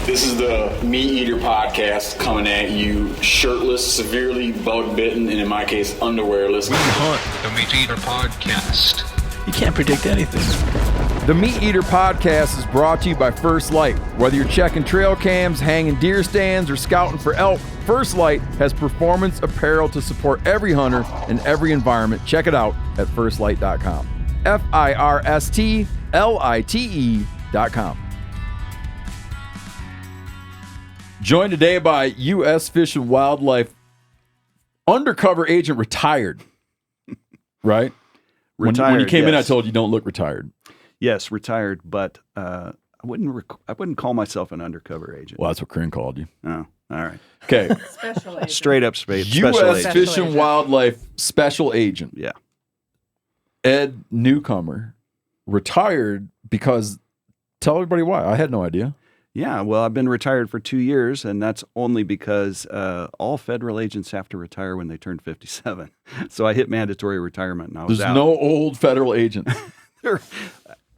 This is the MeatEater podcast coming at you shirtless, severely bug-bitten, and in my case, underwearless. We hunt the MeatEater podcast. You can't predict anything. The MeatEater podcast is brought to you by First Light. Whether you're checking trail cams, hanging deer stands, or scouting for elk, First Light has performance apparel to support every hunter in every environment. Check it out at firstlight.com. FIRSTLITE.com. Joined today by U.S. Fish and Wildlife Undercover Agent retired, right? Retired. When you came in, I yes. told you don't look retired. Yes, retired, but I wouldn't call myself an undercover agent. Well, that's what Corinne called you. Oh, all right. Okay. Special agent. Straight up special U.S. agent. Fish and Wildlife Special Agent. Yeah. Ed Newcomer retired because, tell everybody why. I had no idea. Yeah, well, I've been retired for 2 years, and that's only because all federal agents have to retire when they turn 57. So I hit mandatory retirement, and I was There's out. no old federal agent.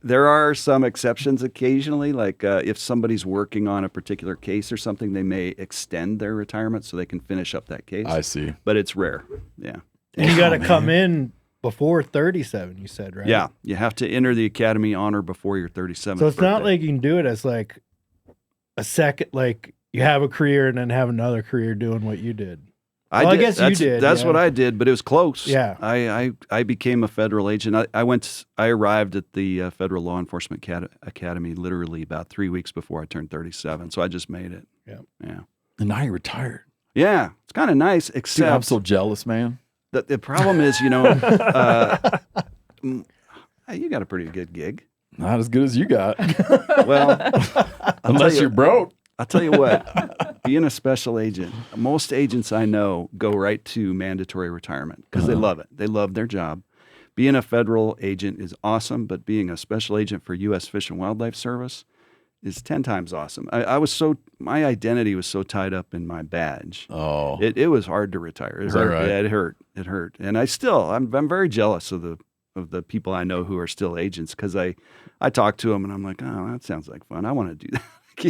There are some exceptions occasionally, like if somebody's working on a particular case or something, they may extend their retirement so they can finish up that case. I see. But it's rare, yeah. And you got to come in before 37, you said, right? Yeah, you have to enter the academy honor before your 37th So it's not birthday. like you can do it as like a second, like you have a career and then have another career doing what you did. Well, I guess you did, That's yeah. what I did, but it was close. Yeah. I became a federal agent. I arrived at the Federal Law Enforcement Academy literally about 3 weeks before I turned 37. So I just made it. Yeah. Yeah. And now you're retired. Yeah. It's kind of nice, except Dude, I'm so jealous, man. the problem is, you got a pretty good gig. Not as good as you got. Well, Unless you're broke. I'll tell you what, being a special agent, most agents I know go right to mandatory retirement because they love it. They love their job. Being a federal agent is awesome, but being a special agent for U.S. Fish and Wildlife Service is 10 times awesome. My identity was so tied up in my badge. Oh. It was hard to retire. Is that right? Yeah, it hurt. It hurt. And I'm very jealous of the people I know who are still agents because I talk to them and I'm like, oh, that sounds like fun. I want to do that.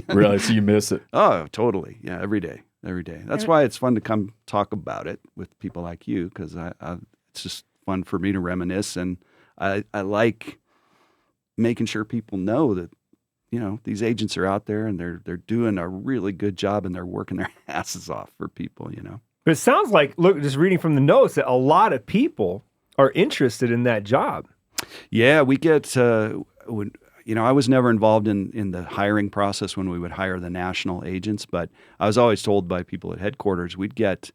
Really? So you miss it? Oh, totally. Yeah, every day. That's why it's fun to come talk about it with people like you because it's just fun for me to reminisce, and I like making sure people know that these agents are out there and they're doing a really good job and they're working their asses off for people. But it sounds like, look, just reading from the notes, that a lot of people are interested in that job. Yeah, we get. I was never involved in the hiring process when we would hire the national agents, but I was always told by people at headquarters we'd get,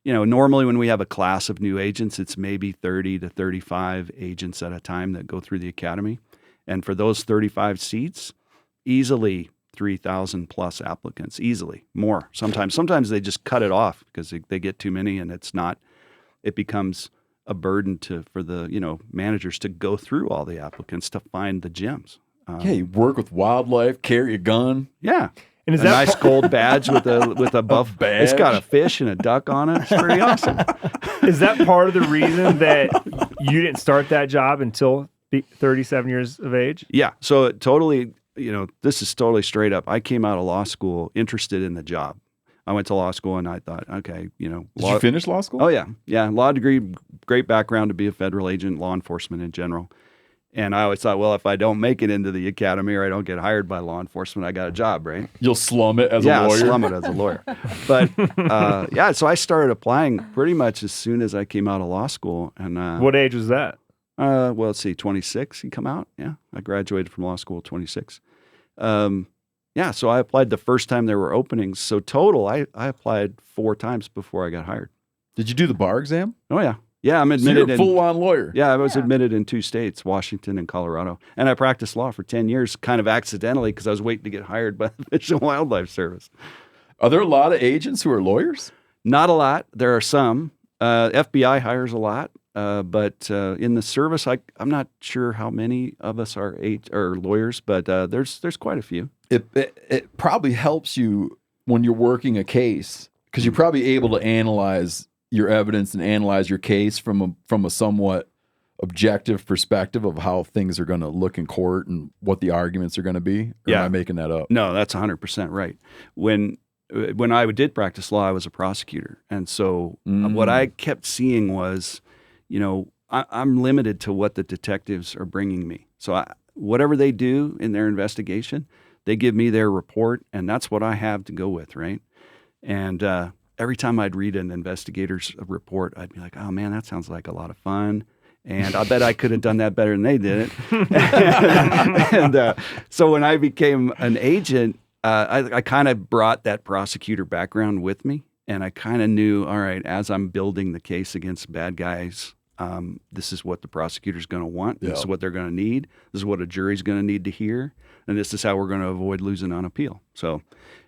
normally when we have a class of new agents, it's maybe 30 to 35 agents at a time that go through the academy. And for those 35 seats, easily 3,000 plus applicants, easily more. Sometimes they just cut it off because they get too many and it becomes a burden for the, managers to go through all the applicants to find the gems. Yeah, you work with wildlife, carry a gun. Yeah. And is a nice gold badge with a buff badge? It's got a fish and a duck on it. It's pretty awesome. Is that part of the reason that you didn't start that job until 37 years of age? Yeah. So it totally, this is totally straight up. I came out of law school interested in the job. I went to law school and I thought, okay, Did you finish law school? Oh, yeah. Yeah. Law degree, great background to be a federal agent, law enforcement in general. And I always thought, well, if I don't make it into the academy or I don't get hired by law enforcement, I got a job, right? You'll slum it as a Yeah, lawyer? I'll slum it as a lawyer. But, so I started applying pretty much as soon as I came out of law school. And what age was that? Well, let's see, 26, you come out? Yeah, I graduated from law school at 26. So I applied the first time there were openings. So total, I applied 4 times before I got hired. Did you do the bar exam? Oh, yeah. Yeah, I'm So admitted you're a full-on lawyer. Yeah, I was admitted in 2 states, Washington and Colorado. And I practiced law for 10 years, kind of accidentally, because I was waiting to get hired by the Fish and Wildlife Service. Are there a lot of agents who are lawyers? Not a lot. There are some. FBI hires a lot. But in the service, I'm not sure how many of us are lawyers, but there's quite a few. It probably helps you when you're working a case because you're probably able to analyze your evidence and analyze your case from a somewhat objective perspective of how things are going to look in court and what the arguments are going to be? Or am I making that up? No, that's 100% right. When I did practice law, I was a prosecutor. And so what I kept seeing was, I'm limited to what the detectives are bringing me. So whatever they do in their investigation, they give me their report, and that's what I have to go with, right? And every time I'd read an investigator's report, I'd be like, oh, man, that sounds like a lot of fun. And I bet I could have done that better than they did it. and so when I became an agent, I kind of brought that prosecutor background with me. And I kind of knew, all right, as I'm building the case against bad guys, this is what the prosecutor's going to want. This is what they're going to need. This is what a jury's going to need to hear. And this is how we're going to avoid losing on appeal. So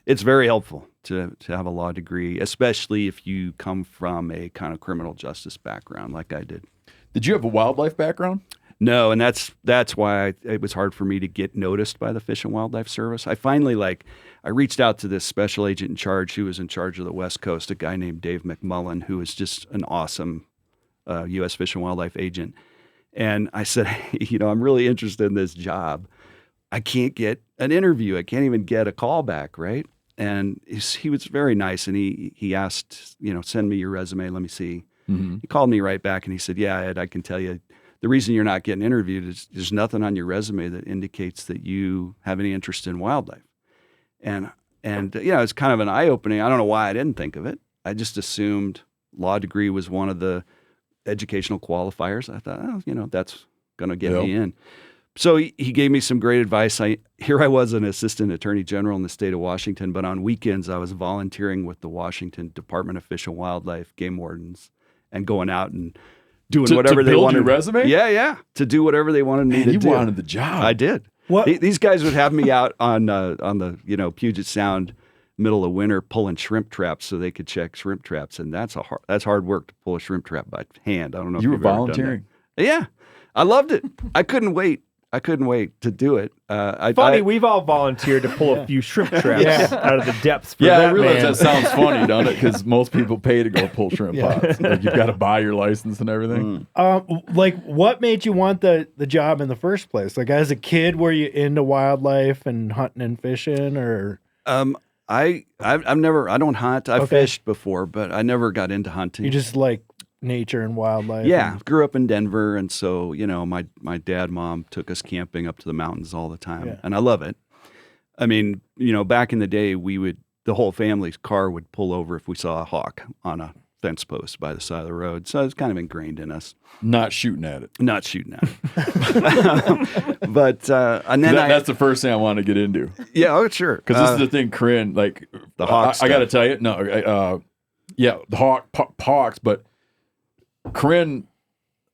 it's very helpful to have a law degree, especially if you come from a kind of criminal justice background like I did. Did you have a wildlife background? No, and that's why it was hard for me to get noticed by the Fish and Wildlife Service. I finally, I reached out to this special agent in charge who was in charge of the West Coast, a guy named Dave McMullen, who was just an awesome U.S. Fish and Wildlife agent. And I said, hey, I'm really interested in this job. I can't get an interview. I can't even get a call back, right? And he was very nice, and he asked, send me your resume, let me see. Mm-hmm. He called me right back, and he said, yeah, Ed, I can tell you, the reason you're not getting interviewed is there's nothing on your resume that indicates that you have any interest in wildlife. And it's kind of an eye-opening. I don't know why I didn't think of it. I just assumed law degree was one of the educational qualifiers. I thought, that's going to get me in. So he gave me some great advice. Here I was an assistant attorney general in the state of Washington, but on weekends I was volunteering with the Washington Department of Fish and Wildlife game wardens and going out and doing whatever they wanted. To build your resume? Yeah. To do whatever they wanted me to do. You wanted the job. I did. What? These guys would have me out on the Puget Sound middle of winter pulling shrimp traps so they could check shrimp traps, and that's hard work to pull a shrimp trap by hand. I don't know if you were you've ever done volunteering. that. Yeah, I loved it. I couldn't wait to do it. We've all volunteered to pull a few shrimp traps out of the depths. For I realize that sounds funny, don't it? Because most people pay to go pull shrimp pots. Like you've got to buy your license and everything. What made you want the job in the first place? Like as a kid, were you into wildlife and hunting and fishing, or? I don't hunt. I fished before, but I never got into hunting. You just like nature and wildlife. Yeah, grew up in Denver, and so my dad, mom took us camping up to the mountains all the time, and I love it. I mean, back in the day, the whole family's car would pull over if we saw a hawk on a fence post by the side of the road, so it's kind of ingrained in us. Not shooting at it. But and then that's the first thing I want to get into. Yeah, oh sure. Because this is the thing, Corinne. Like the hawks. I got to tell you, the hawks, but Corinne.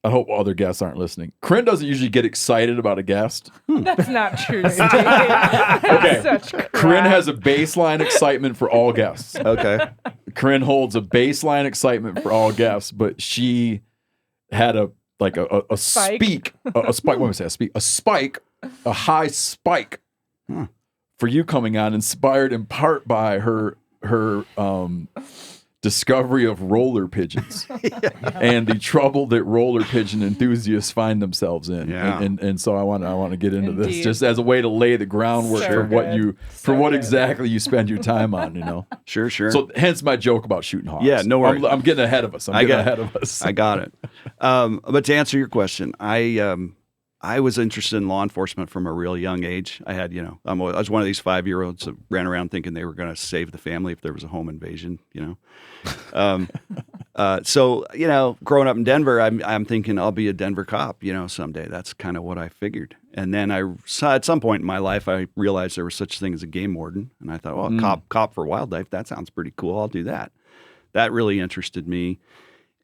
I hope other guests aren't listening. Corinne doesn't usually get excited about a guest. That's not true, Steve. Okay. Corinne has a baseline excitement for all guests. Okay. Corinne holds a baseline excitement for all guests, but she had a spike. A high spike for you coming on, inspired in part by her discovery of roller pigeons and the trouble that roller pigeon enthusiasts find themselves in. Yeah. And so I want to get into this just as a way to lay the groundwork for what exactly you spend your time on, Sure. So hence my joke about shooting hawks. Yeah, no worries. I'm getting ahead of us. I got it. But to answer your question, I was interested in law enforcement from a real young age. I had, I was one of these 5-year-olds that ran around thinking they were going to save the family if there was a home invasion, So, growing up in Denver, I'm thinking I'll be a Denver cop, someday. That's kind of what I figured. And then at some point in my life, I realized there was such a thing as a game warden. And I thought, well, cop for wildlife, that sounds pretty cool. I'll do that. That really interested me.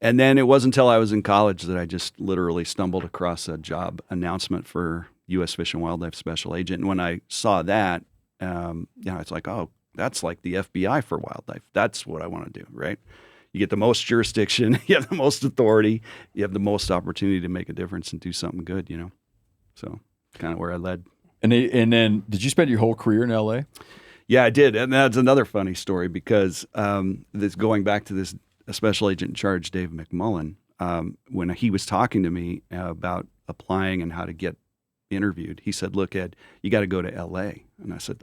And then it wasn't until I was in college that I just literally stumbled across a job announcement for U.S. Fish and Wildlife Special Agent. And when I saw that, it's like, oh, that's like the FBI for wildlife. That's what I want to do, right? You get the most jurisdiction, you have the most authority, you have the most opportunity to make a difference and do something good, So kind of where I led. And then did you spend your whole career in L.A.? Yeah, I did. And that's another funny story because this going back to this special agent in charge, Dave McMullen, when he was talking to me about applying and how to get interviewed, he said, "Look, Ed, you got to go to L.A." And I said,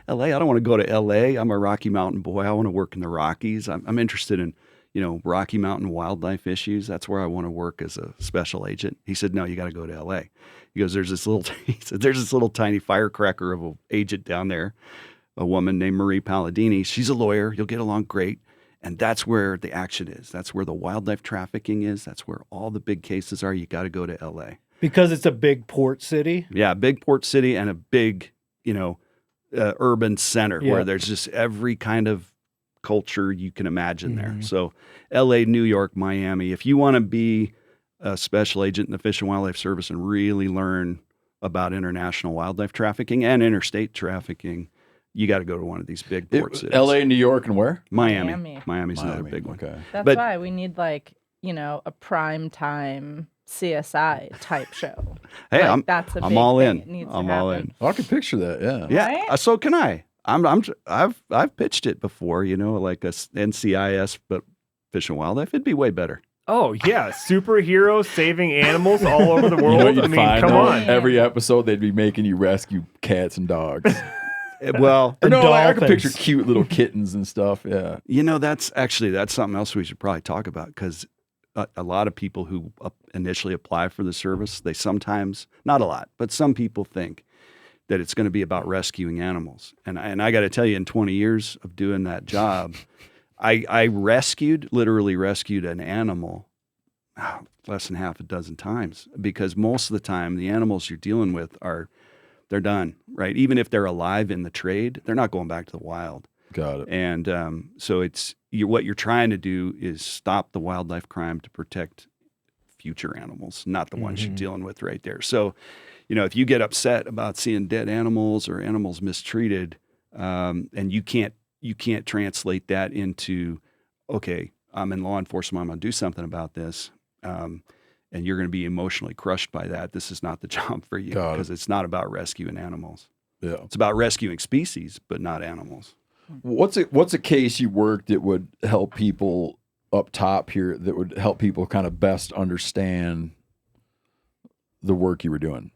"L.A.? I don't want to go to L.A. I'm a Rocky Mountain boy. I want to work in the Rockies. I'm interested in, Rocky Mountain wildlife issues. That's where I want to work as a special agent." He said, "No, you got to go to L.A." He goes, "There's this little tiny firecracker of an agent down there, a woman named Marie Palladini. She's a lawyer. You'll get along great. And that's where the action is. That's where the wildlife trafficking is. That's where all the big cases are. You got to go to L.A." Because it's a big port city? Yeah, big port city and a big, urban center where there's just every kind of culture you can imagine there. So L.A., New York, Miami. If you want to be a special agent in the Fish and Wildlife Service and really learn about international wildlife trafficking and interstate trafficking, you got to go to one of these big port cities. L.A., New York, and where? Miami. Miami's another big one. Okay. That's why we need a prime time CSI type show. Hey, that's a I'm big all thing. in. It needs I'm to all happen. in. I can picture that. Yeah. Yeah. Right? So can I. I've pitched it before. Like a NCIS, but Fish and Wildlife. It'd be way better. Oh yeah, superheroes saving animals all over the world. Come on. Every episode they'd be making you rescue cats and dogs. Well, And I can dolphins. picture cute little kittens and stuff. Yeah. that's something else we should probably talk about, because a lot of people who initially apply for the service, they sometimes, not a lot, but some people think that it's going to be about rescuing animals. And I got to tell you, in 20 years of doing that job, I literally rescued an animal less than half a dozen times, because most of the time the animals you're dealing with they're done, right? Even if they're alive in the trade, they're not going back to the wild. Got it. And so what you're trying to do is stop the wildlife crime to protect future animals, not the ones you're dealing with right there. So, if you get upset about seeing dead animals or animals mistreated, and you can't translate that into, okay, I'm in law enforcement, I'm going to do something about this, and you're going to be emotionally crushed by that. This is not the job for you, because it's not about rescuing animals. Yeah. It's about rescuing species, but not animals. What's a case you worked that would help people up top here, that would help people kind of best understand the work you were doing?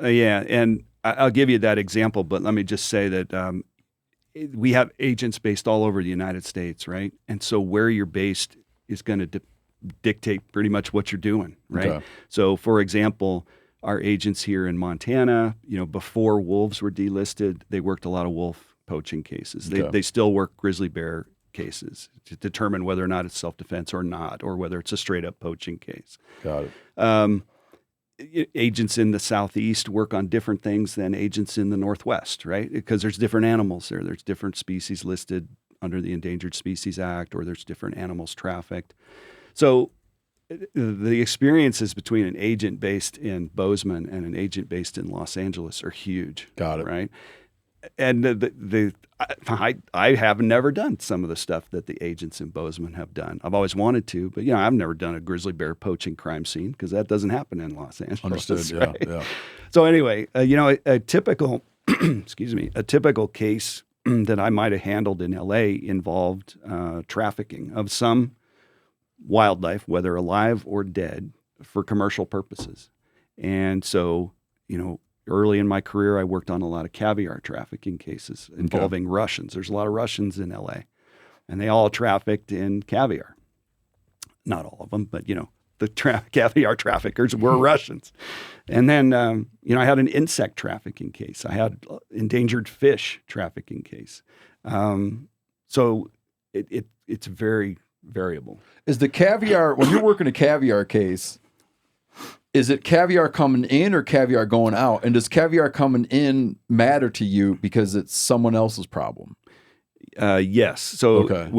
Yeah, and I'll give you that example, but let me just say that we have agents based all over the United States, right? And so where you're based is going to dictate pretty much what you're doing, right? Okay. So, for example, our agents here in Montana, before wolves were delisted, they worked a lot of wolf poaching cases. They still work grizzly bear cases to determine whether or not it's self-defense or not, or whether it's a straight-up poaching case. Got it. Agents in the Southeast work on different things than agents in the Northwest, right? Because there's different animals there. There's different species listed under the Endangered Species Act, or there's different animals trafficked. So the experiences between an agent based in Bozeman and an agent based in Los Angeles are huge. Got it. Right? And I have never done some of the stuff that the agents in Bozeman have done. I've always wanted to, but I've never done a grizzly bear poaching crime scene, because that doesn't happen in Los Angeles. Understood. Right? Yeah. So anyway, a typical, a typical case that I might have handled in LA involved trafficking of some wildlife, whether alive or dead, for commercial purposes. And so, early in my career, I worked on a lot of caviar trafficking cases involving Russians. There's a lot of Russians in LA, and they all trafficked in caviar. Not all of them, but the caviar traffickers were Russians. And then, I had an insect trafficking case. I had endangered fish trafficking case. So it's very variable. Is the caviar, when you're working a caviar case, is it caviar coming in or caviar going out? And does caviar coming in matter to you because it's someone else's problem? Yes. So okay.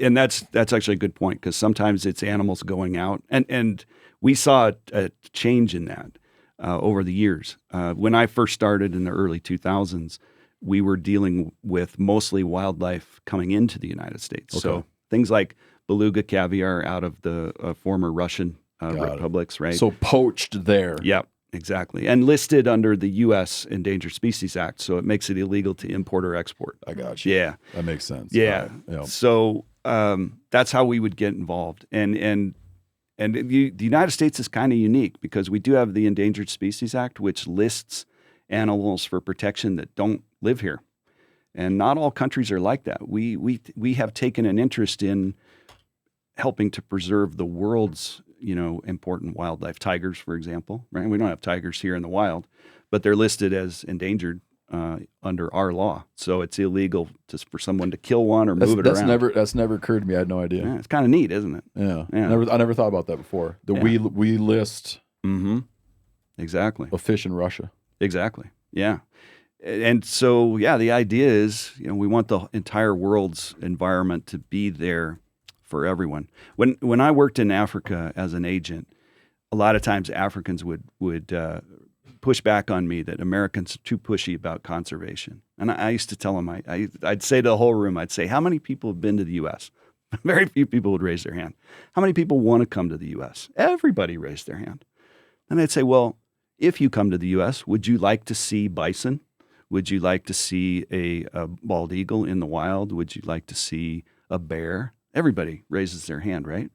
and that's actually a good point, because sometimes it's animals going out, and we saw a change in that over the years. When I first started in the early 2000s, we were dealing with mostly wildlife coming into the United States. Okay. So things like beluga caviar out of the former Russian republics, right? So poached there. Yep, exactly. And listed under the U.S. Endangered Species Act, so it makes it illegal to import or export. I got you. Yeah. That makes sense. Yeah. Right. So that's how we would get involved. And And the United States is kind of unique because we do have the Endangered Species Act, which lists animals for protection that don't live here. And not all countries are like that. We have taken an interest in helping to preserve the world's, important wildlife. Tigers, for example, right? We don't have tigers here in the wild, but they're listed as endangered under our law. So it's illegal for someone to kill one or move it around. That's never occurred to me. I had no idea. Yeah, it's kind of neat, isn't it? Yeah. Yeah. I never thought about that before. We list Exactly. a fish in Russia. Exactly. Yeah. And so, the idea is, we want the entire world's environment to be there for everyone. When I worked in Africa as an agent, a lot of times Africans would push back on me that Americans are too pushy about conservation. And I used to tell them, I'd say to the whole room, I'd say, how many people have been to the U.S.? Very few people would raise their hand. How many people want to come to the U.S.? Everybody raised their hand. And I'd say, well, if you come to the U.S., would you like to see bison? Would you like to see a bald eagle in the wild? Would you like to see a bear? Everybody raises their hand, right?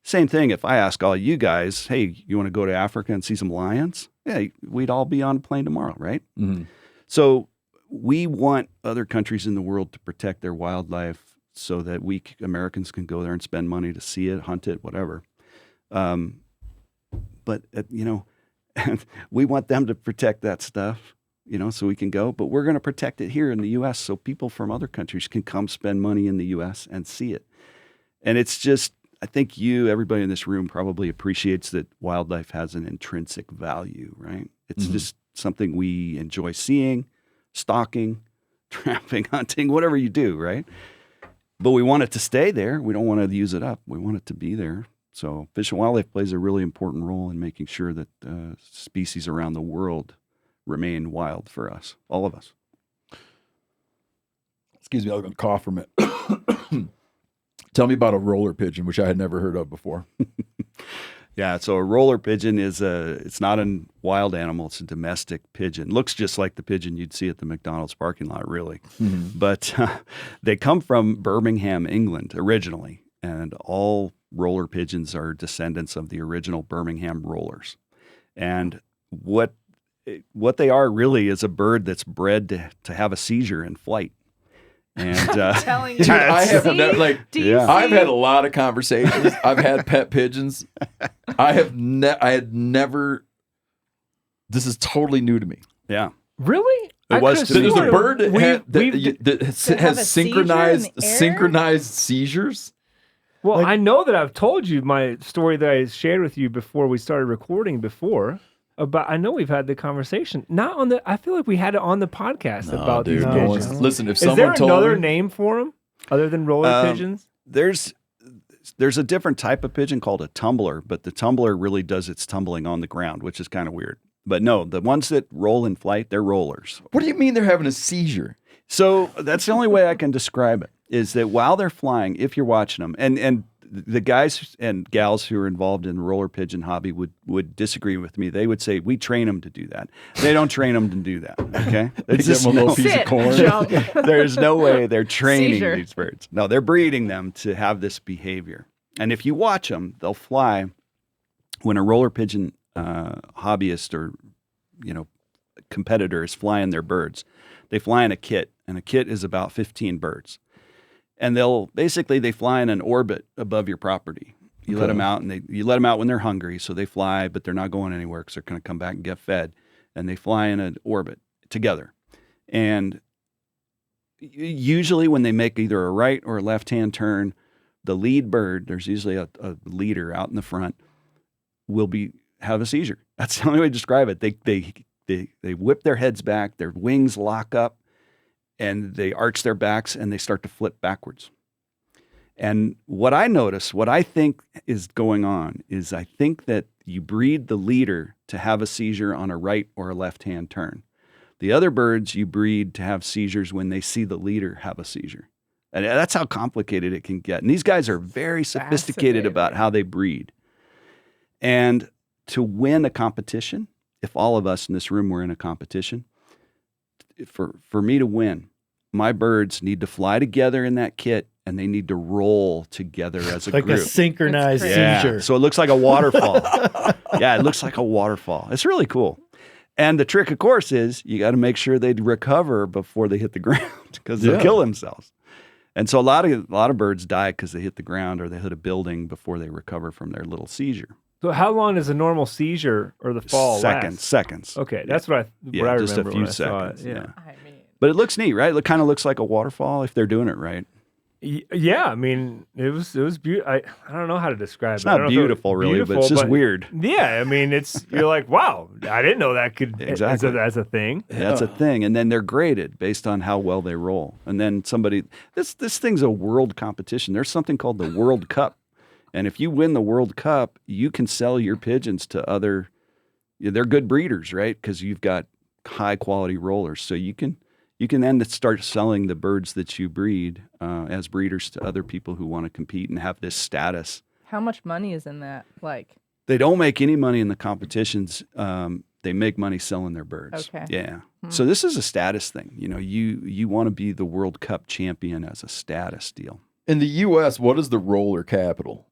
Same thing if I ask all you guys, hey, you want to go to Africa and see some lions? Yeah, we'd all be on a plane tomorrow, right? Mm-hmm. So we want other countries in the world to protect their wildlife so that we Americans can go there and spend money to see it, hunt it, whatever. But we want them to protect that stuff, so we can go. But we're going to protect it here in the U.S. so people from other countries can come spend money in the U.S. and see it. And it's just, I think everybody in this room probably appreciates that wildlife has an intrinsic value, right? It's just something we enjoy seeing, stalking, trapping, hunting, whatever you do, right? But we want it to stay there. We don't want to use it up. We want it to be there. So Fish and Wildlife plays a really important role in making sure that species around the world remain wild for us, all of us. Excuse me, I was going to cough for a minute. Tell me about a roller pigeon, which I had never heard of before. Yeah, so a roller pigeon it's not a wild animal, it's a domestic pigeon. Looks just like the pigeon you'd see at the McDonald's parking lot, really. Mm-hmm. But they come from Birmingham, England, originally, and all roller pigeons are descendants of the original Birmingham Rollers. And what they are really is a bird that's bred to have a seizure in flight. And telling dude, you. I have I've had a see? lot of conversations. I've had pet pigeons. I had never. This is totally new to me. yeah. Really? It was to me. There's a bird that, have that has a seizure synchronized in the air? synchronized seizures. Well, I know that I've told you my story that I shared with you before we started recording before. But I know we've had the conversation. Not on the. I feel like we had it on the podcast about these pigeons. Listen, if Is someone there told another me, name for them other than roller pigeons? There's a different type of pigeon called a tumbler, but the tumbler really does its tumbling on the ground, which is kind of weird. But no, the ones that roll in flight, they're rollers. what do you mean they're having a seizure? So that's the only way I can describe it, is that while they're flying, if you're watching them, and the guys and gals who are involved in the roller pigeon hobby would disagree with me. They would say, we train them to do that. They don't train them to do that, okay? They give them a little piece of corn. Jump. There's no way they're training Seizure. these birds. No, they're breeding them to have this behavior. And if you watch them, they'll fly. When a roller pigeon hobbyist or competitor is flying their birds, they fly in a kit, and a kit is about 15 birds. And they fly in an orbit above your property. You let them out, and you let them out when they're hungry, so they fly, but they're not going anywhere because they're going to come back and get fed. And they fly in an orbit together. And usually when they make either a right or a left-hand turn, the lead bird, there's usually a leader out in the front, will have a seizure. That's the only way to describe it. They whip their heads back, their wings lock up, and they arch their backs and they start to flip backwards. And what I think is going on is I think that you breed the leader to have a seizure on a right or a left-hand turn. The other birds you breed to have seizures when they see the leader have a seizure. And that's how complicated it can get. And these guys are very sophisticated about how they breed. And to win a competition, if all of us in this room were in a competition, for me to win, my birds need to fly together in that kit, and they need to roll together as a like group. a synchronized Yeah. seizure. So it looks like a waterfall. Yeah, it looks like a waterfall. It's really cool. And the trick, of course, is you got to make sure they recover before they hit the ground because they'll kill themselves. And so a lot of birds die because they hit the ground or they hit a building before they recover from their little seizure. So how long does a normal seizure or the fall last? Seconds. Okay, that's what I remember. Just a few when I saw seconds. it. Yeah. I mean, But it looks neat, right? It kind of looks like a waterfall if they're doing it right. Yeah, I mean, it was beautiful. I don't know how to describe It's it. I don't not know if it was beautiful, really, but it's just weird. Yeah, I mean, you're like, wow, I didn't know that could Exactly. as a thing. That's a thing. And then they're graded based on how well they roll. And then this thing's a world competition. There's something called the World Cup. And if you win the World Cup, you can sell your pigeons to other, they're good breeders, right? Because you've got high quality rollers. So you can then start selling the birds that you breed as breeders to other people who want to compete and have this status. how much money is in that? Like, They don't make any money in the competitions. They make money selling their birds. Okay. Yeah. So this is a status thing. You want to be the World Cup champion as a status deal. In the U.S., what is the roller capital?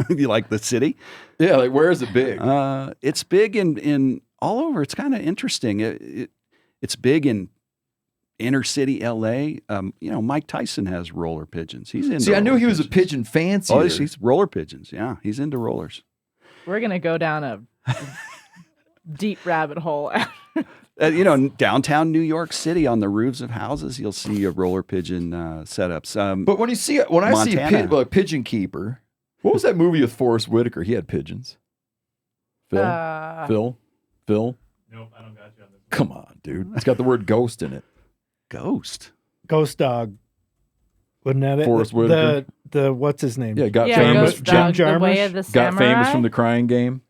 You like the city? Yeah, like where is it big? It's big in all over. It's kind of interesting. It's big in inner city L.A. Mike Tyson has roller pigeons. He's into. See, I knew roller he was a pigeons. pigeon fancier. Oh, he's roller pigeons. Yeah, he's into rollers. we're gonna go down a deep rabbit hole. Downtown New York City on the roofs of houses, you'll see a roller pigeon setups. But when I see Montana. Pigeon Keeper, what was that movie with Forrest Whitaker? He had pigeons. Phil? Nope, I don't got you on this. Come on, dude. It's got the word ghost in it. Ghost Dog. Wasn't that it? Forrest Whitaker. The what's his name? Yeah, got Yeah, famous. Ghost Dog, Jim The Way Jarmusch? of the Samurai. Got famous from the Crying Game.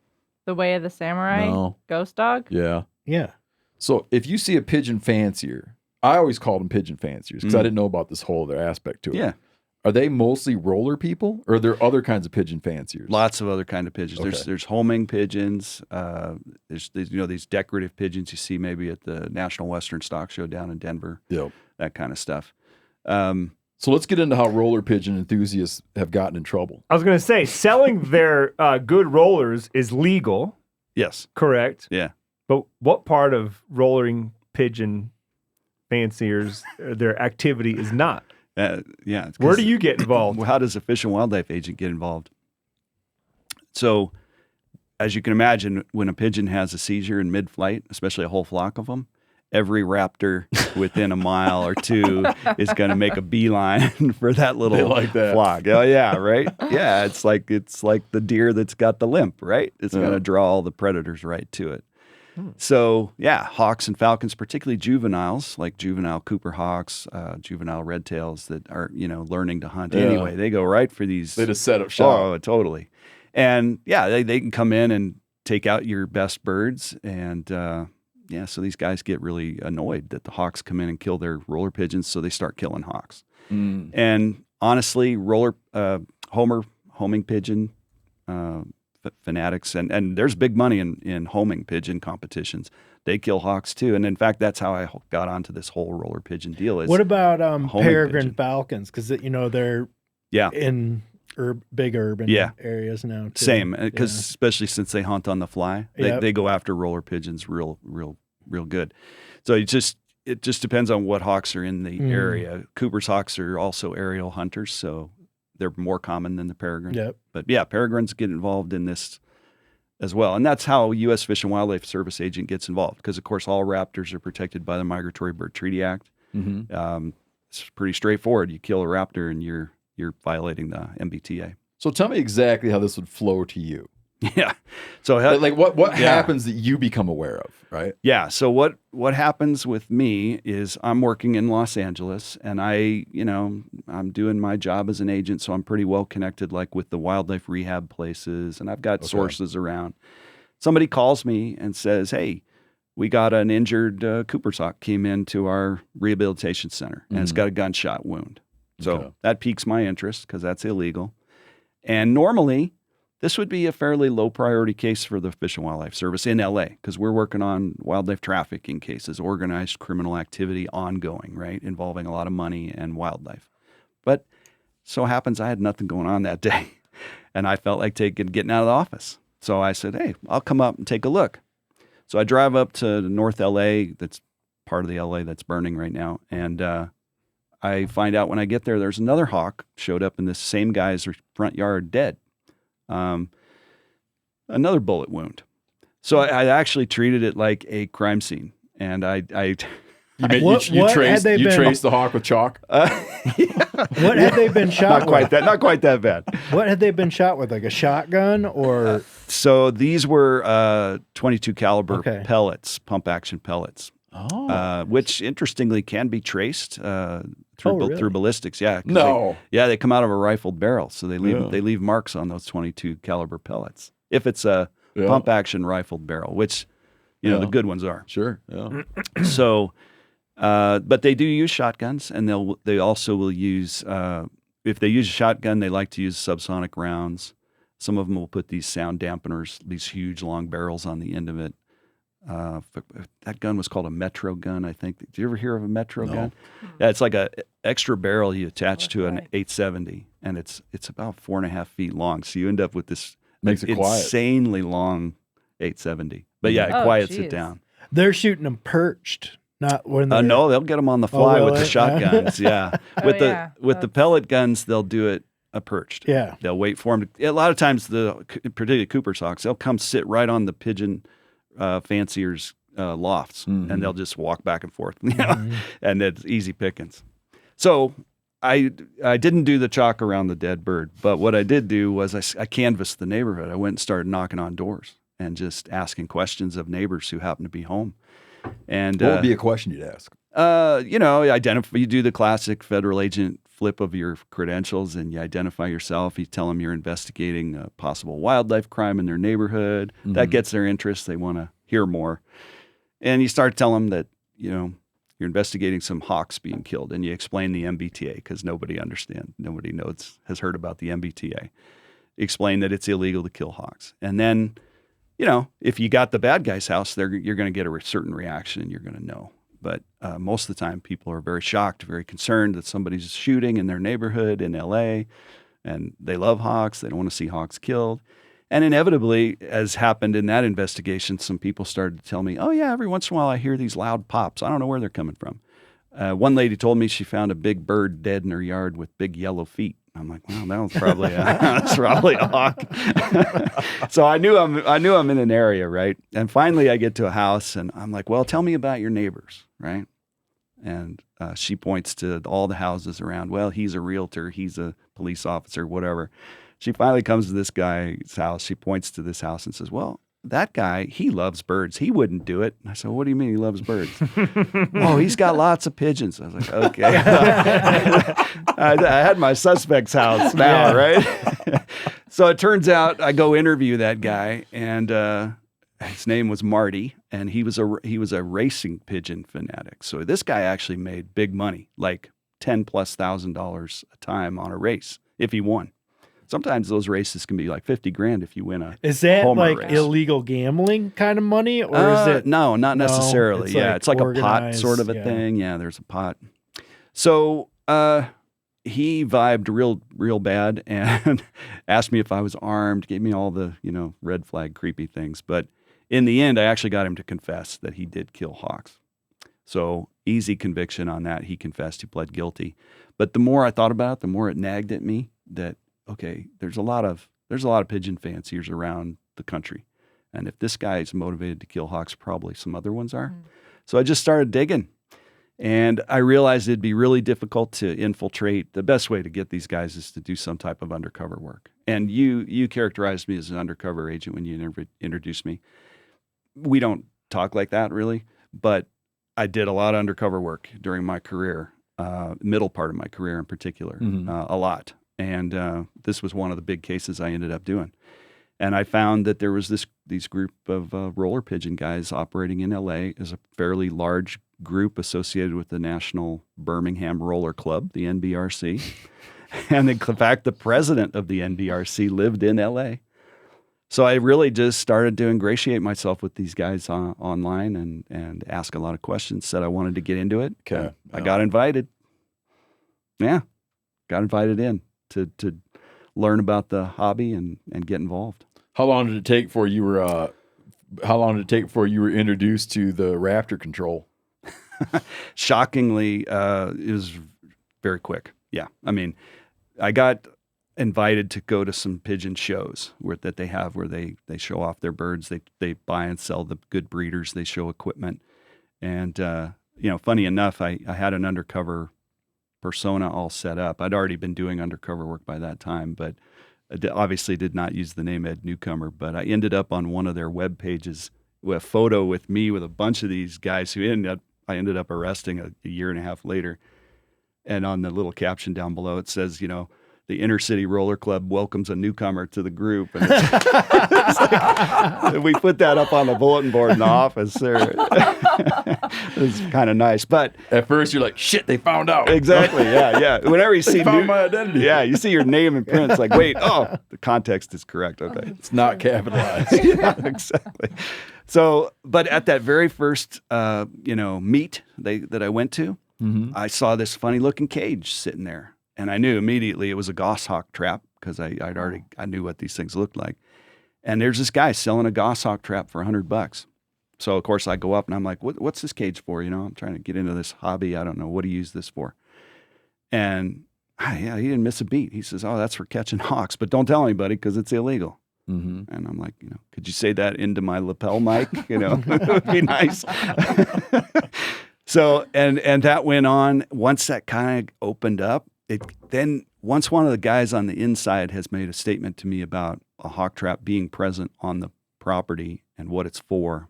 The Way of the Samurai. No. Ghost Dog. Yeah. Yeah. So if you see a pigeon fancier, I always called them pigeon fanciers because I didn't know about this whole other aspect to it. Yeah. Are they mostly roller people, or are there other kinds of pigeon fanciers? Lots of other kind of pigeons. Okay. There's homing pigeons. There's these decorative pigeons you see maybe at the National Western Stock Show down in Denver. Yep. That kind of stuff. So let's get into how roller pigeon enthusiasts have gotten in trouble. I was going to say, selling their good rollers is legal, Yes. correct? Yeah. But what part of rolling pigeon fanciers, their activity is not? Yeah. it's Where 'cause- do you get involved? How does a Fish and Wildlife agent get involved? So, as you can imagine, when a pigeon has a seizure in mid-flight, especially a whole flock of them, every raptor within a mile or two is going to make a beeline for that little They like that. flock. Oh yeah, right. Yeah, it's like the deer that's got the limp, right? It's going to draw all the predators right to it. So yeah, hawks and falcons, particularly juveniles, like juvenile Cooper hawks, juvenile red tails that are learning to hunt anyway. They go right for these. They just set up shop. Oh, totally. And yeah, they can come in and take out your best birds. And so these guys get really annoyed that the hawks come in and kill their roller pigeons. So they start killing hawks. And honestly, homing pigeon fanatics, and there's big money in homing pigeon competitions. They kill hawks too. And in fact, that's how I got onto this whole roller pigeon deal. Is What about peregrine pigeon. falcons? Because they're in big urban areas now too. Same, because especially since they hunt on the fly, they go after roller pigeons real good. So it just depends on what hawks are in the area. Cooper's hawks are also aerial hunters, so they're more common than the peregrine. Yep. But yeah, peregrines get involved in this as well, and that's how U.S. Fish and Wildlife Service agent gets involved. Because of course, all raptors are protected by the Migratory Bird Treaty Act. It's pretty straightforward. You kill a raptor, and you're violating the MBTA. So tell me exactly how this would flow to you. Yeah. So Like what happens that you become aware of, right? Yeah. So what happens with me is I'm working in Los Angeles, and I'm doing my job as an agent, so I'm pretty well connected, like with the wildlife rehab places, and I've got sources around. Somebody calls me and says, "Hey, we got an injured Cooper's hawk came into our rehabilitation center, and it's got a gunshot wound." So that piques my interest because that's illegal. And normally this would be a fairly low priority case for the Fish and Wildlife Service in LA, because we're working on wildlife trafficking cases, organized criminal activity ongoing, right, involving a lot of money and wildlife. But so happens I had nothing going on that day, and I felt like getting out of the office. So I said, hey, I'll come up and take a look. So I drive up to North LA, that's part of the LA that's burning right now, and I find out when I get there, there's another hawk showed up in this same guy's front yard dead. Another bullet wound. So I actually treated it like a crime scene. And You traced the hawk with chalk? What had they been shot with? Not quite that bad. What had they been shot with? Like a shotgun or? So these were 22 caliber pellets, pump action pellets. Oh. Which interestingly can be traced through ballistics. Yeah. No. They come out of a rifled barrel, so they leave marks on those 22 caliber pellets. If it's a pump action rifled barrel, which the good ones are. Sure. Yeah. So, but they do use shotguns, and they also will use if they use a shotgun, they like to use subsonic rounds. Some of them will put these sound dampeners, these huge long barrels on the end of it. That gun was called a Metro gun, I think. Did you ever hear of a Metro gun? Yeah, it's like a extra barrel you attach to an 870, and it's about 4.5 feet long. So you end up with this insanely long 870. But yeah, it quiets it down. They're shooting them perched, not when they. No, they'll get them on the fly with the shotguns. Yeah, with the pellet guns, they'll do it perched. Yeah, they'll wait for them. A lot of times, particularly Cooper's hawks, they'll come sit right on the pigeon fanciers' lofts, and they'll just walk back and forth, and it's easy pickings. So I didn't do the chalk around the dead bird, but what I did do was I canvassed the neighborhood. I went and started knocking on doors and just asking questions of neighbors who happened to be home. And what would be a question you'd ask? You do the classic federal agent flip of your credentials, and you identify yourself. You tell them you're investigating a possible wildlife crime in their neighborhood. That gets their interest. They want to hear more. And you start telling them that, you're investigating some hawks being killed, and you explain the MBTA, because nobody has heard about the MBTA. Explain that it's illegal to kill hawks. And then, if you got the bad guy's house, you're going to get a certain reaction, and you're going to know. But most of the time, people are very shocked, very concerned that somebody's shooting in their neighborhood in LA, and they love hawks. They don't want to see hawks killed. And inevitably, as happened in that investigation, some people started to tell me, oh, yeah, every once in a while I hear these loud pops. I don't know where they're coming from. One lady told me she found a big bird dead in her yard with big yellow feet. I'm like, well, that was probably that's probably a hawk. So I knew I'm in an area, right? And finally, I get to a house, and I'm like, well, tell me about your neighbors, right? And she points to all the houses around. Well, he's a realtor, he's a police officer, whatever. She finally comes to this guy's house. She points to this house and says, well, that guy, he loves birds. He wouldn't do it. And I said, what do you mean he loves birds? Oh, he's got lots of pigeons. I was like, okay. I had my suspect's house now, right? So it turns out I go interview that guy, and his name was Marty, and he was a racing pigeon fanatic. So this guy actually made big money, like $10,000+ a time on a race if he won. Sometimes those races can be like $50,000 if you win a Is that Homer like race. Illegal gambling kind of money, or is it? No, not necessarily. It's like a pot sort of a yeah. thing. Yeah, there's a pot. So he vibed real bad and asked me if I was armed, gave me all the red flag creepy things. But in the end, I actually got him to confess that he did kill hawks. So easy conviction on that. He confessed. He pled guilty. But the more I thought about it, the more it nagged at me that, okay, there's a lot of pigeon fanciers around the country. And if this guy is motivated to kill hawks, probably some other ones are. So I just started digging. And I realized it'd be really difficult to infiltrate. The best way to get these guys is to do some type of undercover work. And you characterized me as an undercover agent when you introduced me. We don't talk like that, really. But I did a lot of undercover work during my career, middle part of my career in particular, a lot. And this was one of the big cases I ended up doing. And I found that there was these group of roller pigeon guys operating in LA as a fairly large group associated with the National Birmingham Roller Club, the NBRC. And in fact, the president of the NBRC lived in LA. So I really just started to ingratiate myself with these guys online and ask a lot of questions. Said I wanted to get into it. Okay. I got invited. Yeah, got invited in to learn about the hobby and get involved. How long did it take before you were introduced to the Raptor control? Shockingly, it was very quick. Yeah, I mean, I got invited to go to some pigeon shows that they have where they show off their birds. They buy and sell the good breeders. They show equipment, and funny enough, I had an undercover persona all set up. I'd already been doing undercover work by that time, but I obviously did not use the name Newcomer. But I ended up on one of their web pages with a photo with me with a bunch of these guys who I ended up arresting a year and a half later. And on the little caption down below, it says, the Inner City Roller Club welcomes a newcomer to the group. And we put that up on the bulletin board in the office there. It was kind of nice. But at first you're like, shit, they found out. Exactly. Yeah. Whenever you see my identity. Yeah, you see your name in print. It's like, wait, the context is correct. Okay. It's not capitalized. Yeah, exactly. So, but at that very first, meet that I went to, I saw this funny looking cage sitting there. And I knew immediately it was a goshawk trap because I knew what these things looked like. And there's this guy selling a goshawk trap for $100. So of course I go up and I'm like, what's this cage for? I'm trying to get into this hobby. I don't know. What do you use this for? And yeah, he didn't miss a beat. He says, oh, that's for catching hawks, but don't tell anybody because it's illegal. Mm-hmm. And I'm like, could you say that into my lapel mic? It would be nice. So, and that went on. Once that kind of opened up, then once one of the guys on the inside has made a statement to me about a hawk trap being present on the property and what it's for,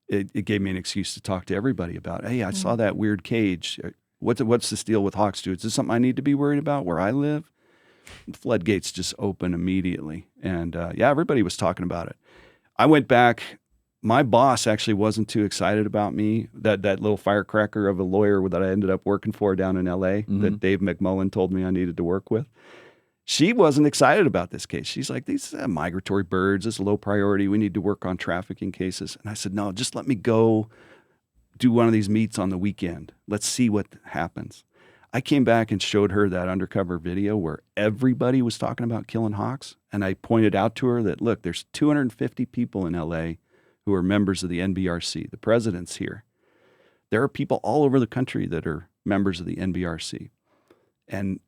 it gave me an excuse to talk to everybody about, hey, I saw that weird cage. What's this deal with hawks, dude? Is this something I need to be worried about where I live? The floodgates just open immediately. And everybody was talking about it. I went back. My boss actually wasn't too excited about me, that little firecracker of a lawyer that I ended up working for down in L.A. That Dave McMullen told me I needed to work with. She wasn't excited about this case. She's like, these migratory birds, this is low priority. We need to work on trafficking cases. And I said, no, just let me go do one of these meets on the weekend. Let's see what happens. I came back and showed her that undercover video where everybody was talking about killing hawks. And I pointed out to her that, look, there's 250 people in L.A. who are members of the NBRC. The president's here. There are people all over the country that are members of the NBRC. And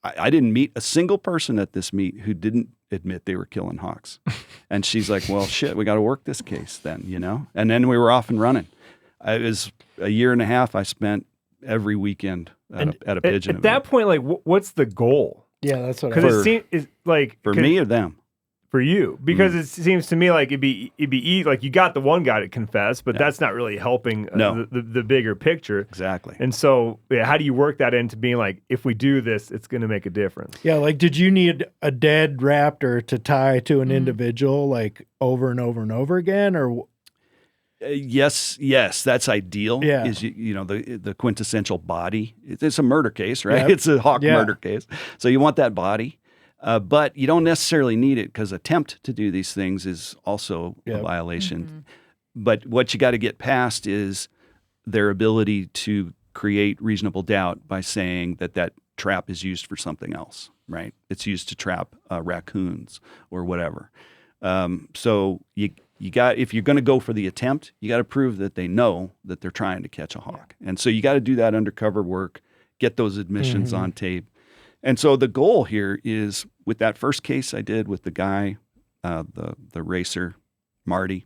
I didn't meet a single person at this meet who didn't admit they were killing hawks. And she's like, well, shit, we got to work this case then, And then we were off and running. It was a year and a half I spent every weekend at a pigeon event. At that point, like, what's the goal? Yeah, that's what. Because it seems like for me or them. For you, because it seems to me like it'd be easy. Like you got the one guy to confess, but that's not really helping the bigger picture. Exactly. And so, how do you work that into being like, if we do this, it's going to make a difference? Yeah, like did you need a dead raptor to tie to an individual like over and over and over again, or? Yes, that's ideal. Yeah. Is the quintessential body. It's a murder case, right? Yep. It's a hawk murder case, so you want that body. But you don't necessarily need it because attempt to do these things is also a violation. Mm-hmm. But what you got to get past is their ability to create reasonable doubt by saying that trap is used for something else, right? It's used to trap raccoons or whatever. So you got, if you're going to go for the attempt, you got to prove that they know that they're trying to catch a hawk. And so you got to do that undercover work, get those admissions on tape. And so the goal here is, with that first case I did with the guy, the racer, Marty,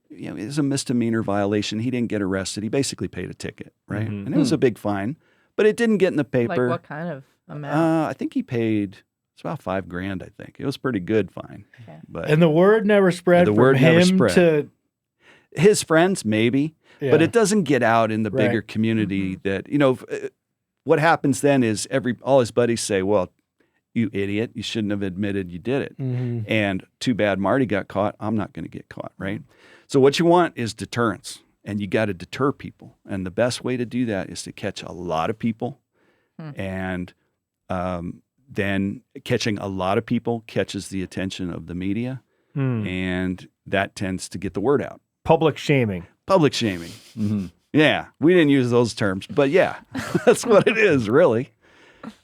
it was a misdemeanor violation. He didn't get arrested. He basically paid a ticket, right? Mm-hmm. And it was a big fine, but it didn't get in the paper. Like what kind of amount? I think he paid, it's about $5,000, I think. It was a pretty good fine. Okay. But and the word never spread from him to his friends, maybe, but it doesn't get out in the bigger community that, what happens then is all his buddies say, well, you idiot, you shouldn't have admitted you did it. Mm-hmm. And too bad Marty got caught. I'm not going to get caught, right? So what you want is deterrence, and you got to deter people. And the best way to do that is to catch a lot of people. And then catching a lot of people catches the attention of the media. and that tends to get the word out. Public shaming. Public shaming. Yeah, we didn't use those terms, but yeah, that's what it is, really.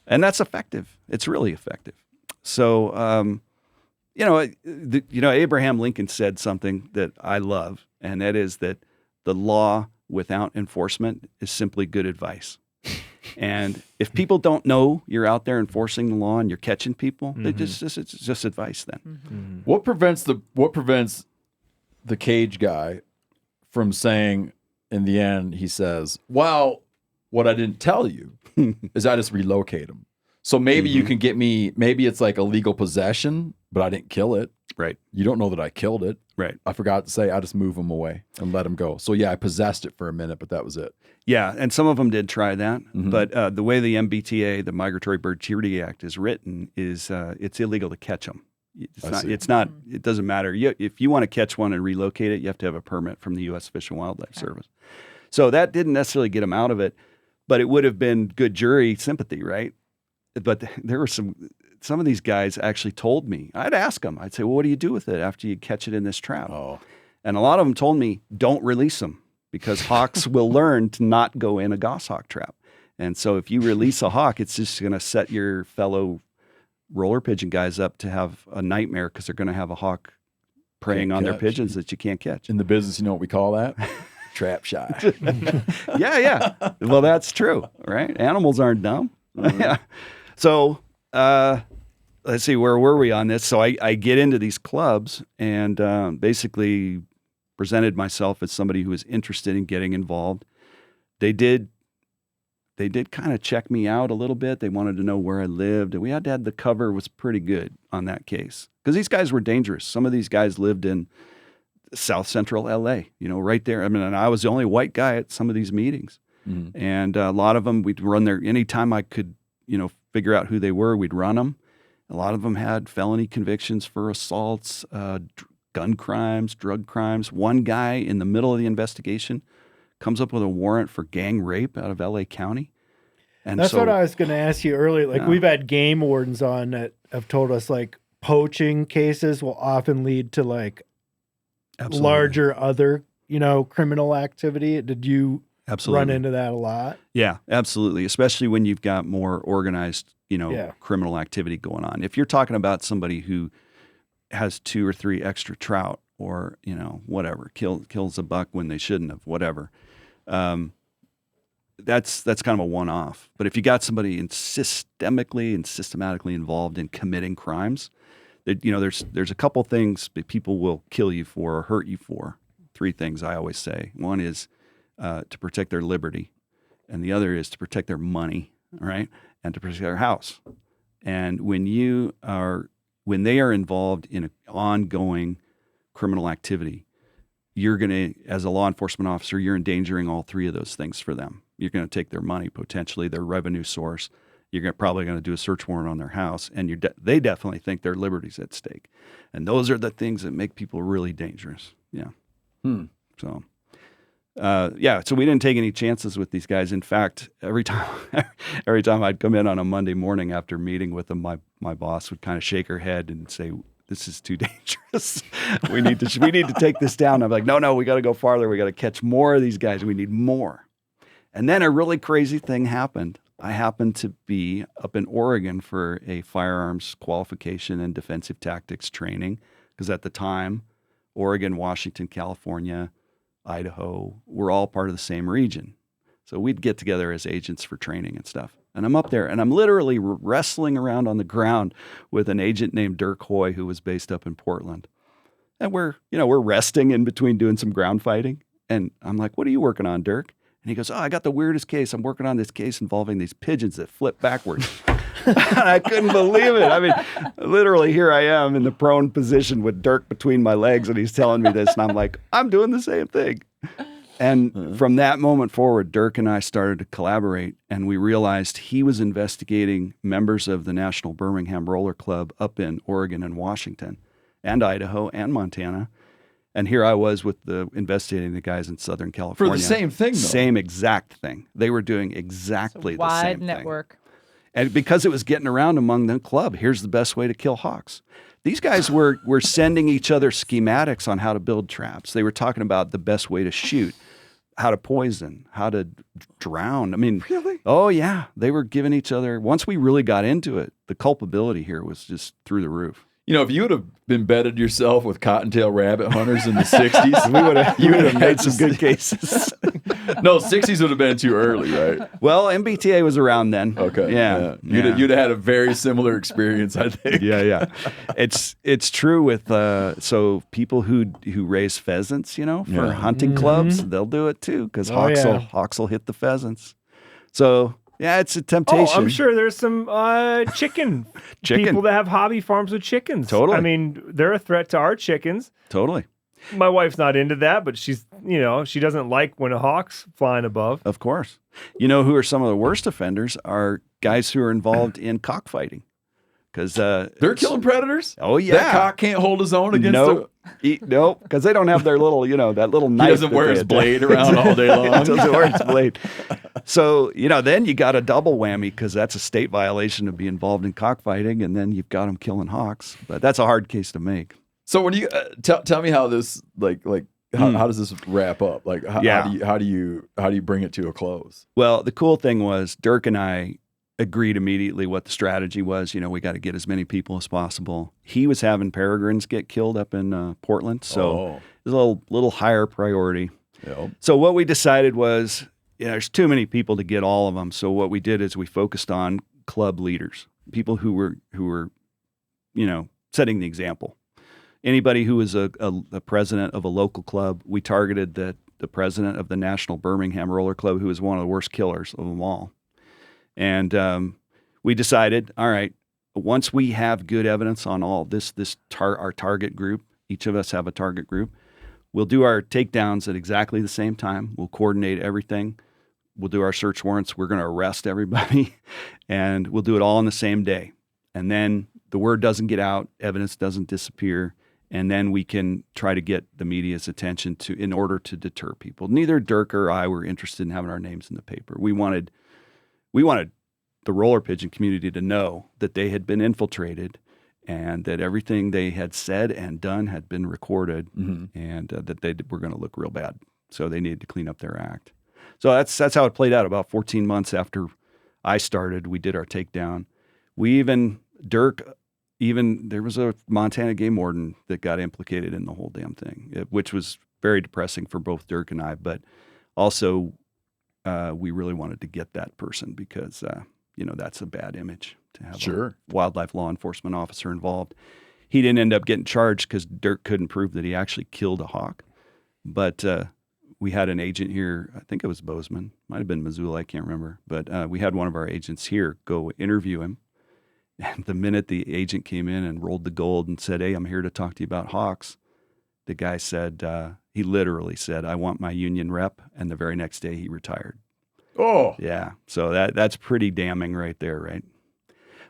And that's effective. It's really effective. So, Abraham Lincoln said something that I love, and that is that the law without enforcement is simply good advice. And if people don't know you're out there enforcing the law and you're catching people, it's just advice then. What prevents the cage guy from saying, in the end, he says, well, what I didn't tell you is I just relocate him. So maybe you can get me, maybe it's like illegal possession, but I didn't kill it. Right. You don't know that I killed it. Right. I forgot to say I just move him away and let him go. So yeah, I possessed it for a minute, but that was it. Yeah, and some of them did try that. But the way the MBTA, the Migratory Bird Treaty Act, is written is it's illegal to catch them. It doesn't matter. If you want to catch one and relocate it, you have to have a permit from the U.S. Fish and Wildlife Service. So that didn't necessarily get them out of it, but it would have been good jury sympathy, right? But there were some of these guys actually told me. I'd ask them. I'd say, well, what do you do with it after you catch it in this trap? Oh. And a lot of them told me, don't release them because hawks will learn to not go in a goshawk trap. And so if you release a hawk, it's just going to set your fellow roller pigeon guys up to have a nightmare because they're going to have a hawk preying on their pigeons that you can't catch. In the business, you know what we call that? Trap shot. Yeah. Well, that's true, right? Animals aren't dumb. Yeah. So let's see, where were we on this? So I get into these clubs and basically presented myself as somebody who was interested in getting involved. They did kind of check me out a little bit. They wanted to know where I lived. And we had to have the cover was pretty good on that case because these guys were dangerous. Some of these guys lived in South Central LA, right there. I mean, and I was the only white guy at some of these meetings. And a lot of them, we'd run there anytime I could, figure out who they were, we'd run them. A lot of them had felony convictions for assaults, gun crimes, drug crimes. One guy in the middle of the investigation comes up with a warrant for gang rape out of LA County. And that's what I was going to ask you earlier. Like we've had game wardens on that have told us like poaching cases will often lead to like larger other, criminal activity. Did you run into that a lot? Yeah, absolutely. Especially when you've got more organized, criminal activity going on. If you're talking about somebody who has 2 or 3 extra trout or, whatever, kills a buck when they shouldn't have, whatever. That's kind of a one-off. But if you got somebody systematically involved in committing crimes, there's a couple things that people will kill you for or hurt you for. 3 things I always say. One is to protect their liberty, and the other is to protect their money, right? And to protect their house. And when they are involved in an ongoing criminal activity, you're going to, as a law enforcement officer, you're endangering all 3 of those things for them. You're going to take their money, potentially their revenue source. You're probably going to do a search warrant on their house, and they definitely think their liberty's at stake. And those are the things that make people really dangerous. Yeah. So. So we didn't take any chances with these guys. In fact, every time I'd come in on a Monday morning after meeting with them, my boss would kind of shake her head and say, "This is too dangerous. We need to take this down." I'm like, "No, we got to go farther. We got to catch more of these guys. We need more." And then a really crazy thing happened. I happened to be up in Oregon for a firearms qualification and defensive tactics training because at the time, Oregon, Washington, California, Idaho, we're all part of the same region. So we'd get together as agents for training and stuff. And I'm up there and I'm literally wrestling around on the ground with an agent named Dirk Hoy, who was based up in Portland. And we're resting in between doing some ground fighting. And I'm like, "What are you working on, Dirk?" And he goes, "Oh, I got the weirdest case. I'm working on this case involving these pigeons that flip backwards." I couldn't believe it. I mean, literally here I am in the prone position with Dirk between my legs and he's telling me this. And I'm like, I'm doing the same thing. And from that moment forward, Dirk and I started to collaborate and we realized he was investigating members of the National Birmingham Roller Club up in Oregon and Washington and Idaho and Montana. And here I was investigating the guys in Southern California. For the same thing, though. Same exact thing. They were doing exactly the same wide thing. network. And because it was getting around among the club, here's the best way to kill hawks. These guys were sending each other schematics on how to build traps. They were talking about the best way to shoot, how to poison, how to drown. I mean, Really? oh yeah, they were giving each other. Once we really got into it, the culpability here was just through the roof. You know, if you would have embedded yourself with cottontail rabbit hunters in the 60s, You would have made some good cases. No, 60s would have been too early, right? Well, MBTA was around then. Okay. Yeah. You'd have had a very similar experience, I think. Yeah. It's true with so people who raise pheasants, for hunting clubs, they'll do it too because hawks will hit the pheasants. So yeah, it's a temptation. Oh, I'm sure there's some chicken people that have hobby farms with chickens. Totally. I mean, they're a threat to our chickens. Totally. My wife's not into that, but she's, she doesn't like when a hawk's flying above. Of course. You know who are some of the worst offenders are guys who are involved in cockfighting. Because they're killing predators? Oh, yeah. That cock can't hold his own against Nope, because they don't have their little, that little knife. He doesn't wear his blade around all day long. He doesn't wear his blade. So, then you got a double whammy because that's a state violation to be involved in cockfighting, and then you've got them killing hawks. But that's a hard case to make. So when you tell me how this how does this wrap up? Like how do you bring it to a close? Well, the cool thing was Dirk and I agreed immediately what the strategy was. We got to get as many people as possible. He was having peregrines get killed up in Portland, so it was a little higher priority. Yep. So what we decided was, there's too many people to get all of them. So what we did is we focused on club leaders, people who were setting the example. Anybody who was a president of a local club, we targeted the president of the National Birmingham Roller Club, who was one of the worst killers of them all. And we decided, all right, once we have good evidence on all this, our target group, each of us have a target group, we'll do our takedowns at exactly the same time. We'll coordinate everything. We'll do our search warrants. We're going to arrest everybody, and we'll do it all on the same day. And then the word doesn't get out, evidence doesn't disappear, and then we can try to get the media's attention in order to deter people. Neither Dirk or I were interested in having our names in the paper. We wanted the roller pigeon community to know that they had been infiltrated and that everything they had said and done had been recorded, and that they were going to look real bad. So they needed to clean up their act. So that's how it played out. About 14 months after I started, we did our takedown. There was a Montana game warden that got implicated in the whole damn thing, which was very depressing for both Dirk and I, but also we really wanted to get that person because, that's a bad image to have a wildlife law enforcement officer involved. He didn't end up getting charged because Dirk couldn't prove that he actually killed a hawk. But we had an agent here, I think it was Bozeman, might have been Missoula, I can't remember. But we had one of our agents here go interview him. And the minute the agent came in and rolled the gold and said, "Hey, I'm here to talk to you about hawks," the guy said, he literally said, "I want my union rep." And the very next day he retired. Oh. Yeah. So that's pretty damning right there, right?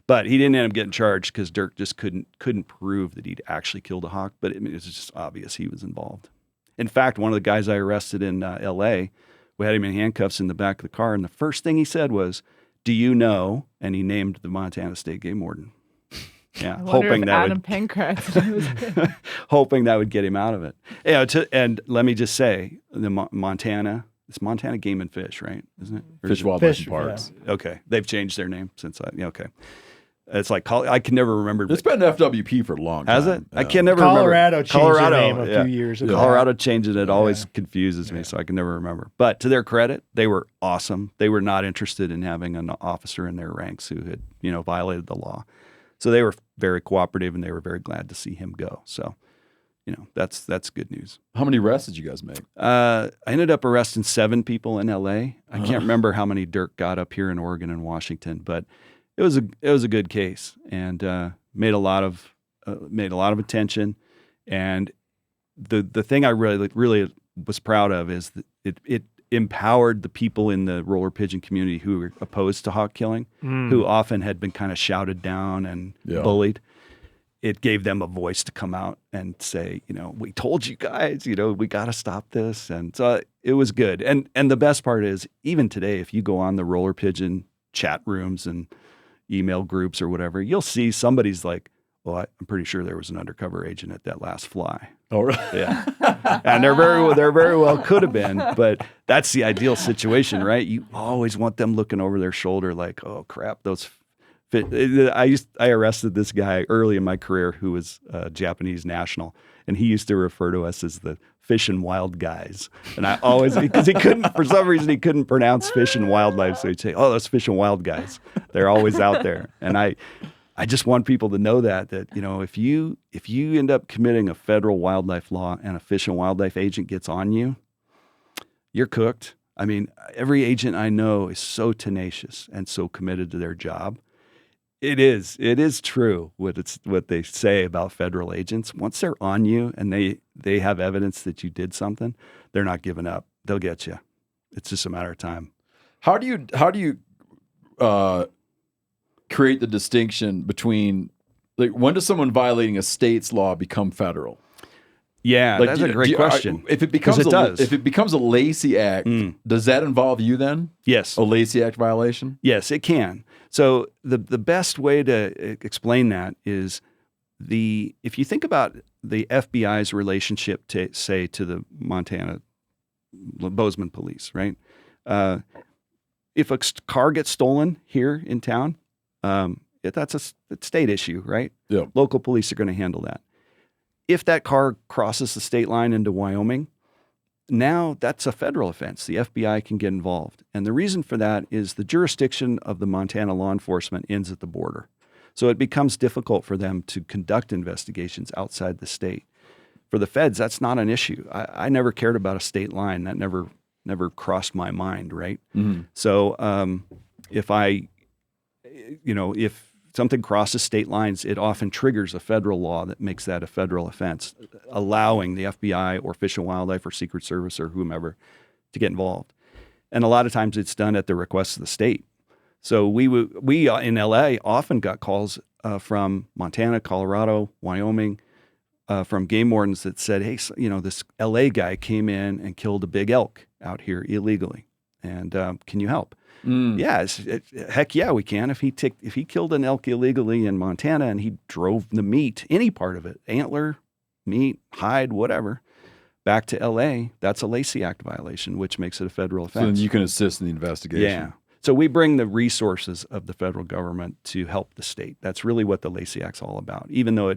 But he didn't end up getting charged because Dirk just couldn't prove that he'd actually killed a hawk. But it was just obvious he was involved. In fact, one of the guys I arrested in L.A., we had him in handcuffs in the back of the car, and the first thing he said was, "Do you know?" And he named the Montana State Game Warden. Yeah, hoping that would get him out of it. Yeah, and let me just say, it's Montana Game and Fish, right? Isn't it? Fish, Wildlife, and Parks. Yeah. Okay, they've changed their name since okay. It's like I can never remember. It's been FWP for a long time. Has it? Yeah. I can never Colorado remember. changed their name a few years ago. Colorado changed it. It always confuses me, so I can never remember. But to their credit, they were awesome. They were not interested in having an officer in their ranks who had, violated the law. So they were very cooperative, and they were very glad to see him go. So, that's good news. How many arrests did you guys make? I ended up arresting 7 people in L.A. I can't remember how many Dirk got up here in Oregon and Washington, but it was a good case, and made a lot of attention. And the thing I really was proud of is that it empowered the people in the roller pigeon community who were opposed to hawk killing, who often had been kind of shouted down and bullied. It gave them a voice to come out and say, we told you guys, we got to stop this. And so it was good. And the best part is, even today, if you go on the roller pigeon chat rooms and email groups or whatever, you'll see somebody's like, Well, I'm pretty sure there was an undercover agent at that last fly. Oh, really? Yeah. And there very well could have been, but that's the ideal situation, right? You always want them looking over their shoulder like, oh crap, those fit. I arrested this guy early in my career who was a Japanese national, and he used to refer to us as the fish and wild guys. And I always, because he couldn't, for some reason, he couldn't pronounce fish and wildlife. So he'd say, oh, those fish and wild guys. They're always out there. And I just want people to know that, you know, if you end up committing a federal wildlife law and a fish and wildlife agent gets on you, you're cooked. I mean, every agent I know is so tenacious and so committed to their job. It is true what they say about federal agents. Once they're on you and they have evidence that you did something, they're not giving up. They'll get you. It's just a matter of time. How do you create the distinction between, like, when does someone violating a state's law become federal? Yeah, like, that's a great question. If it becomes if it becomes a Lacey Act, does that involve you then? Yes. A Lacey Act violation? Yes, it can. So the best way to explain that is if you think about the FBI's relationship to the Montana Bozeman police, right? If a car gets stolen here in town, that's a state issue, right? Yeah. Local police are going to handle that. If that car crosses the state line into Wyoming, now that's a federal offense. The FBI can get involved. And the reason for that is the jurisdiction of the Montana law enforcement ends at the border. So it becomes difficult for them to conduct investigations outside the state. For the feds, that's not an issue. I never cared about a state line. That never crossed my mind, right? Mm-hmm. So if something crosses state lines, it often triggers a federal law that makes that a federal offense, allowing the FBI or Fish and Wildlife or Secret Service or whomever to get involved. And a lot of times it's done at the request of the state. So we in LA often got calls from Montana, Colorado, Wyoming, from game wardens that said, hey, this LA guy came in and killed a big elk out here illegally. And can you help? Yeah, heck yeah, we can. If he killed an elk illegally in Montana and he drove the meat, any part of it, antler, meat, hide, whatever, back to L.A., that's a Lacey Act violation, which makes it a federal offense. So then you can assist in the investigation. Yeah. So we bring the resources of the federal government to help the state. That's really what the Lacey Act's all about. Even though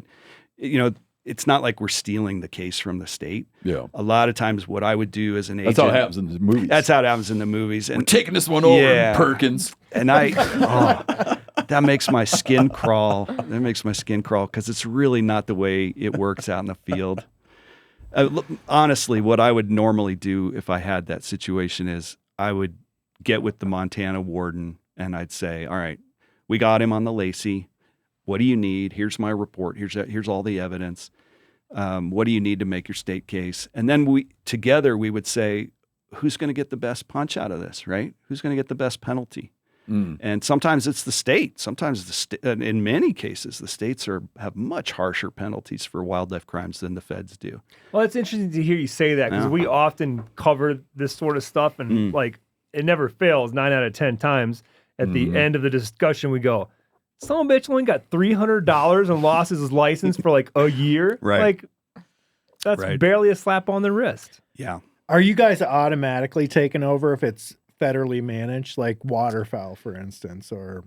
it's not like we're stealing the case from the state. Yeah. A lot of times what I would do as an agent. That's how it happens in the movies. That's how it happens in the movies. And we're taking this one over, in Perkins. And that makes my skin crawl. That makes my skin crawl because it's really not the way it works out in the field. Honestly, what I would normally do if I had that situation is I would get with the Montana warden and I'd say, all right, we got him on the Lacey. What do you need? Here's my report. Here's all the evidence. What do you need to make your state case? And then we would say, who's going to get the best punch out of this, right? Who's going to get the best penalty? And sometimes it's the state. Sometimes in many cases, the states have much harsher penalties for wildlife crimes than the feds do. Well, it's interesting to hear you say that because we often cover this sort of stuff and it never fails 9 out of 10 times. At the end of the discussion, we go, some bitch only got $300 and lost his license for like a year. Right. Like, that's barely a slap on the wrist. Yeah. Are you guys automatically taken over if it's federally managed, like waterfowl, for instance, or?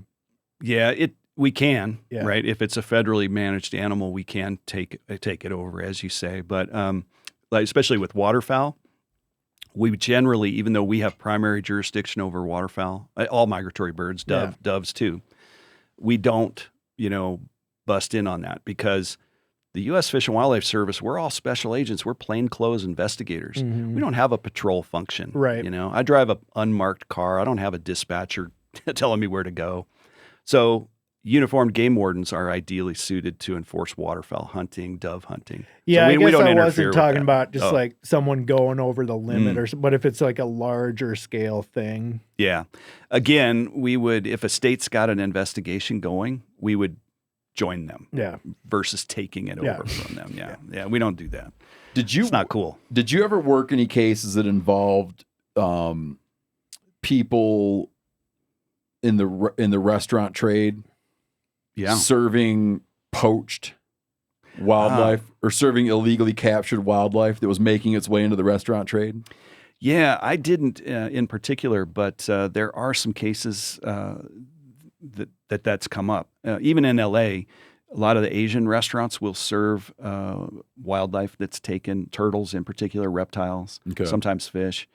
Yeah, we can, right? If it's a federally managed animal, we can take it over, as you say. But like especially with waterfowl, we generally, even though we have primary jurisdiction over waterfowl, all migratory birds, doves too, we don't, bust in on that because the U.S. Fish and Wildlife Service, we're all special agents. We're plainclothes investigators. We don't have a patrol function. Right. I drive an unmarked car. I don't have a dispatcher telling me where to go. So uniformed game wardens are ideally suited to enforce waterfowl hunting, dove hunting. Yeah, so we don't I interfere wasn't with talking that. about just like someone going over the limit but if it's like a larger scale thing. Yeah. Again, we would, if a state's got an investigation going, we would join them versus taking it over from them. Yeah, we don't do that. It's not cool. Did you ever work any cases that involved people in the restaurant trade serving poached wildlife or serving illegally captured wildlife that was making its way into the restaurant trade? Yeah, I didn't in particular, but there are some cases that's come up. Even in LA, a lot of the Asian restaurants will serve wildlife that's taken, turtles in particular, reptiles, sometimes fish.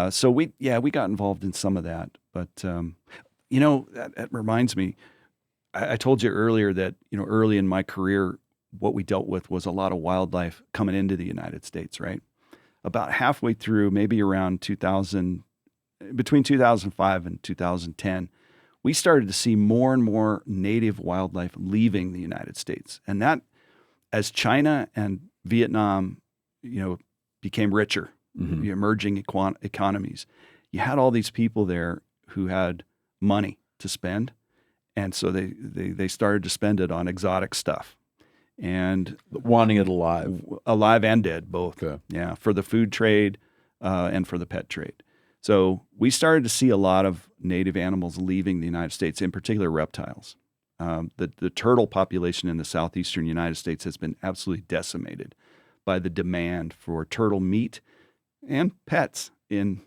So we got involved in some of that. But, that reminds me, I told you earlier that, early in my career, what we dealt with was a lot of wildlife coming into the United States, right? About halfway through, maybe around between 2005 and 2010, we started to see more and more native wildlife leaving the United States. And that, as China and Vietnam, became richer, the emerging economies, you had all these people there who had money to spend. And so they started to spend it on exotic stuff. And wanting it alive and dead, both. Okay. Yeah, for the food trade and for the pet trade. So we started to see a lot of native animals leaving the United States, in particular reptiles. The turtle population in the southeastern United States has been absolutely decimated by the demand for turtle meat and pets in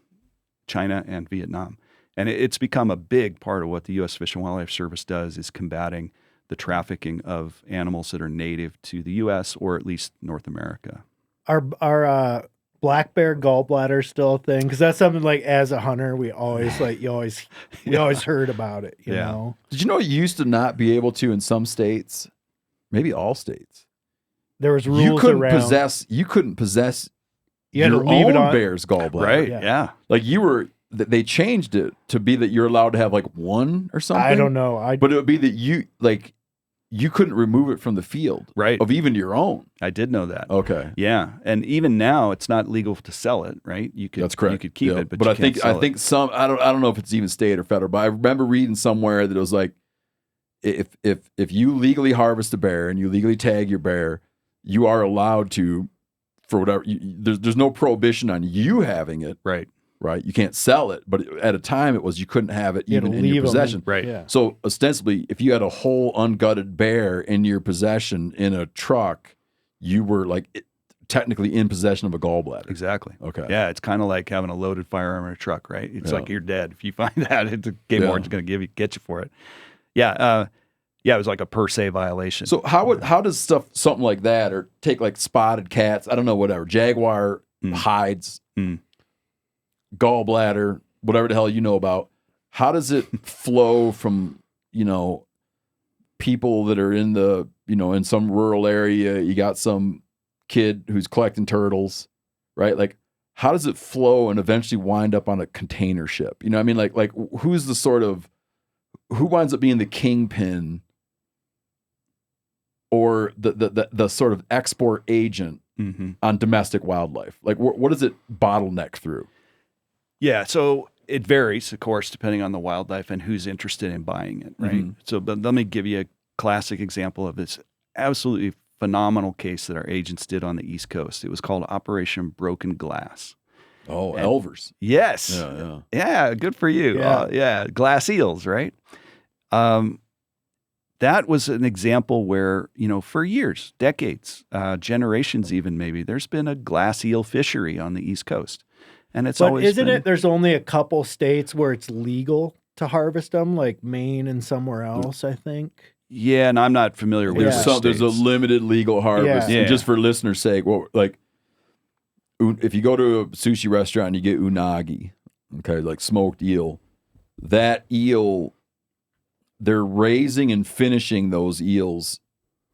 China and Vietnam. And it's become a big part of what the U.S. Fish and Wildlife Service does, is combating the trafficking of animals that are native to the U.S. or at least North America. Are black bear gallbladder still a thing? Because that's something like, as a hunter, we always always heard about it. You know? Did you know you used to not be able to in some states, maybe all states? There was rules you couldn't around. You couldn't possess You had to your leave it own on bear's gallbladder. Right? Yeah. Yeah. Like they changed it to be that you're allowed to have like one or something. I don't know. But it would be that you couldn't remove it from the field, Right. of even your own. I did know that. Okay, Yeah, and even now it's not legal to sell it, right? You could. that's correct. You could keep Yeah. it, but I you can't sell think it. some I don't know if it's even state or federal, but I remember reading somewhere that it was like if you legally harvest a bear and you legally tag your bear, you are allowed to, for whatever. There's no prohibition on you having it. Right. Right, you can't sell it, but at a time it was you couldn't have it You had even to in your leave 'em. possession. Right. Yeah. So ostensibly, if you had a whole ungutted bear in your possession in a truck, you were technically in possession of a gallbladder. Exactly. Okay. Yeah, it's kind of like having a loaded firearm in a truck, right? It's Yeah. like you're dead if you find that. It's a game Yeah. warden's going to get you for it. Yeah. It was like a per se violation. So how does something like that, or take like spotted cats, I don't know, whatever, jaguar hides, gallbladder, whatever the hell you know about, how does it flow from, people that are in the, in some rural area, you got some kid who's collecting turtles, right? Like, how does it flow and eventually wind up on a container ship? You know what I mean? Like who winds up being the kingpin or the sort of export agent on domestic wildlife? Like, what does it bottleneck through? Yeah, so it varies, of course, depending on the wildlife and who's interested in buying it, right? So but let me give you a classic example of this absolutely phenomenal case that our agents did on the East Coast. It was called Operation Broken Glass. Oh, elvers. Yes. Yeah, good for you. Yeah. Glass eels, right? That was an example where, for years, decades, generations even maybe, there's been a glass eel fishery on the East Coast. And it's But always isn't been, it? There's only a couple states where it's legal to harvest them, like Maine and somewhere else, I think. Yeah, and I'm not familiar with There's a limited legal harvest. Yeah. And just for listeners' sake, if you go to a sushi restaurant and you get unagi, okay, like smoked eel, that eel, they're raising and finishing those eels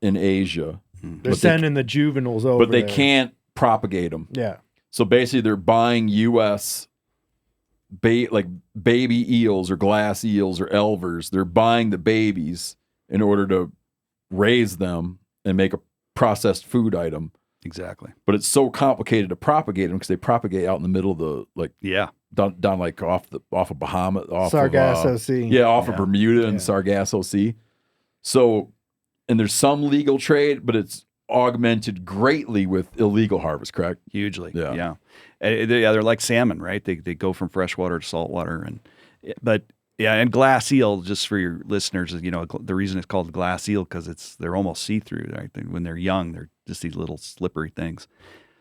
in Asia. They're sending the juveniles over, but they there. can't propagate them. Yeah. So basically, they're buying U.S. baby eels or glass eels or elvers. They're buying the babies in order to raise them and make a processed food item. Exactly. But it's so complicated to propagate them because they propagate out in the middle of the down like off of Bahamas, Sargasso Sea. Yeah, off of Bermuda and Sargasso Sea. So, and there's some legal trade, but it's augmented greatly with illegal harvest, correct? Hugely. Yeah. They're like salmon, right? They go from freshwater to saltwater, but Yeah, and glass eel, just for your listeners, you know, the reason it's called glass eel because they're almost see-through. Right? When they're young, they're just these little slippery things.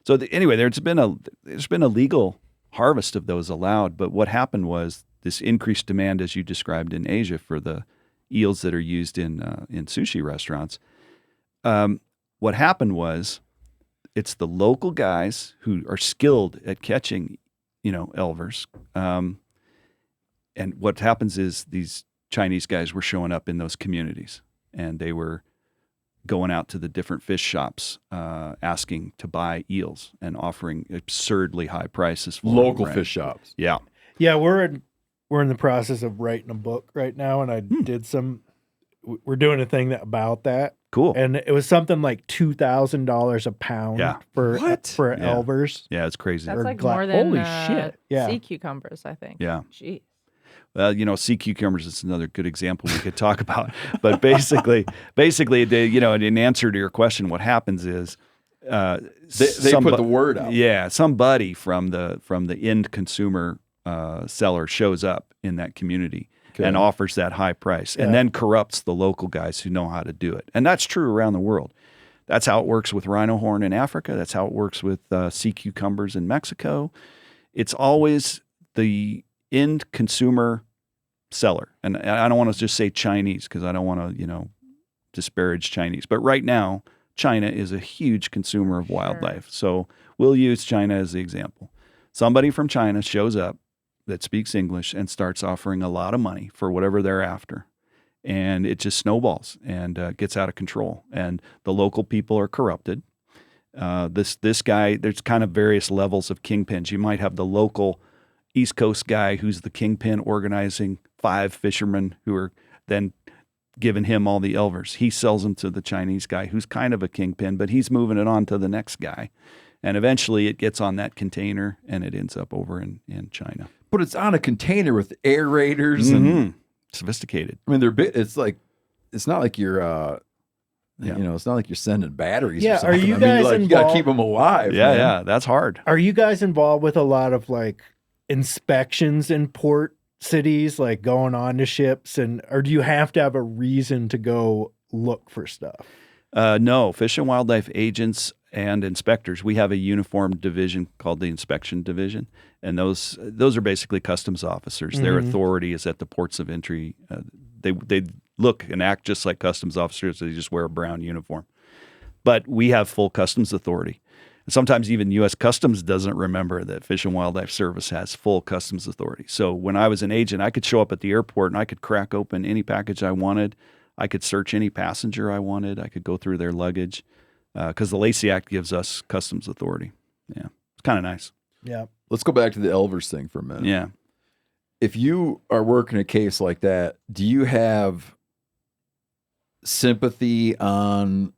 So anyway, there's been a legal harvest of those allowed, but what happened was this increased demand, as you described in Asia, for the eels that are used in sushi restaurants. What happened was, it's the local guys who are skilled at catching, you know, elvers. And what happens is these Chinese guys were showing up in those communities, and they were going out to the different fish shops, asking to buy eels and offering absurdly high prices for Local them, right? fish shops. Yeah. Yeah, we're in the process of writing a book right now, and I did some. We're doing a thing about that. Cool. And it was something like $2,000 a pound for Yeah. elvers. Yeah, it's crazy. That's Or like gla- more than Holy shit. Yeah. sea cucumbers, I think. Yeah. Jeez. Well, you know, sea cucumbers is another good example we could talk about. But basically, they, you know, in answer to your question, what happens is They put the word out. Yeah, somebody from the end consumer seller shows up in that community and offers that high price, and then corrupts the local guys who know how to do it. And that's true around the world. That's how it works with rhino horn in Africa. That's how it works with sea cucumbers in Mexico. It's always the end consumer seller. And I don't want to just say Chinese because I don't want to, you know, disparage Chinese. But right now, China is a huge consumer of wildlife. So we'll use China as the example. Somebody from China shows up that speaks English and starts offering a lot of money for whatever they're after. And it just snowballs and gets out of control. And the local people are corrupted. This guy, there's kind of various levels of kingpins. You might have the local East Coast guy who's the kingpin organizing 5 fishermen who are then giving him all the elvers. He sells them to the Chinese guy who's kind of a kingpin, but he's moving it on to the next guy. And eventually it gets on that container and it ends up over in China. But it's on a container with aerators and sophisticated. I mean, they're big. It's not like you're, you know, it's not like you're sending batteries. Yeah, or something. are you I mean, guys like, you got to involved- keep them alive. Yeah, man. yeah, that's hard. Are you guys involved with a lot of like inspections in port cities, like going on to ships, or do you have to have a reason to go look for stuff? No, Fish and Wildlife agents and inspectors. We have a uniformed division called the Inspection Division, and those are basically customs officers. Their authority is at the ports of entry. They look and act just like customs officers. They just wear a brown uniform. But we have full customs authority. Sometimes even U.S. Customs doesn't remember that Fish and Wildlife Service has full customs authority. So when I was an agent, I could show up at the airport and I could crack open any package I wanted. I could search any passenger I wanted. I could go through their luggage because the Lacey Act gives us customs authority. Yeah, it's kind of nice. Yeah. Let's go back to the Elvers thing for a minute. Yeah. If you are working a case like that, do you have sympathy on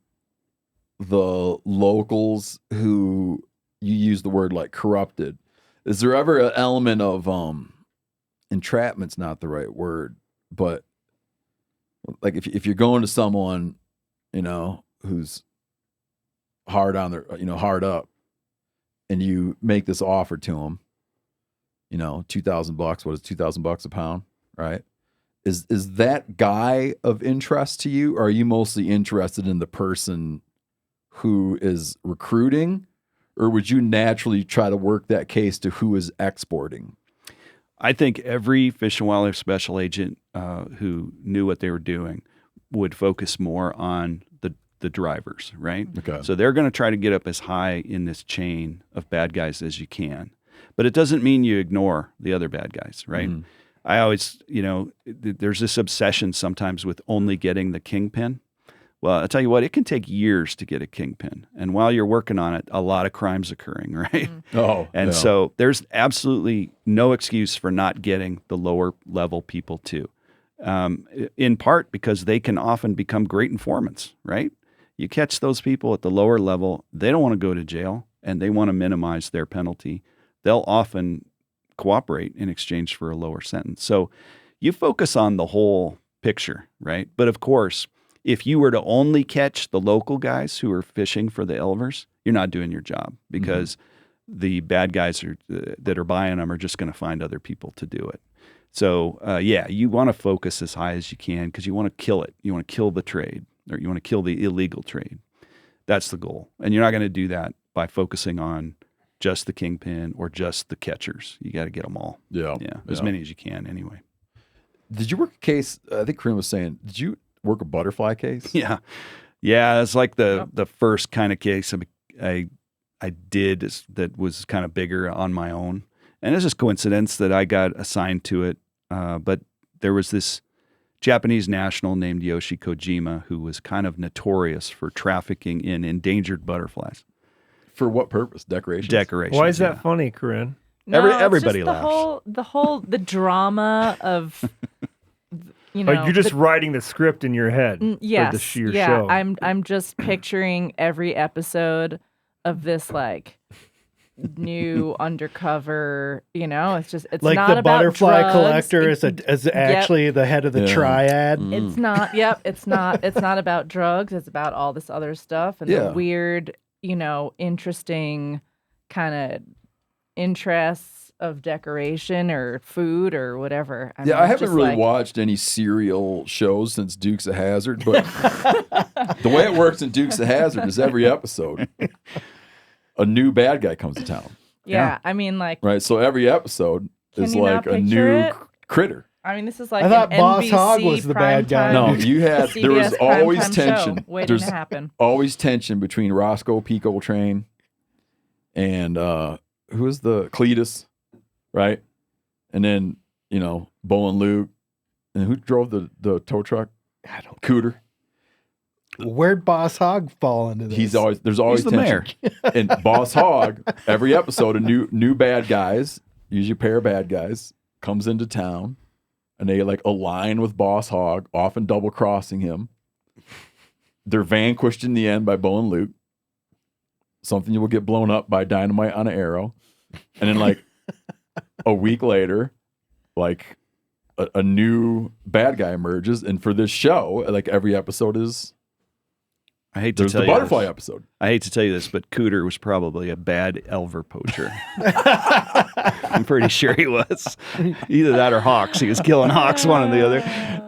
the locals who you use the word like corrupted? Is there ever an element of entrapment's not the right word, but like if you're going to someone, you know, who's hard on their, you know, hard up, and you make this offer to them, you know, $2,000, what is $2,000 a pound, right? Is that guy of interest to you, or are you mostly interested in the person who is recruiting, or would you naturally try to work that case to who is exporting? I think every Fish and Wildlife Special Agent who knew what they were doing would focus more on the drivers, right? Okay. So they're going to try to get up as high in this chain of bad guys as you can. But it doesn't mean you ignore the other bad guys, right? Mhm. I always, you know, there's this obsession sometimes with only getting the kingpin. Well, I'll tell you what, it can take years to get a kingpin. And while you're working on it, a lot of crime's occurring, right? Oh, And so there's absolutely no excuse for not getting the lower level people too. In part because they can often become great informants, right? You catch those people at the lower level, they don't want to go to jail and they want to minimize their penalty. They'll often cooperate in exchange for a lower sentence. So you focus on the whole picture, right? But of course, if you were to only catch the local guys who are fishing for the elvers, you're not doing your job because the bad guys that are buying them are just going to find other people to do it. So, you want to focus as high as you can because you want to kill it. You want to kill the trade, or you want to kill the illegal trade. That's the goal. And you're not going to do that by focusing on just the kingpin or just the catchers. You got to get them all. Yeah. As many as you can anyway. Did you work a case? I think Corinne was saying, did you work a butterfly case? Yeah. Yeah, it's like the first kind of case I did that was kind of bigger on my own. And it's just coincidence that I got assigned to it. But there was this Japanese national named Yoshi Kojima who was kind of notorious for trafficking in endangered butterflies. For what purpose? Decorations? Decorations. Why is that funny, Corinne? No, everybody it's just the drama of, You're just writing the script in your head. Yes, For the sheer show. I'm just picturing every episode of this like new Undercover. It's like not the about butterfly drugs. collector is actually the head of the triad. It's not. Yep. It's not about drugs. It's about all this other stuff and the weird, interesting kind of interests of decoration or food or whatever. I haven't really watched any serial shows since Dukes of Hazzard, but the way it works in Dukes of Hazzard is every episode, a new bad guy comes to town. Yeah. I mean, like, right. So every episode is like a new critter. I mean, this is like I thought an Boss NBC Hogg was the bad guy. No, you had there was CBS always primetime tension. show waiting There's to happen. always tension between Roscoe P. Coltrane and who is the Cletus, right? And then Bo and Luke, and who drove the tow truck? I don't. Cooter. Where'd Boss Hogg fall into this? There's always the tension. And Boss Hogg, every episode, a new bad guys, usually a pair of bad guys, comes into town, and they like align with Boss Hogg, often double crossing him. They're vanquished in the end by Bo and Luke. Something will get blown up by dynamite on an arrow, and then like a week later, like a new bad guy emerges. And for this show, like every episode is. I hate to There's tell the you butterfly this. episode. I hate to tell you this, but Cooter was probably a bad elver poacher. I'm pretty sure he was. Either that or hawks. He was killing hawks, one or the other.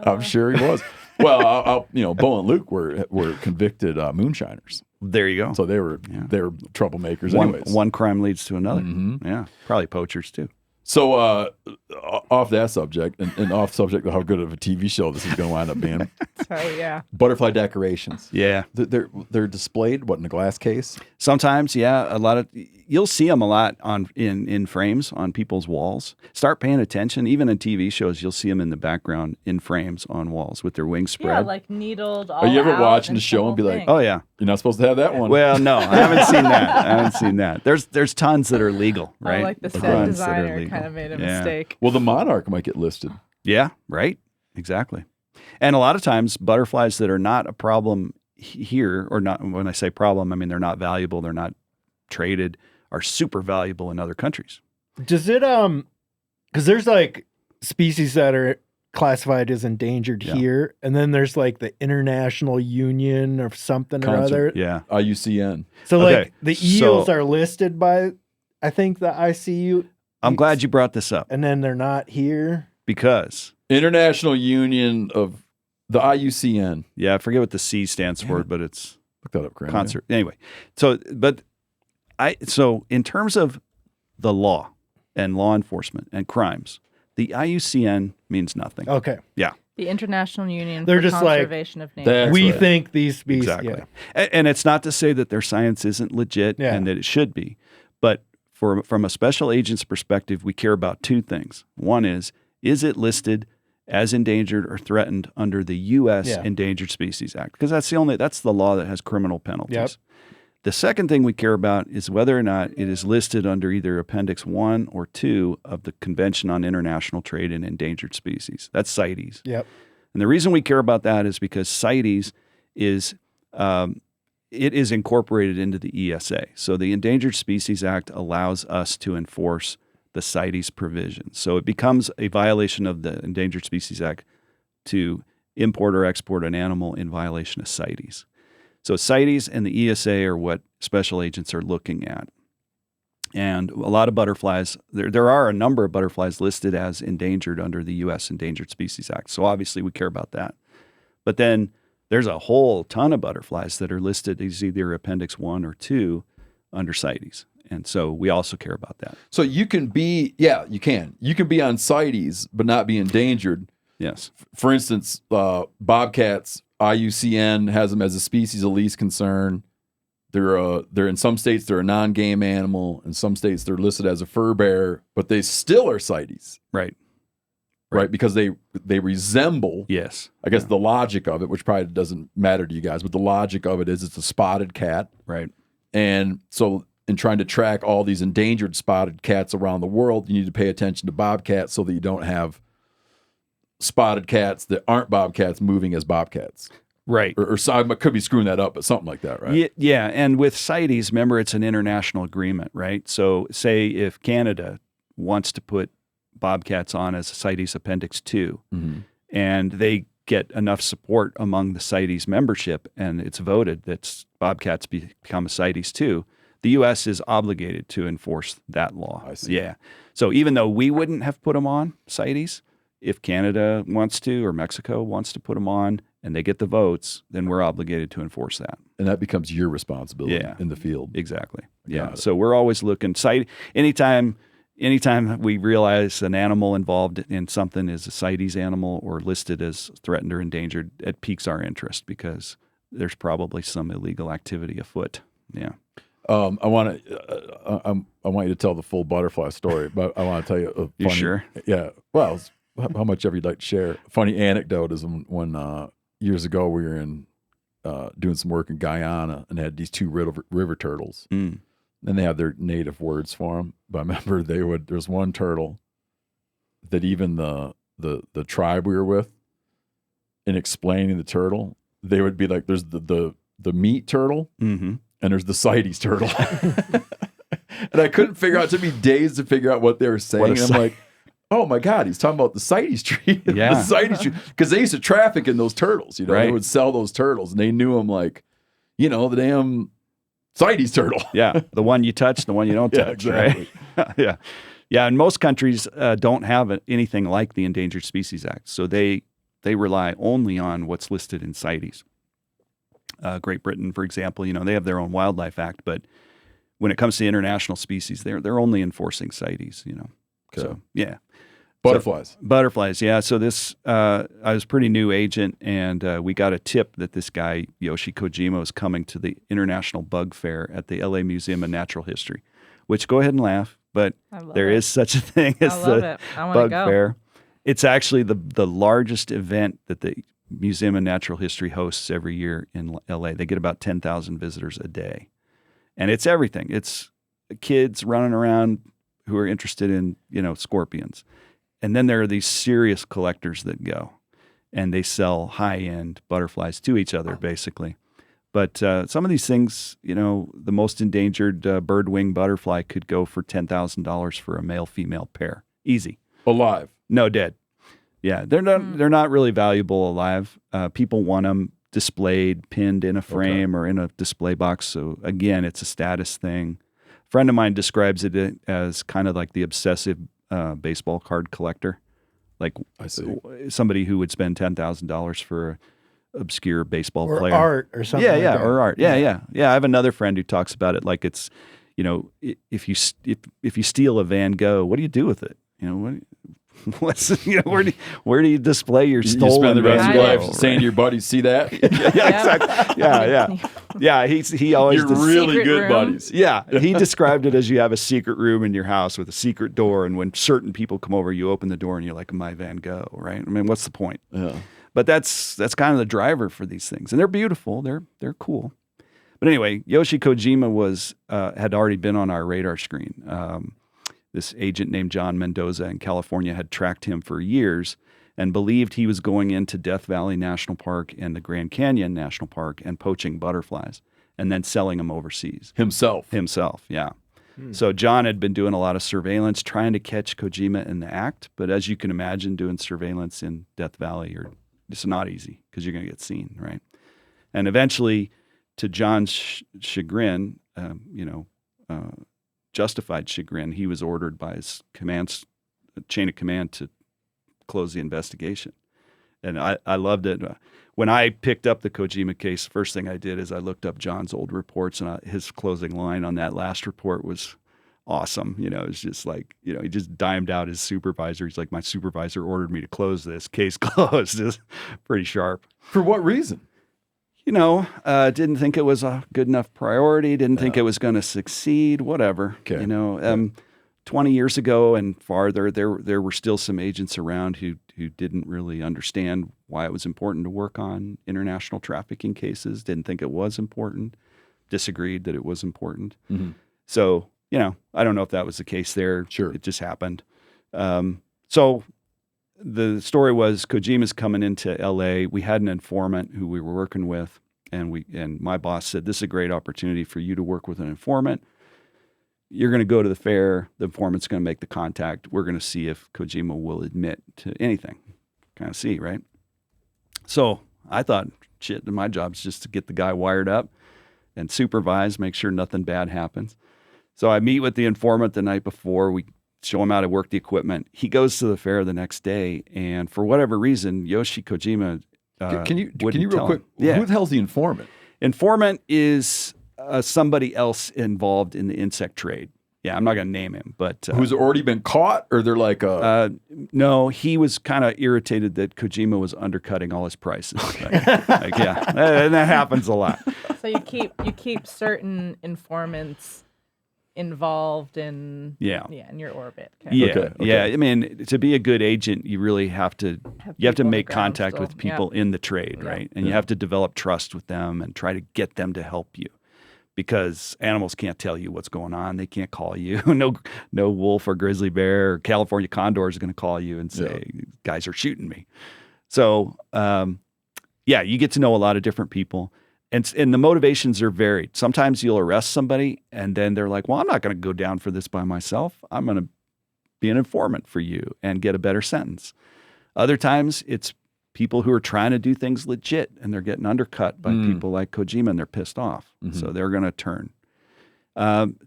I'm sure he was. Well, Bo and Luke were convicted moonshiners. There you go. So they were troublemakers anyways. One crime leads to another. Mhm. Yeah, probably poachers too. So off that subject, and off subject of how good of a TV show this is going to wind up being, So yeah. butterfly decorations. Yeah, They're displayed in a glass case. sometimes. Yeah, a lot of you'll see them a lot in frames on people's walls. Start paying attention. Even in TV shows, you'll see them in the background in frames on walls with their wings spread. Yeah, like needled all Are you ever out watching and the show whole and be like, thing. Oh yeah. You're not supposed to have that one. Well, no, I haven't seen that. There's tons that are legal, right? Like the set Ones that are designer legal. kind of made a Yeah. mistake. Well, the monarch might get listed. Yeah, right. Exactly. And a lot of times butterflies that are not a problem here, or not, when I say problem, I mean they're not valuable, they're not traded, are super valuable in other countries. Does it because there's like species that are classified as endangered here, and then there's like the International Union or something or other. Yeah. IUCN. So Okay, like the eels so- are listed by, I think, the ICU. I'm glad you brought this up And then they're not here. because, International Union of the IUCN. yeah, I forget what the C stands for, but it's Look that up, Corinne. concert. Anyway, so in terms of the law and law enforcement and crimes, the IUCN means nothing. Okay. Yeah, The International Union They're for just like, Conservation of Nature. That's we right. think these species. exactly. Yeah. And it's not to say that their science isn't legit Yeah. and that it should be, but from a special agent's perspective, we care about two things. One is it listed as endangered or threatened under the U.S. Yeah. Endangered Species Act? Because that's the law that has criminal penalties. Yep. The second thing we care about is whether or not it is listed under either Appendix 1 or 2 of the Convention on International Trade in Endangered Species. That's CITES. Yep. And the reason we care about that is because CITES is it is incorporated into the ESA. So the Endangered Species Act allows us to enforce the CITES provisions. So it becomes a violation of the Endangered Species Act to import or export an animal in violation of CITES. So CITES and the ESA are what special agents are looking at. And a lot of butterflies, there are a number of butterflies listed as endangered under the U.S. Endangered Species Act. So obviously we care about that. But then there's a whole ton of butterflies that are listed as either Appendix 1 or 2 under CITES. And so we also care about that. So you can be, you can. You can be on CITES, but not be endangered. Yes. For instance, bobcats, IUCN has them as a species of least concern. They're in some states they're a non-game animal. In some states they're listed as a fur bearer, but they still are CITES. Right. Right, because they resemble. Yes. I guess the logic of it, which probably doesn't matter to you guys, but the logic of it is it's a spotted cat. Right. And so in trying to track all these endangered spotted cats around the world, you need to pay attention to bobcats so that you don't have spotted cats that aren't bobcats moving as bobcats. Right. Or I could be screwing that up, but something like that, right? Yeah. And with CITES, remember, it's an international agreement, right? So say if Canada wants to put bobcats on as a CITES Appendix 2, and they get enough support among the CITES membership, and it's voted that bobcats become a CITES 2, the U.S. is obligated to enforce that law. I see. Yeah. So even though we wouldn't have put them on CITES, if Canada wants to or Mexico wants to put them on and they get the votes, then we're obligated to enforce that. And that becomes your responsibility in the field. Exactly. Yeah. So we're always looking. Anytime we realize an animal involved in something is a CITES animal or listed as threatened or endangered, it piques our interest because there's probably some illegal activity afoot. Yeah. I want you to tell the full butterfly story, but I want to tell you a funny. You sure? Yeah. Well, how much ever you'd like to share. A funny anecdote is when years ago we were doing some work in Guyana and had these two river turtles. And they have their native words for them. But I remember there's one turtle that even the tribe we were with, in explaining the turtle, they would be like, there's the meat turtle and there's the CITES turtle. And I couldn't figure out, it took me days to figure out what they were saying. And I'm like, oh my God, he's talking about the CITES tree. Yeah. The CITES tree. Because they used to traffic in those turtles, Right. They would sell those turtles and they knew them like, the damn CITES turtle. Yeah, the one you touch, the one you don't touch, exactly. right? Yeah. Yeah, and most countries don't have anything like the Endangered Species Act, so they rely only on what's listed in CITES. Great Britain, for example, they have their own Wildlife Act, but when it comes to international species, they're only enforcing CITES, Okay. So, yeah. Butterflies, yeah. So I was a pretty new agent, and we got a tip that this guy, Yoshi Kojima, was coming to the International Bug Fair at the LA Museum of Natural History, which, go ahead and laugh, but there is such a thing as the Bug Fair. It's actually the largest event that the Museum of Natural History hosts every year in LA. They get about 10,000 visitors a day. And it's everything. It's kids running around who are interested in, scorpions. And then there are these serious collectors that go, and they sell high-end butterflies to each other, basically. But some of these things, the most endangered bird-wing butterfly could go for $10,000 for a male-female pair. Easy. Alive. No, dead. Yeah, they're not really valuable alive. People want them displayed, pinned in a frame or in a display box. So again, it's a status thing. A friend of mine describes it as kind of like the obsessive baseball card collector, like somebody who would spend $10,000 for an obscure baseball player, art or something. Or art. Yeah. I have another friend who talks about it like it's, if you steal a Van Gogh, what do you do with it? Where do you display your stolen? You spend the rest of your life Van Gogh, saying to your buddies, "See that?" Exactly. Yeah. He always. You're really good room. buddies. Yeah, he described it as you have a secret room in your house with a secret door, and when certain people come over, you open the door and you're like, "My Van Gogh," right? I mean, what's the point? Yeah. But that's kind of the driver for these things, and they're beautiful. They're cool. But anyway, Yoshi Kojima had already been on our radar screen. This agent named John Mendoza in California had tracked him for years and believed he was going into Death Valley National Park and the Grand Canyon National Park and poaching butterflies and then selling them overseas. Himself, yeah. So John had been doing a lot of surveillance, trying to catch Kojima in the act. But as you can imagine, doing surveillance in Death Valley, it's not easy because you're going to get seen, right? And eventually, to John's chagrin, justified chagrin, he was ordered by his chain of command to close the investigation. And I loved it. When I picked up the Kojima case, the first thing I did is I looked up John's old reports, and his closing line on that last report was awesome. You know, it's just like, you know, he just dimed out his supervisor. He's like, my supervisor ordered me to close this. Case closed. It's pretty sharp. For what reason? You know, didn't think it was a good enough priority. Didn't think it was going to succeed. Whatever. Okay. You know, 20 years ago and farther, there were still some agents around who didn't really understand why it was important to work on international trafficking cases. Didn't think it was important. Disagreed that it was important. Mm-hmm. So, you know, I don't know if that was the case there. Sure. It just happened. So the story was Kojima's coming into LA. We had an informant who we were working with, and my boss said, this is a great opportunity for you to work with an informant. You're going to go to the fair. The informant's going to make the contact. We're going to see if Kojima will admit to anything. Kind of see, right? So I thought, shit, my job's just to get the guy wired up and supervise, make sure nothing bad happens. So I meet with the informant the night before. We show him how to work the equipment. He goes to the fair the next day, and for whatever reason, Yoshi Kojima Can you real tell quick? him. Yeah. Who the hell's the informant? Informant is somebody else involved in the insect trade. Yeah, I'm not going to name him, but Who's already been caught, or they're like no, he was kind of irritated that Kojima was undercutting all his prices. Like, yeah, and that happens a lot. So you keep certain informants involved in in your orbit. Okay. Yeah, Okay. yeah. I mean, to be a good agent, you really have to people make on the ground contact still. with people in the trade, Yeah. right? And you have to develop trust with them and try to get them to help you, because animals can't tell you what's going on. They can't call you. No wolf or grizzly bear or California condor is going to call you and say, guys are shooting me. So, you get to know a lot of different people. And the motivations are varied. Sometimes you'll arrest somebody and then they're like, well, I'm not going to go down for this by myself. I'm going to be an informant for you and get a better sentence. Other times it's people who are trying to do things legit and they're getting undercut by people like Kojima and they're pissed off. Mm-hmm. So they're going to turn.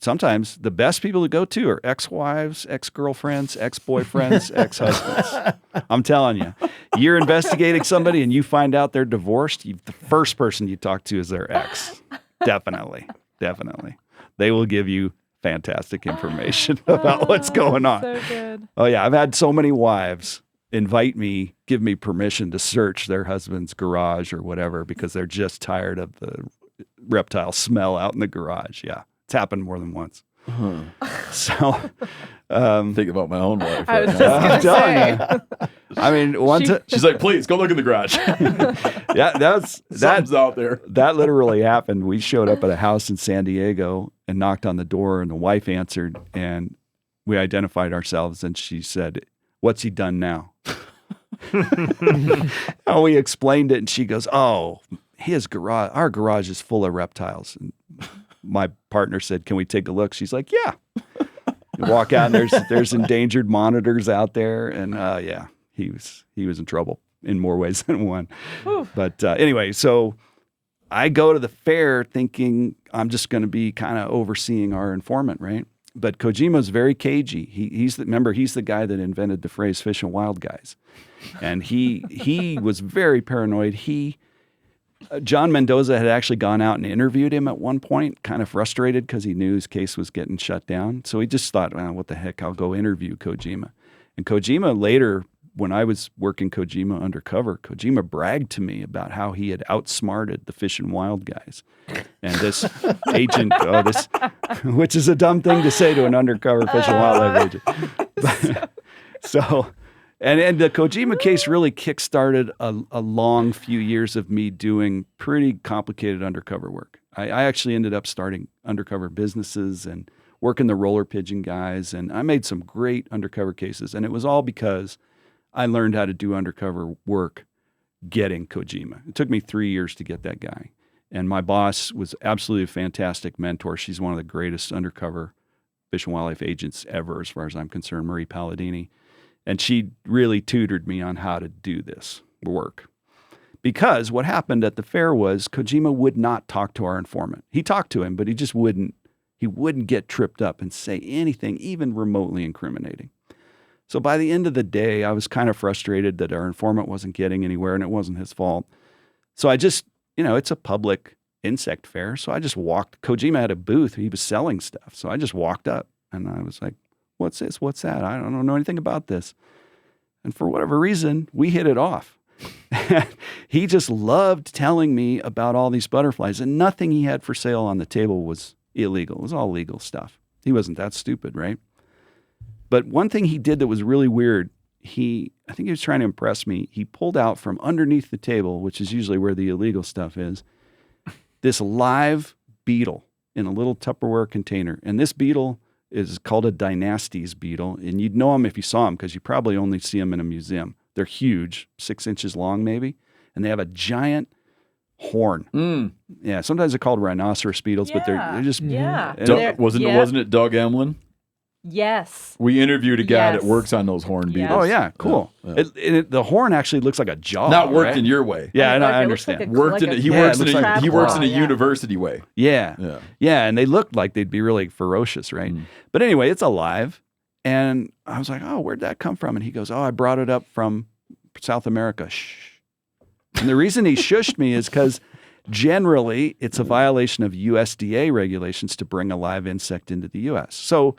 Sometimes the best people to go to are ex-wives, ex-girlfriends, ex-boyfriends, ex-husbands. I'm telling you, you're investigating somebody and you find out they're divorced, the first person you talk to is their ex. Definitely. They will give you fantastic information about what's going on. So good. Oh yeah, I've had so many wives give me permission to search their husband's garage or whatever because they're just tired of the reptile smell out in the garage. Yeah. It's happened more than once. So, thinking about my own wife. I was right just now. gonna say. I mean, one time, She's like, please go look in the garage. Something's out there. That literally happened. We showed up at a house in San Diego and knocked on the door, and the wife answered, and we identified ourselves, and she said, "What's he done now?" And we explained it, and she goes, "Oh, our garage is full of reptiles." And my partner said, "Can we take a look?" She's like, "Yeah." You walk out, and there's endangered monitors out there, and he was in trouble in more ways than one. But anyway, so I go to the fair thinking I'm just going to be kind of overseeing our informant, right? But Kojima's very cagey. He's the guy that invented the phrase "fish and wild guys," and he was very paranoid. John Mendoza had actually gone out and interviewed him at one point, kind of frustrated because he knew his case was getting shut down. So he just thought, what the heck, I'll go interview Kojima. And Kojima later, when I was working Kojima undercover, Kojima bragged to me about how he had outsmarted the fish and wild guys. And this agent, which is a dumb thing to say to an undercover fish and wildlife agent. And the Kojima case really kickstarted a long few years of me doing pretty complicated undercover work. I actually ended up starting undercover businesses and working the roller pigeon guys, and I made some great undercover cases. And it was all because I learned how to do undercover work getting Kojima. It took me 3 years to get that guy. And my boss was absolutely a fantastic mentor. She's one of the greatest undercover fish and wildlife agents ever, as far as I'm concerned, Marie Palladini. And she really tutored me on how to do this work. Because what happened at the fair was Kojima would not talk to our informant. He talked to him, but he just wouldn't He wouldn't get tripped up and say anything even remotely incriminating. So by the end of the day, I was kind of frustrated that our informant wasn't getting anywhere, and it wasn't his fault. So I just, it's a public insect fair. So I just walked. Kojima had a booth. He was selling stuff. So I just walked up and I was like, what's this? What's that? I don't know anything about this. And for whatever reason, we hit it off. He just loved telling me about all these butterflies, and nothing he had for sale on the table was illegal. It was all legal stuff. He wasn't that stupid, right? But one thing he did that was really weird, I think he was trying to impress me. He pulled out from underneath the table, which is usually where the illegal stuff is, this live beetle in a little Tupperware container. And this beetle is called a Dynasties beetle. And you'd know them if you saw them, because you probably only see them in a museum. They're huge, 6 inches long maybe. And they have a giant horn. Yeah, sometimes they're called rhinoceros beetles, but they're just... Yeah. Wasn't it Doug Emlin? Yes. We interviewed a guy that works on those horn beetles. Oh, yeah, cool. Yeah. The horn actually looks like a jaw. Not worked in your way. Yeah, and I understand. He works in a university way. Yeah, and they looked like they'd be really ferocious, right? But anyway, it's alive. And I was like, oh, where'd that come from? And he goes, oh, I brought it up from South America. Shh. And the reason he shushed me is because generally it's a violation of USDA regulations to bring a live insect into the U.S. So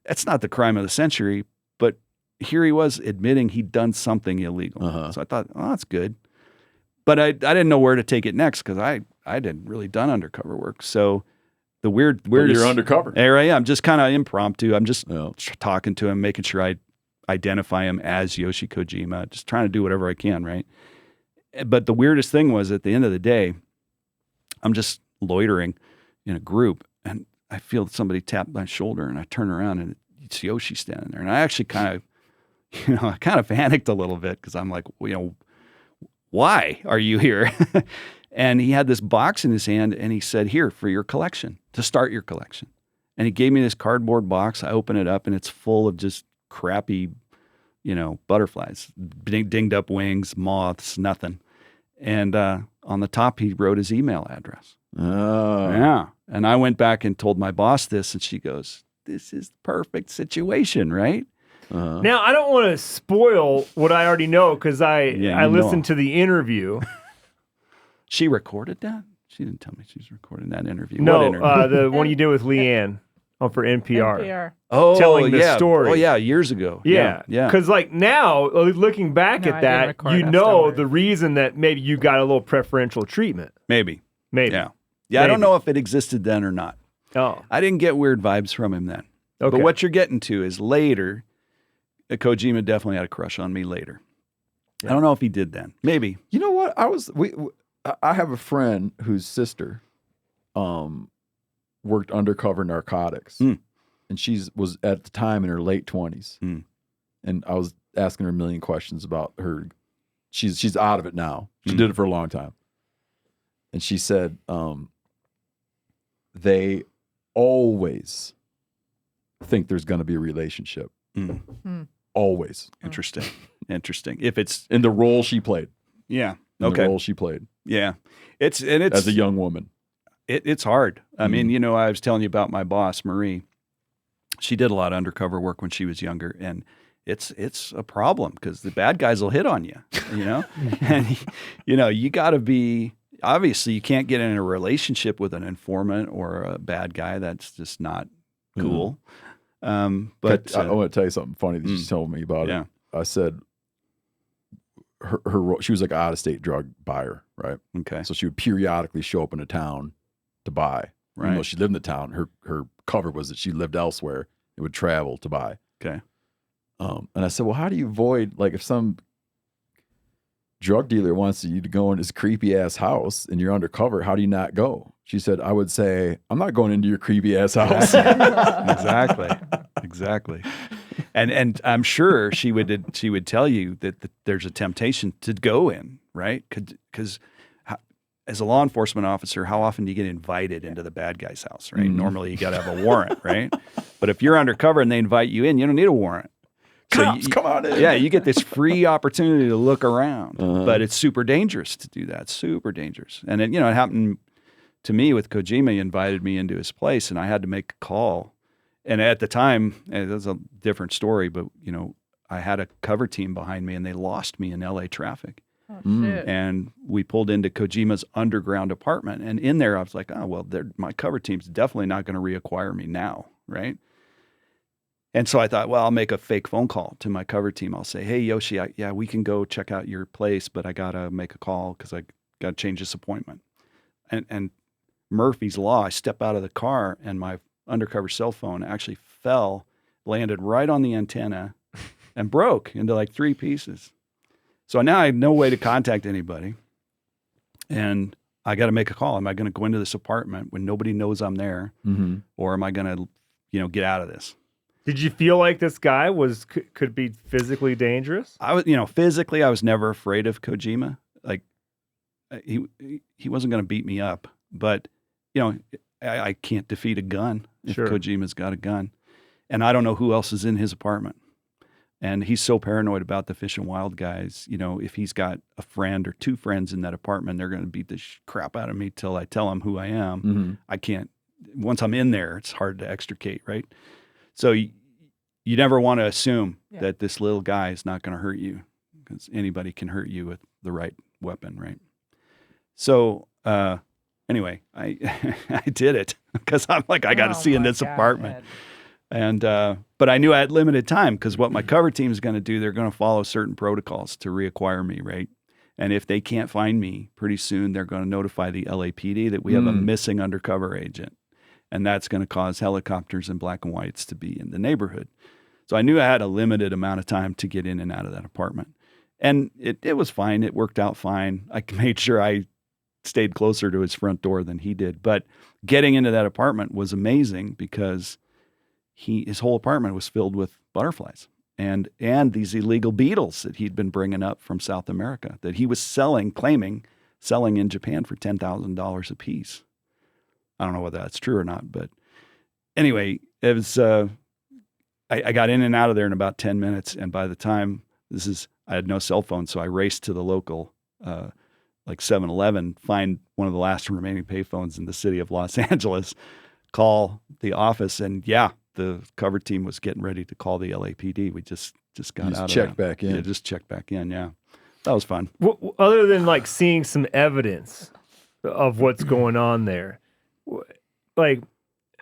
that's not the crime of the century, but here he was admitting he'd done something illegal. So I thought, oh, that's good. But I didn't know where to take it next, because I hadn't really done undercover work. So the weirdest... You're undercover. Here I am, just kind of impromptu. I'm just talking to him, making sure I identify him as Yoshi Kojima, just trying to do whatever I can, right? But the weirdest thing was, at the end of the day, I'm just loitering in a group, and I feel somebody tap my shoulder, and I turn around, and it's Yoshi standing there. And I actually kind of panicked a little bit, because I'm like, why are you here? And he had this box in his hand, and he said, here, for your collection, to start your collection. And he gave me this cardboard box. I open it up, and it's full of just crappy, butterflies, dinged up wings, moths, nothing. And on the top, he wrote his email address. Oh. Yeah. And I went back and told my boss this, and she goes, this is the perfect situation, right? Now, I don't want to spoil what I already know, because I listened to the interview. She recorded that? She didn't tell me she was recording that interview. No, what interview? the one you did with Leanne for NPR. Oh, telling the story. Oh, yeah, years ago. Yeah. Because now, looking back at that, the reason that maybe you got a little preferential treatment. Maybe. Yeah. Yeah, I don't know if it existed then or not. Oh. I didn't get weird vibes from him then. Okay. But what you're getting to is later, Kojima definitely had a crush on me later. Yeah. I don't know if he did then. Maybe. You know what? I have a friend whose sister worked undercover narcotics. And she was at the time in her late 20s. And I was asking her a million questions about her. She's out of it now. She did it for a long time. And she said they always think there's going to be a relationship. Always. Interesting. If it's in the role she played. Yeah. The role she played. Yeah. It's as a young woman. It's hard. I mean, I was telling you about my boss, Marie. She did a lot of undercover work when she was younger, and it's a problem, because the bad guys will hit on you, and you got to be, obviously you can't get in a relationship with an informant or a bad guy. That's just not cool. But I want to tell you something funny that she told me about it. I said her she was like an out-of-state drug buyer, right? Okay. So she would periodically show up in a town to buy. Right. Even though she lived in the town, her cover was that she lived elsewhere and would travel to buy. Okay. And I said, well, how do you avoid, like, if some drug dealer wants you to go in his creepy ass house and you're undercover, how do you not go? She said, I would say, I'm not going into your creepy ass house. Exactly. And I'm sure she would tell you that there's a temptation to go in, right? Because as a law enforcement officer, how often do you get invited into the bad guy's house, right? Normally you got to have a warrant, right? But if you're undercover and they invite you in, you don't need a warrant. Cops, come on in. Yeah, you get this free opportunity to look around, but it's super dangerous to do that. Super dangerous. And it happened to me with Kojima, he invited me into his place, and I had to make a call. And at the time, and that's a different story, but you know, I had a cover team behind me, and they lost me in LA traffic. Oh, shit. And we pulled into Kojima's underground apartment, and in there, I was like, oh well, my cover team's definitely not going to reacquire me now, right? And so I thought, well, I'll make a fake phone call to my cover team. I'll say, hey, Yoshi, yeah, we can go check out your place, but I got to make a call because I got to change this appointment. And Murphy's Law, I step out of the car and my undercover cell phone actually fell, landed right on the antenna and broke into like 3 pieces. So now I have no way to contact anybody. And I got to make a call. Am I going to go into this apartment when nobody knows I'm there? Mm-hmm. Or am I going to, get out of this? Did you feel like this guy could be physically dangerous? I was, physically, I was never afraid of Kojima. Like he wasn't going to beat me up, but I can't defeat a gun if Kojima's got a gun, and I don't know who else is in his apartment. And he's so paranoid about the Fish and Wild guys. If he's got a friend or 2 friends in that apartment, they're going to beat the crap out of me till I tell them who I am. Mm-hmm. I can't. Once I'm in there, it's hard to extricate, right? So you never want to assume that this little guy is not going to hurt you, because anybody can hurt you with the right weapon, right? So anyway, I did it because I'm like, I got to see in this apartment. And but I knew I had limited time, because what my cover team is going to do, they're going to follow certain protocols to reacquire me, right? And if they can't find me, pretty soon they're going to notify the LAPD that we have a missing undercover agent. And that's going to cause helicopters and black and whites to be in the neighborhood. So I knew I had a limited amount of time to get in and out of that apartment. And it was fine. It worked out fine. I made sure I stayed closer to his front door than he did. But getting into that apartment was amazing, because his whole apartment was filled with butterflies and these illegal beetles that he'd been bringing up from South America that he was claiming in Japan for $10,000 a piece. I don't know whether that's true or not, but anyway, it was, I got in and out of there in about 10 minutes. And by the time I had no cell phone. So I raced to the local, like 7-Eleven, find one of the last remaining payphones in the city of Los Angeles, call the office. And the cover team was getting ready to call the LAPD. We just got out of checked back in. Yeah, just checked back in. Yeah. That was fun. Well, other than like seeing some evidence of what's going on there, like,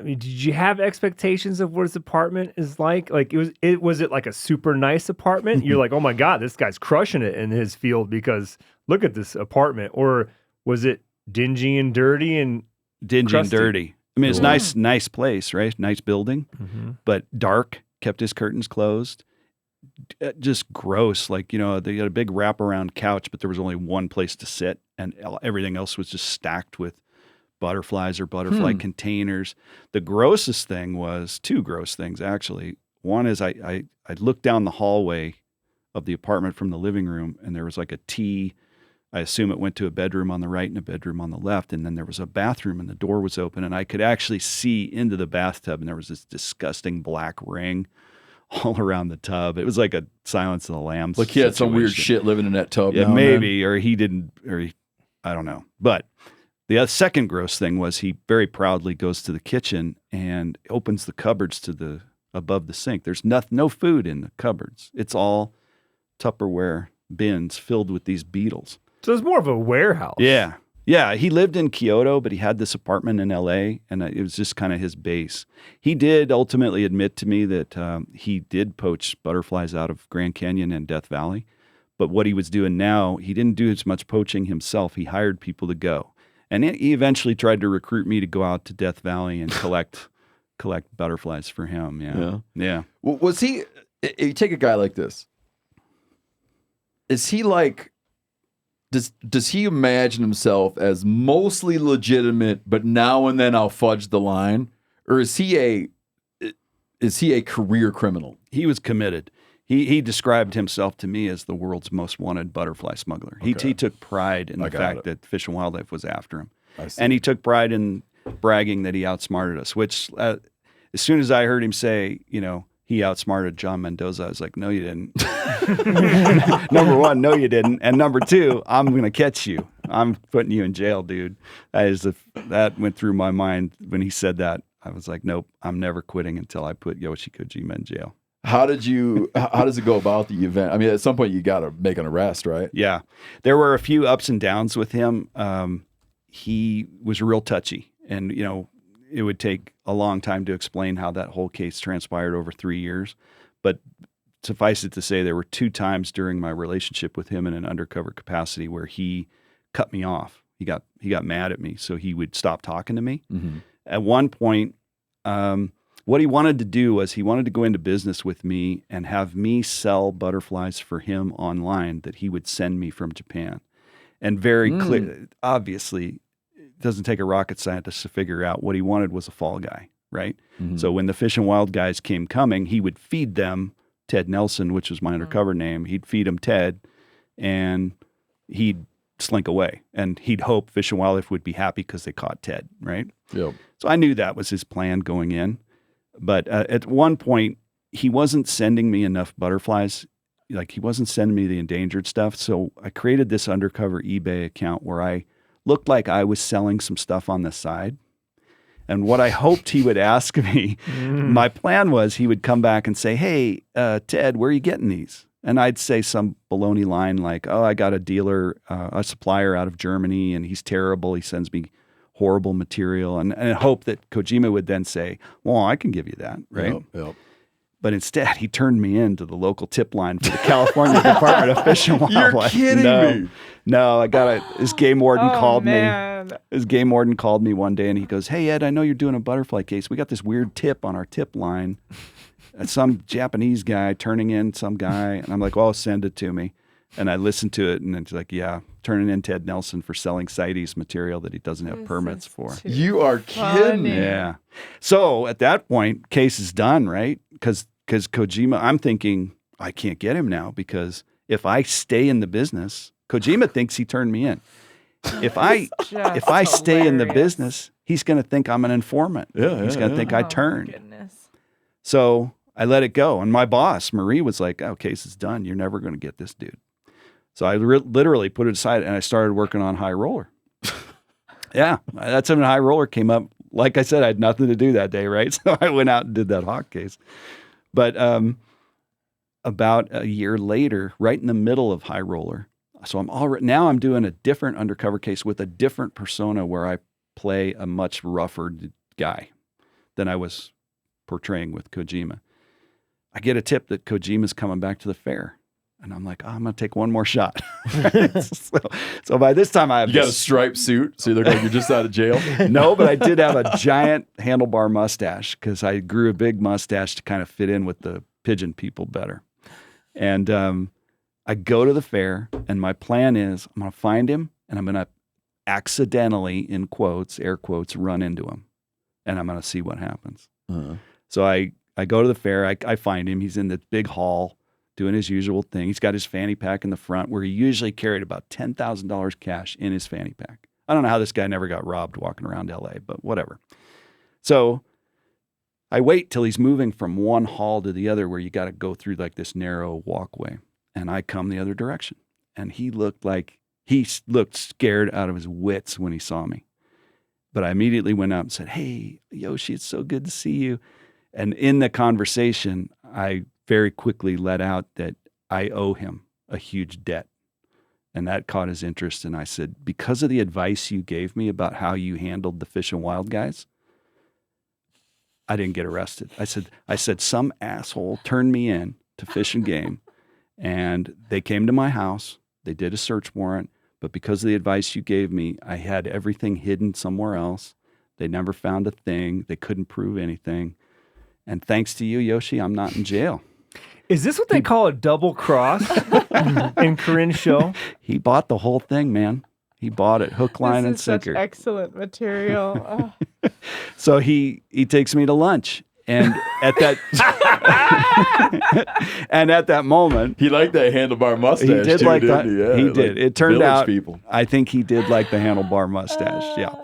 I mean, did you have expectations of what his apartment is like? Like, was it like a super nice apartment? You're like, oh my God, this guy's crushing it in his field because look at this apartment. Or was it dingy and dirty and dirty? I mean, it's nice place, right? Nice building, but dark, kept his curtains closed. Just gross. Like, they had a big wraparound couch, but there was only one place to sit, and everything else was just stacked with butterflies or butterfly containers. The grossest thing was 2 gross things, actually. One is I looked down the hallway of the apartment from the living room, and there was like a T. I assume it went to a bedroom on the right and a bedroom on the left, and then there was a bathroom, and the door was open, and I could actually see into the bathtub, and there was this disgusting black ring all around the tub. It was like a Silence of the Lambs. Like he had some weird shit living in that tub. Yeah, maybe, or he didn't, I don't know. But the second gross thing was he very proudly goes to the kitchen and opens the cupboards to above the sink. There's no food in the cupboards. It's all Tupperware bins filled with these beetles. So it's more of a warehouse. Yeah. Yeah. He lived in Kyoto, but he had this apartment in LA, and it was just kind of his base. He did ultimately admit to me that he did poach butterflies out of Grand Canyon and Death Valley. But what he was doing now, he didn't do as much poaching himself. He hired people to go. And he eventually tried to recruit me to go out to Death Valley and collect butterflies for him. Yeah. Well, was he? You take a guy like this. Is he like? Does he imagine himself as mostly legitimate, but now and then I'll fudge the line, or is he a career criminal? He was committed. He described himself to me as the world's most wanted butterfly smuggler. Okay. He took pride in the fact that Fish and Wildlife was after him. And he took pride in bragging that he outsmarted us, which as soon as I heard him say, he outsmarted John Mendoza. I was like, no, you didn't. Number one, no, you didn't. And number two, I'm going to catch you. I'm putting you in jail, dude. That went through my mind when he said that. I was like, nope, I'm never quitting until I put Yoshi Kojima in jail. How does it go about the event? I mean, at some point you got to make an arrest, right? Yeah. There were a few ups and downs with him. He was real touchy, and, you know, it would take a long time to explain how that whole case transpired over 3 years. But suffice it to say, there were 2 times during my relationship with him in an undercover capacity where he cut me off. He got mad at me, so he would stop talking to me. Mm-hmm. At one point, what he wanted to do was he wanted to go into business with me and have me sell butterflies for him online that he would send me from Japan. And very clear, obviously, it doesn't take a rocket scientist to figure out what he wanted was a fall guy, right? Mm-hmm. So when the Fish and Wild guys came coming, he would feed them Ted Nelson, which was my undercover name. He'd feed them Ted, and he'd slink away. And he'd hope Fish and Wildlife would be happy because they caught Ted, right? Yep. So I knew that was his plan going in. But at one point, he wasn't sending me enough butterflies. Like, he wasn't sending me the endangered stuff. So I created this undercover eBay account where I looked like I was selling some stuff on the side. And what I hoped he would ask me, my plan was he would come back and say, hey, Ted, where are you getting these? And I'd say some baloney line like, oh, I got a dealer, a supplier out of Germany, and he's terrible. He sends me horrible material. And hope that Kojima would then say, well, I can give you that, right? Yep. But instead, he turned me into the local tip line for the California Department of Fish and Wildlife. You're kidding me. No, his game warden called man. me. His game warden called me one day and he goes, hey, Ed, I know you're doing a butterfly case. We got this weird tip on our tip line. Some Japanese guy turning in some guy. And I'm like, well, send it to me. And I listened to it and it's like, yeah, turning in Ted Nelson for selling CITES material that he doesn't have permits for. You are kidding me. Yeah. So at that point, case is done, right? Because Kojima, I'm thinking, I can't get him now because if I stay in the business, Kojima thinks he turned me in. If I stay in the business, he's going to think I'm an informant. He's going to think I turned. Goodness. So I let it go. And my boss, Marie, was like, oh, case is done. You're never going to get this dude. So I literally put it aside and I started working on High Roller. Yeah, that's when High Roller came up. Like I said, I had nothing to do that day, right? So I went out and did that hawk case. But about a year later, right in the middle of High Roller, so I'm doing a different undercover case with a different persona where I play a much rougher guy than I was portraying with Kojima. I get a tip that Kojima's coming back to the fair. And I'm like, I'm going to take one more shot. so by this time I have... You got a striped suit, so you look like you're just out of jail? No, but I did have a giant handlebar mustache because I grew a big mustache to kind of fit in with the pigeon people better. And I go to the fair, and my plan is I'm going to find him, and I'm going to accidentally, in quotes, air quotes, run into him. And I'm going to see what happens. Uh-huh. So I go to the fair. I find him. He's in the big hall, doing his usual thing. He's got his fanny pack in the front where he usually carried about $10,000 cash in his fanny pack. I don't know how this guy never got robbed walking around LA, but whatever. So I wait till he's moving from one hall to the other where you got to go through like this narrow walkway. And I come the other direction. And he looked scared out of his wits when he saw me. But I immediately went up and said, hey, Yoshi, it's so good to see you. And in the conversation, I very quickly let out that I owe him a huge debt. And that caught his interest. And I said, because of the advice you gave me about how you handled the Fish and Wild guys, I didn't get arrested. I said, some asshole turned me in to Fish and Game, and they came to my house. They did a search warrant. But because of the advice you gave me, I had everything hidden somewhere else. They never found a thing. They couldn't prove anything. And thanks to you, Yoshi, I'm not in jail. Is this what they call a double cross in Corinne's show? He bought the whole thing, man. He bought it, hook, line, and sinker. Such excellent material. Oh. So he takes me to lunch. And at that moment, he liked that handlebar mustache. He did too, like didn't that. He, yeah, he like did. It turned out. People. I think he did like the handlebar mustache. Yeah.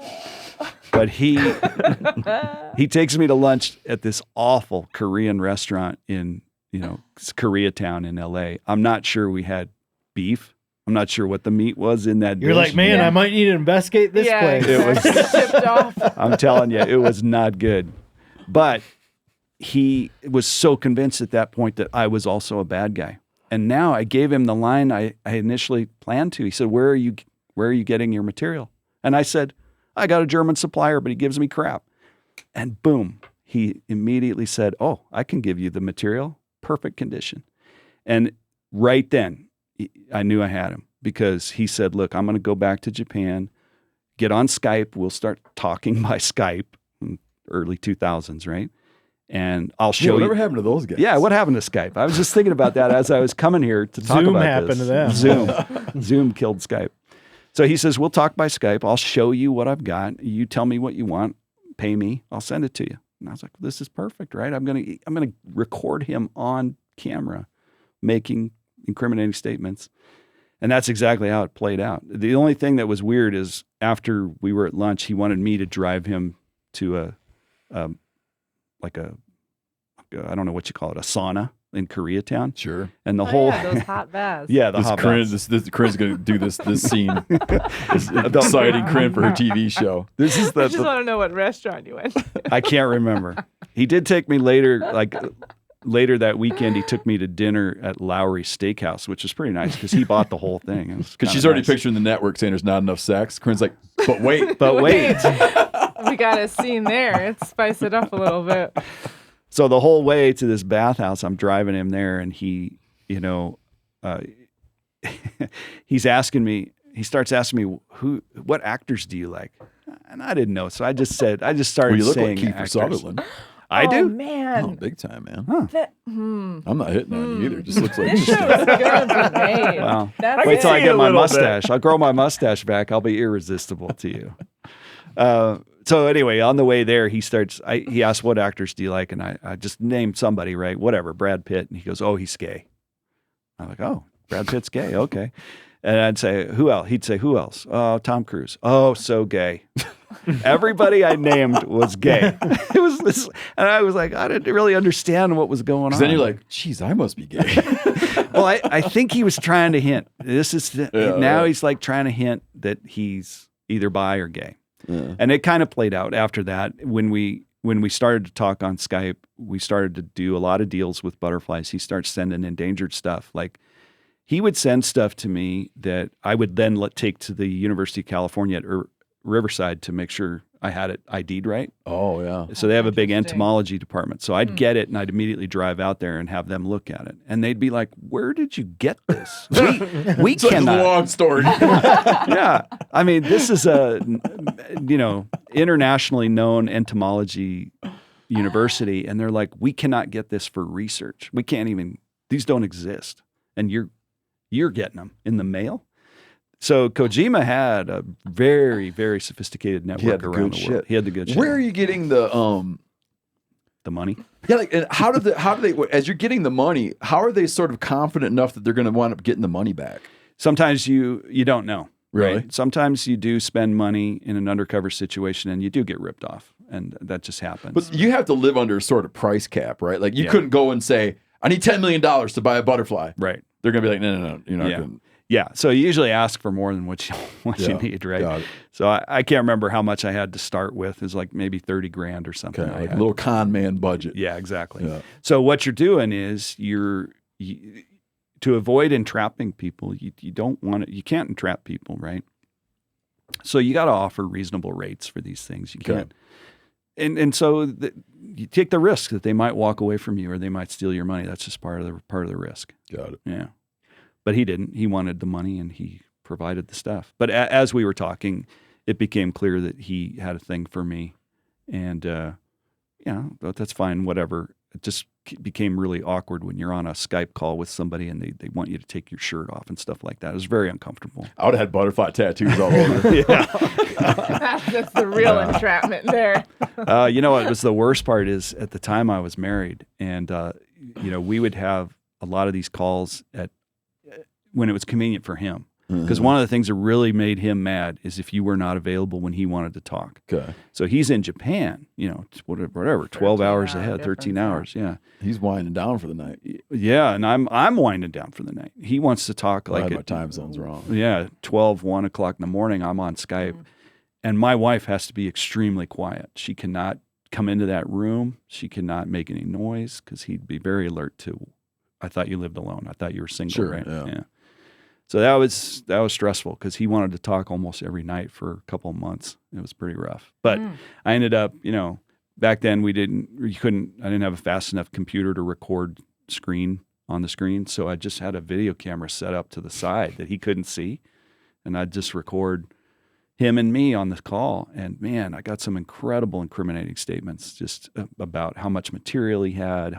But he takes me to lunch at this awful Korean restaurant in, Koreatown in LA. I'm not sure we had beef. I'm not sure what the meat was in that dish. You're like, man, I might need to investigate this place. It was tipped off. I'm telling you, it was not good. But he was so convinced at that point that I was also a bad guy. And now I gave him the line I initially planned to. He said, where are you getting your material? And I said, I got a German supplier, but he gives me crap. And boom, he immediately said, oh, I can give you the material. Perfect condition. And right then, I knew I had him because he said, look, I'm going to go back to Japan, get on Skype. We'll start talking by Skype in early 2000s, right? And I'll show you. Whatever happened to those guys? Yeah, what happened to Skype? I was just thinking about that as I was coming here to talk Zoom about happened this. to them. Zoom killed Skype. So he says, we'll talk by Skype. I'll show you what I've got. You tell me what you want. Pay me. I'll send it to you. And I was like, this is perfect, right? I'm gonna record him on camera making incriminating statements. And that's exactly how it played out. The only thing that was weird is after we were at lunch, he wanted me to drive him to I don't know what you call it, a sauna in Koreatown. Sure. And the those hot baths. Yeah, the hot baths. Corinne's going to do this scene. It's exciting Corinne for her TV show. This is I just want to know what restaurant you went. I can't remember. He did take me later that weekend. He took me to dinner at Lowry Steakhouse, which was pretty nice because he bought the whole thing. Because she's already picturing the network saying there's not enough sex. Corinne's like, but wait. We got a scene there. Let's spice it up a little bit. So the whole way to this bathhouse, I'm driving him there, and he, he's asking me. He starts asking me, what actors do you like? And I didn't know, so I just started you look saying like Kiefer actors. Sutherland. I do? Man. Oh, big time, man. Huh. I'm not hitting on you either. It just looks like This show's gonna be made. Well, That's wait till I see get a my little mustache. I'll grow my mustache back. I'll be irresistible to you. So anyway, on the way there, he asked, what actors do you like? And I just named somebody, right? Whatever, Brad Pitt. And he goes, oh, he's gay. I'm like, oh, Brad Pitt's gay. Okay. And I'd say, who else? He'd say, who else? Oh, Tom Cruise. Oh, so gay. Everybody I named was gay. It was this, and I was like, I didn't really understand what was going on. Then you're like, geez, I must be gay. Well, I think he was trying to hint. He's like trying to hint that he's either bi or gay. Yeah. And it kind of played out after that. When we started to talk on Skype, we started to do a lot of deals with butterflies. He starts sending endangered stuff. Like he would send stuff to me that I would then take to the University of California at Riverside to make sure I had it ID'd right. Oh, yeah. So they have a big entomology department. So I'd get it and I'd immediately drive out there and have them look at it. And they'd be like, where did you get this? We cannot. It's a long story. Yeah. I mean, this is a, internationally known entomology university. And they're like, we cannot get this for research. We can't even, these don't exist. And you're getting them in the mail. So Kojima had a very, very sophisticated network around the world. He had the good shit. Where are you getting the money? Yeah, like, and how do they as you're getting the money, how are they sort of confident enough that they're going to wind up getting the money back? Sometimes you don't know. Really? Right? Sometimes you do spend money in an undercover situation and you do get ripped off, and that just happens. But you have to live under a sort of price cap, right? Like you couldn't go and say, I need $10 million to buy a butterfly. Right. They're going to be like, no, you're not going to. Yeah, so you usually ask for more than what you need, right? Got it. So I can't remember how much I had to start with. It was like maybe $30,000 or something. Okay, like a little con man budget. Yeah, exactly. Yeah. So what you're doing is to avoid entrapping people. You don't want to. You can't entrap people, right? So you got to offer reasonable rates for these things. You can't. And so you take the risk that they might walk away from you or they might steal your money. That's just part of the risk. Got it. Yeah. But he didn't. He wanted the money and he provided the stuff. But as we were talking, it became clear that he had a thing for me. And, that's fine, whatever. It just became really awkward when you're on a Skype call with somebody and they want you to take your shirt off and stuff like that. It was very uncomfortable. I would have had butterfly tattoos all over. Yeah. That's the real entrapment there. You know what was the worst part is at the time I was married and, we would have a lot of these calls when it was convenient for him. Because one of the things that really made him mad is if you were not available when he wanted to talk. Okay. So he's in Japan, whatever, 12 hours ahead, 13 hours. Yeah. He's winding down for the night. Yeah, and I'm winding down for the night. He wants to talk I had like my time zones wrong. Yeah, 1 o'clock in the morning, I'm on Skype. And my wife has to be extremely quiet. She cannot come into that room. She cannot make any noise because he'd be very alert to, I thought you lived alone. I thought you were single, Sure, right? yeah. So that was stressful because he wanted to talk almost every night for a couple of months. It was pretty rough. But I ended up, back then I didn't have a fast enough computer to record on the screen. So I just had a video camera set up to the side that he couldn't see. And I'd just record him and me on the call. And man, I got some incredible incriminating statements just about how much material he had,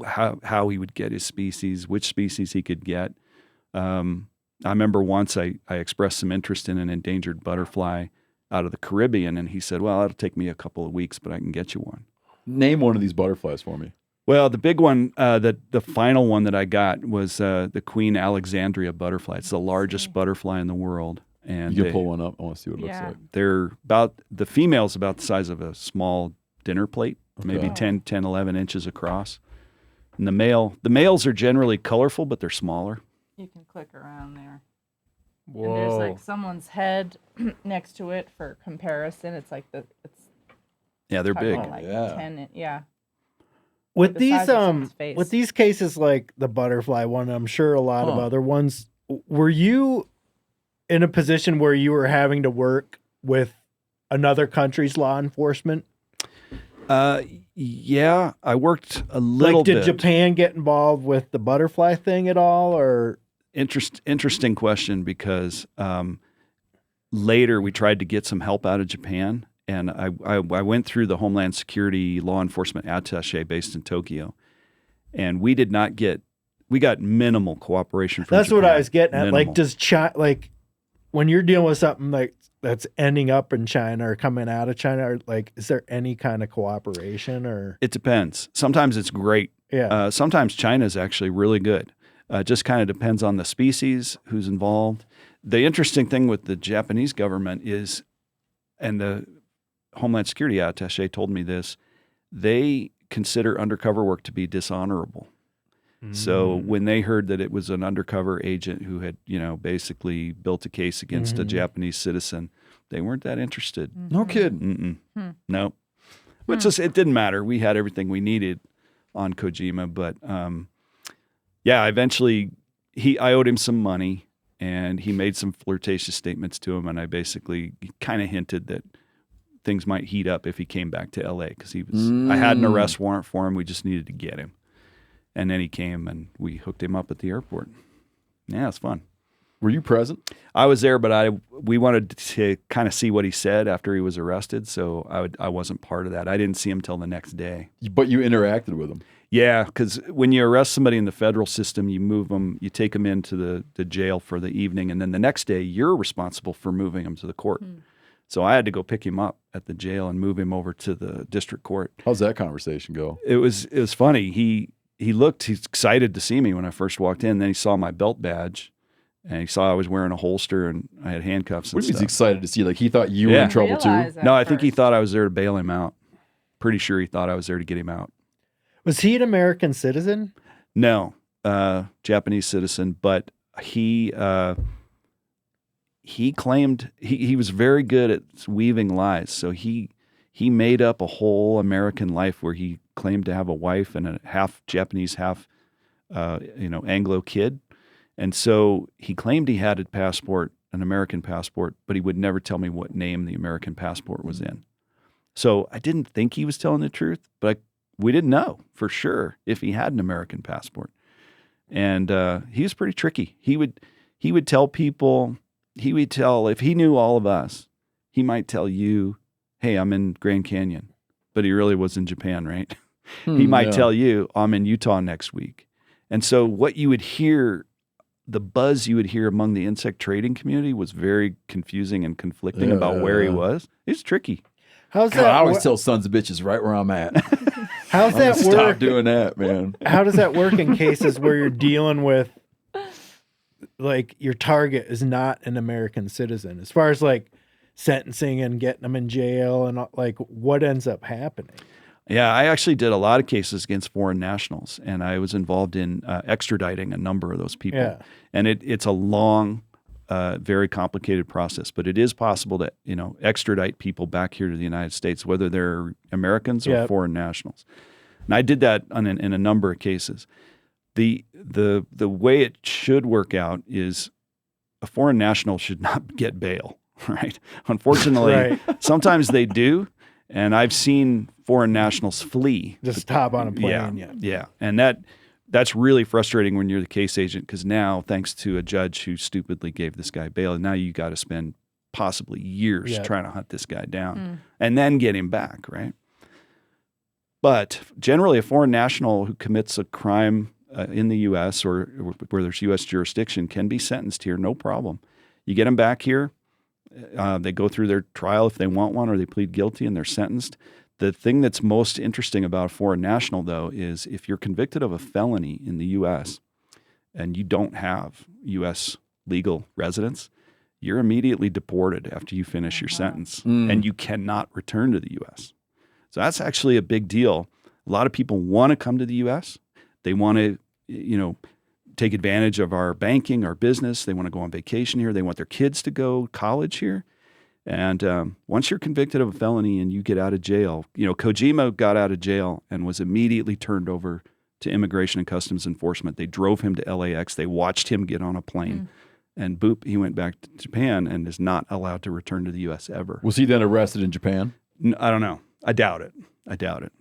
how he would get his species, which species he could get. I remember once I expressed some interest in an endangered butterfly out of the Caribbean, and he said, well, it'll take me a couple of weeks, but I can get you one. Name one of these butterflies for me. Well, the big one, the final one that I got was the Queen Alexandra butterfly. It's the largest butterfly in the world. And you can pull one up. I want to see what it looks like. They're the female's about the size of a small dinner plate, maybe 10, 11 inches across. And the males are generally colorful, but they're smaller. You can click around there. Whoa. And there's like someone's head next to it for comparison. It's like They're big. like 10, With the these size of someone's face. with these cases like the butterfly one, I'm sure a lot of other ones, were you in a position where you were having to work with another country's law enforcement? Yeah, I worked a little bit. Did Japan get involved with the butterfly thing at all, or? Interesting question, because later we tried to get some help out of Japan, and I went through the Homeland Security law enforcement attaché based in Tokyo, and we got minimal cooperation from That's Japan. what I was getting at. Minimal. Like, does China, like, when you're dealing with something like that's ending up in China or coming out of China, or like, is there any kind of cooperation, or? It depends. Sometimes it's great. Yeah. Sometimes China is actually really good. Just kind of depends on the species, who's involved. The interesting thing with the Japanese government is, and the Homeland Security attaché told me this, they consider undercover work to be dishonorable. So when they heard that it was an undercover agent who had, basically built a case against a Japanese citizen, they weren't that interested. No kidding. No. Which it didn't matter. We had everything we needed on Kojima, but eventually I owed him some money, and he made some flirtatious statements to him, and I basically kind of hinted that things might heat up if he came back to LA, because I had an arrest warrant for him. We just needed to get him. And then he came, and we hooked him up at the airport. Yeah, it's fun. Were you present? I was there, but we wanted to kind of see what he said after he was arrested, so I wasn't part of that. I didn't see him till the next day. But you interacted with him. Yeah, because when you arrest somebody in the federal system, you move them, you take them into the jail for the evening, and then the next day you're responsible for moving them to the court. So I had to go pick him up at the jail and move him over to the district court. How's that conversation go? It was funny. He's excited to see me when I first walked in. Then he saw my belt badge, and he saw I was wearing a holster and I had handcuffs and What do you mean stuff. he's excited to see? Like, he thought you were in trouble too? No, I think he thought I was there to bail him out. Pretty sure he thought I was there to get him out. Was he an American citizen? No, Japanese citizen, but he claimed he was very good at weaving lies. So he made up a whole American life where he claimed to have a wife and a half Japanese, half Anglo kid. And so he claimed he had a passport, an American passport, but he would never tell me what name the American passport was in. So I didn't think he was telling the truth, but we didn't know for sure if he had an American passport. And he was pretty tricky. He would tell people, if he knew all of us, he might tell you, hey, I'm in Grand Canyon, but he really was in Japan, right? He might tell you, I'm in Utah next week. And so what you would hear, the buzz you would hear among the insect trading community was very confusing and conflicting about where he was. It's tricky. How's God, that? I always tell sons of bitches right where I'm at. How's that work? Stop doing that, man. How does that work in cases where you're dealing with like your target is not an American citizen as far as like sentencing and getting them in jail and like what ends up happening? Yeah, I actually did a lot of cases against foreign nationals, and I was involved in extraditing a number of those people. Yeah. And it's a long, very complicated process, but it is possible to extradite people back here to the United States, whether they're Americans or foreign nationals. And I did that in a number of cases. The way it should work out is a foreign national should not get bail, right? Unfortunately, sometimes they do. And I've seen foreign nationals flee. Just hop on a plane. Yeah. And that's really frustrating when you're the case agent, because now, thanks to a judge who stupidly gave this guy bail, and now you got to spend possibly years trying to hunt this guy down and then get him back, right? But generally, a foreign national who commits a crime in the U.S. or where there's U.S. jurisdiction can be sentenced here, no problem. You get them back here. They go through their trial if they want one, or they plead guilty and they're sentenced. The thing that's most interesting about a foreign national, though, is if you're convicted of a felony in the U.S. and you don't have U.S. legal residence, you're immediately deported after you finish your sentence, and you cannot return to the U.S. So that's actually a big deal. A lot of people want to come to the U.S. They want to, take advantage of our banking, our business. They want to go on vacation here. They want their kids to go college here. And once you're convicted of a felony and you get out of jail, Kojima got out of jail and was immediately turned over to Immigration and Customs Enforcement. They drove him to LAX. They watched him get on a plane. And boop, he went back to Japan and is not allowed to return to the U.S. ever. Was he then arrested in Japan? I don't know. I doubt it.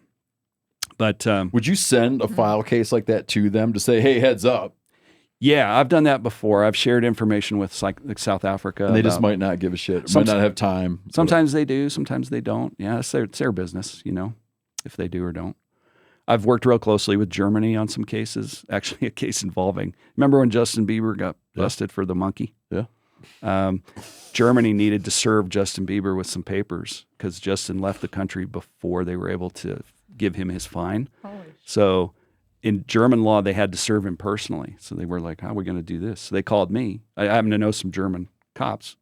But would you send a file case like that to them to say, hey, heads up? Yeah, I've done that before. I've shared information with like South Africa. And they just might not give a shit. Might not have time. Sometimes they do. Sometimes they don't. Yeah, it's their business, if they do or don't. I've worked real closely with Germany on some cases. Actually, a case involving, remember when Justin Bieber got busted for the monkey? Yeah. Germany needed to serve Justin Bieber with some papers because Justin left the country before they were able to give him his fine. So in German law, they had to serve him personally. So they were like, how are we going to do this? So they called me. I happen to know some German cops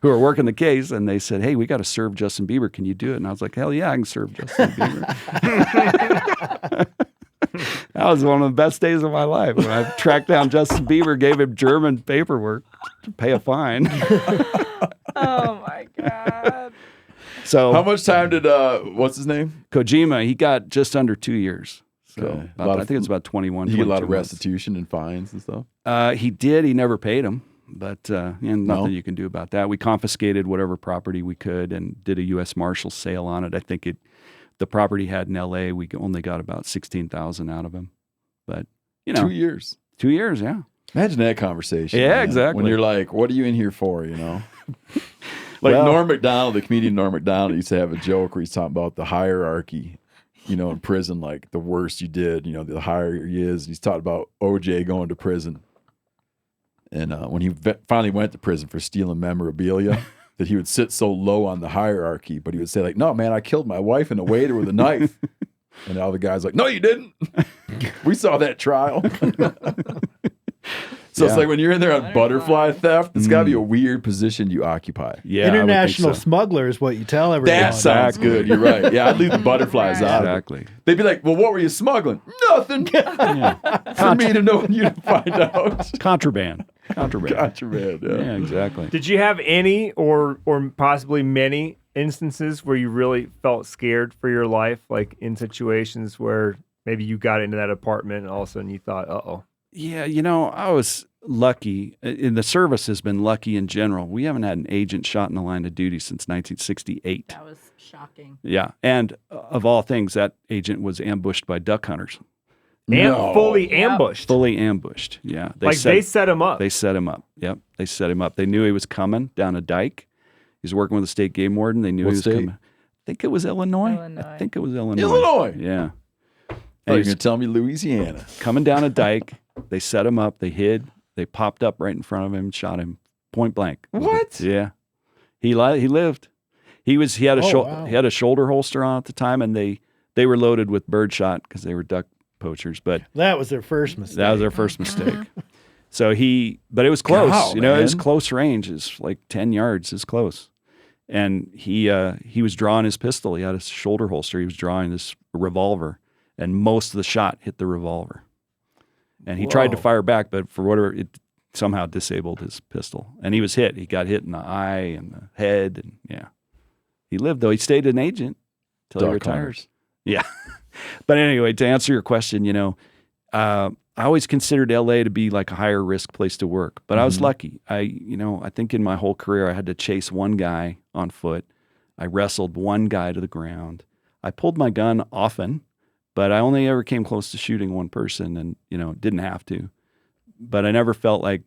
who are working the case, and they said, hey, we got to serve Justin Bieber. Can you do it? And I was like, hell yeah, I can serve Justin Bieber. That was one of the best days of my life when I tracked down Justin Bieber, gave him German paperwork to pay a fine. Oh, my God. So how much time did, what's his name? Kojima, he got just under 2 years. So Okay. I think it's about 21. He get a lot of 22 months. restitution and fines and stuff? He did. He never paid him, but nothing you can do about that. We confiscated whatever property we could and did a U.S. Marshal sale on it. I think the property had in L.A., we only got about $16,000 out of him. But, 2 years. 2 years, yeah. Imagine that conversation. Yeah, man. exactly. When you're like, what are you in here for, Like Norm Macdonald, the comedian Norm Macdonald used to have a joke where he's talking about the hierarchy, in prison, like the worse you did, the higher he is. He's talking about OJ going to prison. And when he finally went to prison for stealing memorabilia, that he would sit so low on the hierarchy, but he would say like, no, man, I killed my wife and a waiter with a knife. And all the guys like, no, you didn't. We saw that trial. So it's like when you're in there on butterfly theft, it's got to be a weird position you occupy. Yeah, International smuggler is what you tell everyone. That sounds good. You're right. Yeah, I'd leave the butterflies out. Exactly. They'd be like, well, what were you smuggling? Nothing. For me to know and you to find out. Contraband. Yeah, exactly. Did you have any or possibly many instances where you really felt scared for your life, like in situations where maybe you got into that apartment and all of a sudden you thought, uh-oh? Yeah, I was lucky. And the service has been lucky in general. We haven't had an agent shot in the line of duty since 1968. That was shocking. Yeah, and of all things, that agent was ambushed by duck hunters. Fully ambushed. Fully ambushed, yeah. They set him up. They set him up, yep. They set him up. They knew he was coming down a dike. He was working with the state game warden. They knew he was coming. I think it was Illinois. I think it was Illinois. Yeah. Oh, you're going to tell me Louisiana. Coming down a dike. They set him up. They hid. They popped up right in front of him and shot him point blank. What? Yeah. He lived. He had a shoulder holster on at the time, and they were loaded with birdshot because they were duck poachers. But that was their first mistake. So but it was close. Wow, you know, it was man. close range. It's like 10 yards is close. And he was drawing his pistol. He had a shoulder holster. He was drawing this revolver, and most of the shot hit the revolver. And he tried to fire back, but for whatever, it somehow disabled his pistol. And he was hit. He got hit in the eye and the head, and yeah. He lived, though. He stayed an agent till he retires. Yeah. But anyway, to answer your question, you know, I always considered LA to be like a higher risk place to work, but I was lucky. I think in my whole career, I had to chase one guy on foot. I wrestled one guy to the ground. I pulled my gun often, but I only ever came close to shooting one person, and, you know, didn't have to. But I never felt like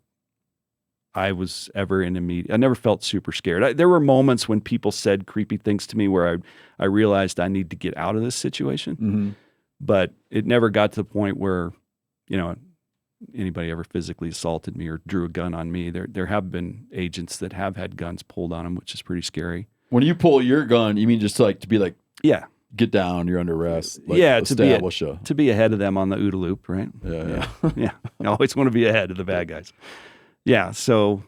I was ever in I never felt super scared. There were moments when people said creepy things to me where I realized I need to get out of this situation, but it never got to the point where, you know, anybody ever physically assaulted me or drew a gun on me. There have been agents that have had guns pulled on them, which is pretty scary. When you pull your gun, you mean just like to be like, yeah, get down, you're under arrest. Like yeah, to be ahead of them on the OODA loop, right? Yeah. Yeah. I always want to be ahead of the bad guys. Yeah. So,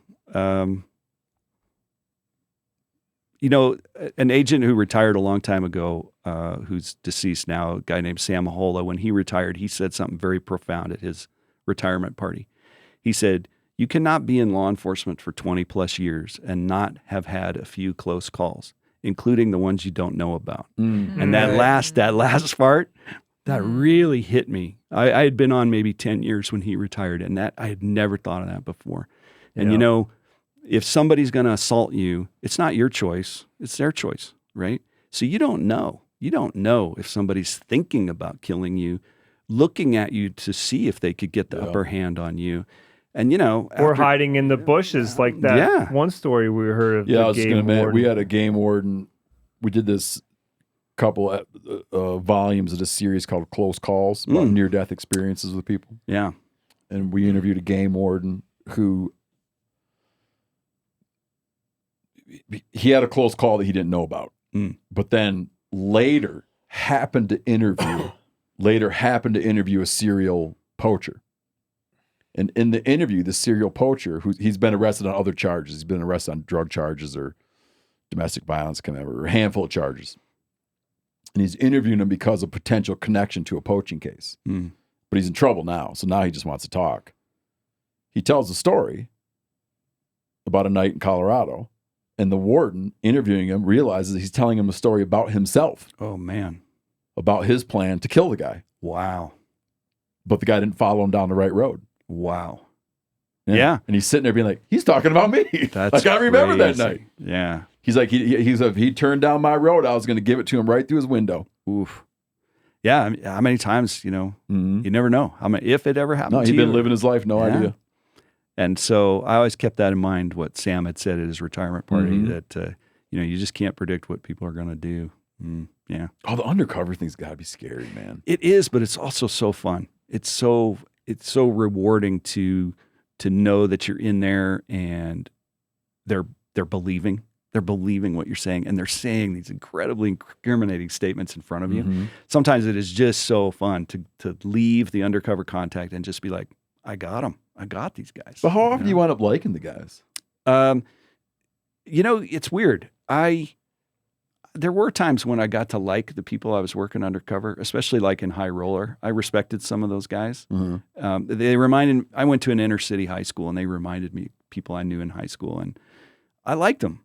you know, an agent who retired a long time ago, who's deceased now, a guy named Sam Mahola, when he retired, he said something very profound at his retirement party. He said, "You cannot be in law enforcement for 20 plus years and not have had a few close calls, including the ones you don't know about." And that last part, that really hit me. I had been on maybe 10 years when he retired, and that I had never thought of that before. And, you know, if somebody's going to assault you, it's not your choice. It's their choice, right? So you don't know. You don't know if somebody's thinking about killing you, looking at you to see if they could get the upper hand on you. And, you know, or hiding in the bushes like that one story we heard of. Yeah, I was game going to warden. we had a game warden. We did this couple volumes of this series called Close Calls, about near-death experiences with people. Yeah. And we interviewed a game warden who, he had a close call that he didn't know about. But then later happened to interview a serial poacher. And in the interview, the serial poacher, he's been arrested on other charges. He's been arrested on drug charges or domestic violence, or a handful of charges. And he's interviewing him because of potential connection to a poaching case. But he's in trouble now, so now he just wants to talk. He tells a story about a night in Colorado, and the warden interviewing him realizes he's telling him a story about himself. Oh, man. About his plan to kill the guy. Wow. But the guy didn't follow him down the right road. Wow. Yeah. Yeah. And he's sitting there being like, he's talking about me. That's like, I remember that crazy. night. Yeah. He's like, he turned down my road. I was going to give it to him right through his window. Oof. Yeah. I mean, how many times, you know, you never know. How many, if it ever happened No, to you. he'd been living his life, no idea. And so I always kept that in mind, what Sam had said at his retirement party, that, you know, you just can't predict what people are going to do. Yeah. Oh, the undercover thing's got to be scary, man. It is, but it's also so fun. It's so rewarding to know that you're in there and they're believing what you're saying, and they're saying these incredibly incriminating statements in front of you. Sometimes it is just so fun to leave the undercover contact and just be like, I got them. I got these guys. But how often do you wind up liking the guys? You know, it's weird. There were times when I got to like the people I was working undercover, especially like in High Roller. I respected some of those guys. I went to an inner city high school, and they reminded me of people I knew in high school, and I liked them.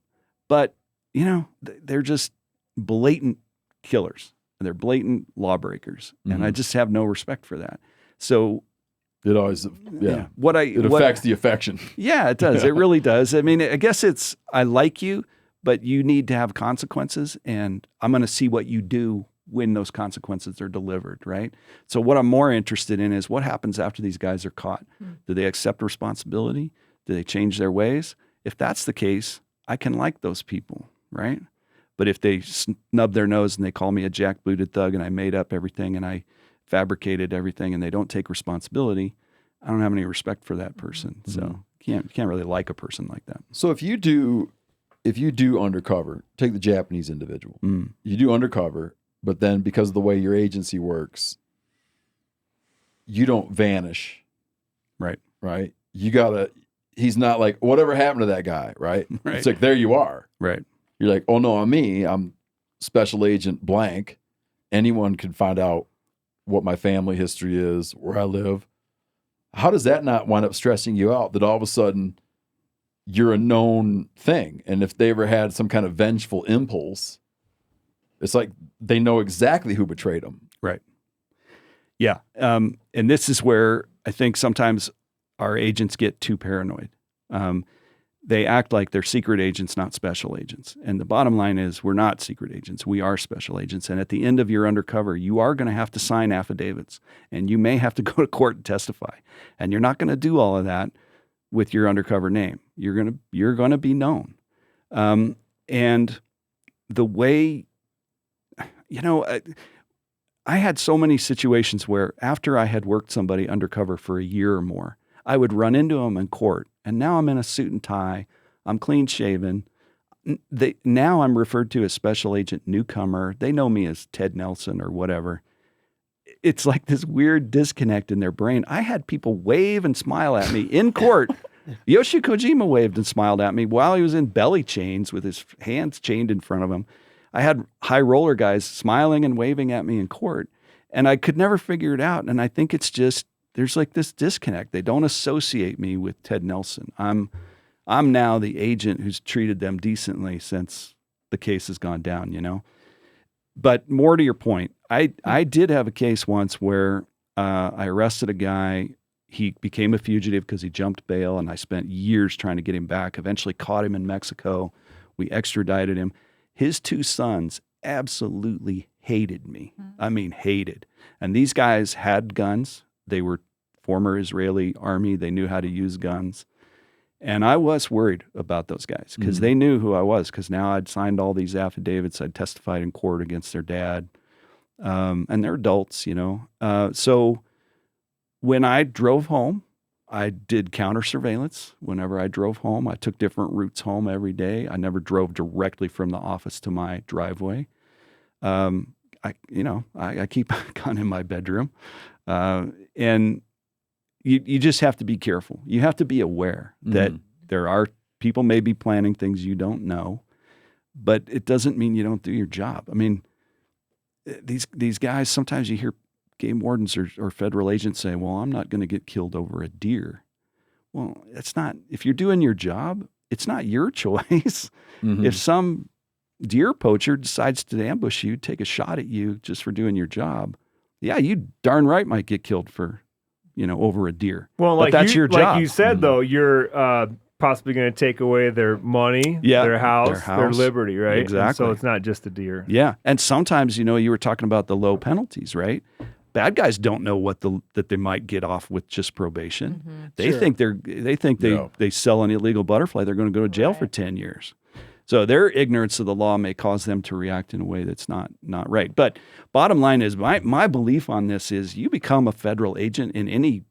But, you know, they're just blatant killers. They're blatant lawbreakers, and I just have no respect for that. So it always, it affects the affection. Yeah, it does. It really does. I mean, I guess I like you, but you need to have consequences, and I'm going to see what you do when those consequences are delivered, right? So what I'm more interested in is what happens after these guys are caught. Do they accept responsibility? Do they change their ways? If that's the case, I can like those people, right? But if they snub their nose and they call me a jackbooted thug and I made up everything and I fabricated everything and they don't take responsibility, I don't have any respect for that person. So you can't really like a person like that. So if you do undercover, take the Japanese individual, you do undercover, but then because of the way your agency works, you don't vanish. Right. Right. he's not like, whatever happened to that guy, right? It's like, there you are. Right. You're like, oh no, I'm Special Agent blank. Anyone can find out what my family history is, where I live. How does that not wind up stressing you out that all of a sudden you're a known thing? And if they ever had some kind of vengeful impulse, it's like they know exactly who betrayed them. Right. Yeah. And this is where I think sometimes our agents get too paranoid. They act like they're secret agents, not special agents. And the bottom line is we're not secret agents. We are special agents. And at the end of your undercover, you are going to have to sign affidavits and you may have to go to court and testify. And you're not going to do all of that with your undercover name. You're going to be known. And the way, I had so many situations where after I had worked somebody undercover for a year or more, I would run into them in court, and now I'm in a suit and tie. I'm clean shaven. Now I'm referred to as Special Agent Newcomer. They know me as Ted Nelson or whatever. It's like this weird disconnect in their brain. I had people wave and smile at me in court. Yoshi Kojima waved and smiled at me while he was in belly chains with his hands chained in front of him. I had high roller guys smiling and waving at me in court, and I could never figure it out. And I think it's just, there's like this disconnect. They don't associate me with Ted Nelson. I'm now the agent who's treated them decently since the case has gone down, But more to your point, I did have a case once where I arrested a guy. He became a fugitive because he jumped bail, and I spent years trying to get him back. Eventually caught him in Mexico. We extradited him. His two sons absolutely hated me. I mean, hated. And these guys had guns. They were former Israeli army. They knew how to use guns. And I was worried about those guys because they knew who I was, because now I'd signed all these affidavits. I'd testified in court against their dad. And they're adults, So when I drove home, I did counter surveillance. Whenever I drove home, I took different routes home every day. I never drove directly from the office to my driveway. I keep a gun in my bedroom. And you just have to be careful. You have to be aware that there are people may be planning things you don't know, but it doesn't mean you don't do your job. I mean, these guys, sometimes you hear game wardens or federal agents say, well, I'm not going to get killed over a deer. Well, it's not, if you're doing your job, it's not your choice. If some deer poacher decides to ambush you, take a shot at you just for doing your job, yeah, you darn right might get killed for, over a deer. Well, but that's your job. Like you said, though, you're possibly going to take away their money, their house, their liberty, right? Exactly. And so it's not just a deer. Yeah. And sometimes, you were talking about the low penalties, right? Bad guys don't know that they might get off with just probation. They think they sell an illegal butterfly, they're going to go to jail for 10 years. So their ignorance of the law may cause them to react in a way that's not right. But bottom line is, my belief on this is you become a federal agent in any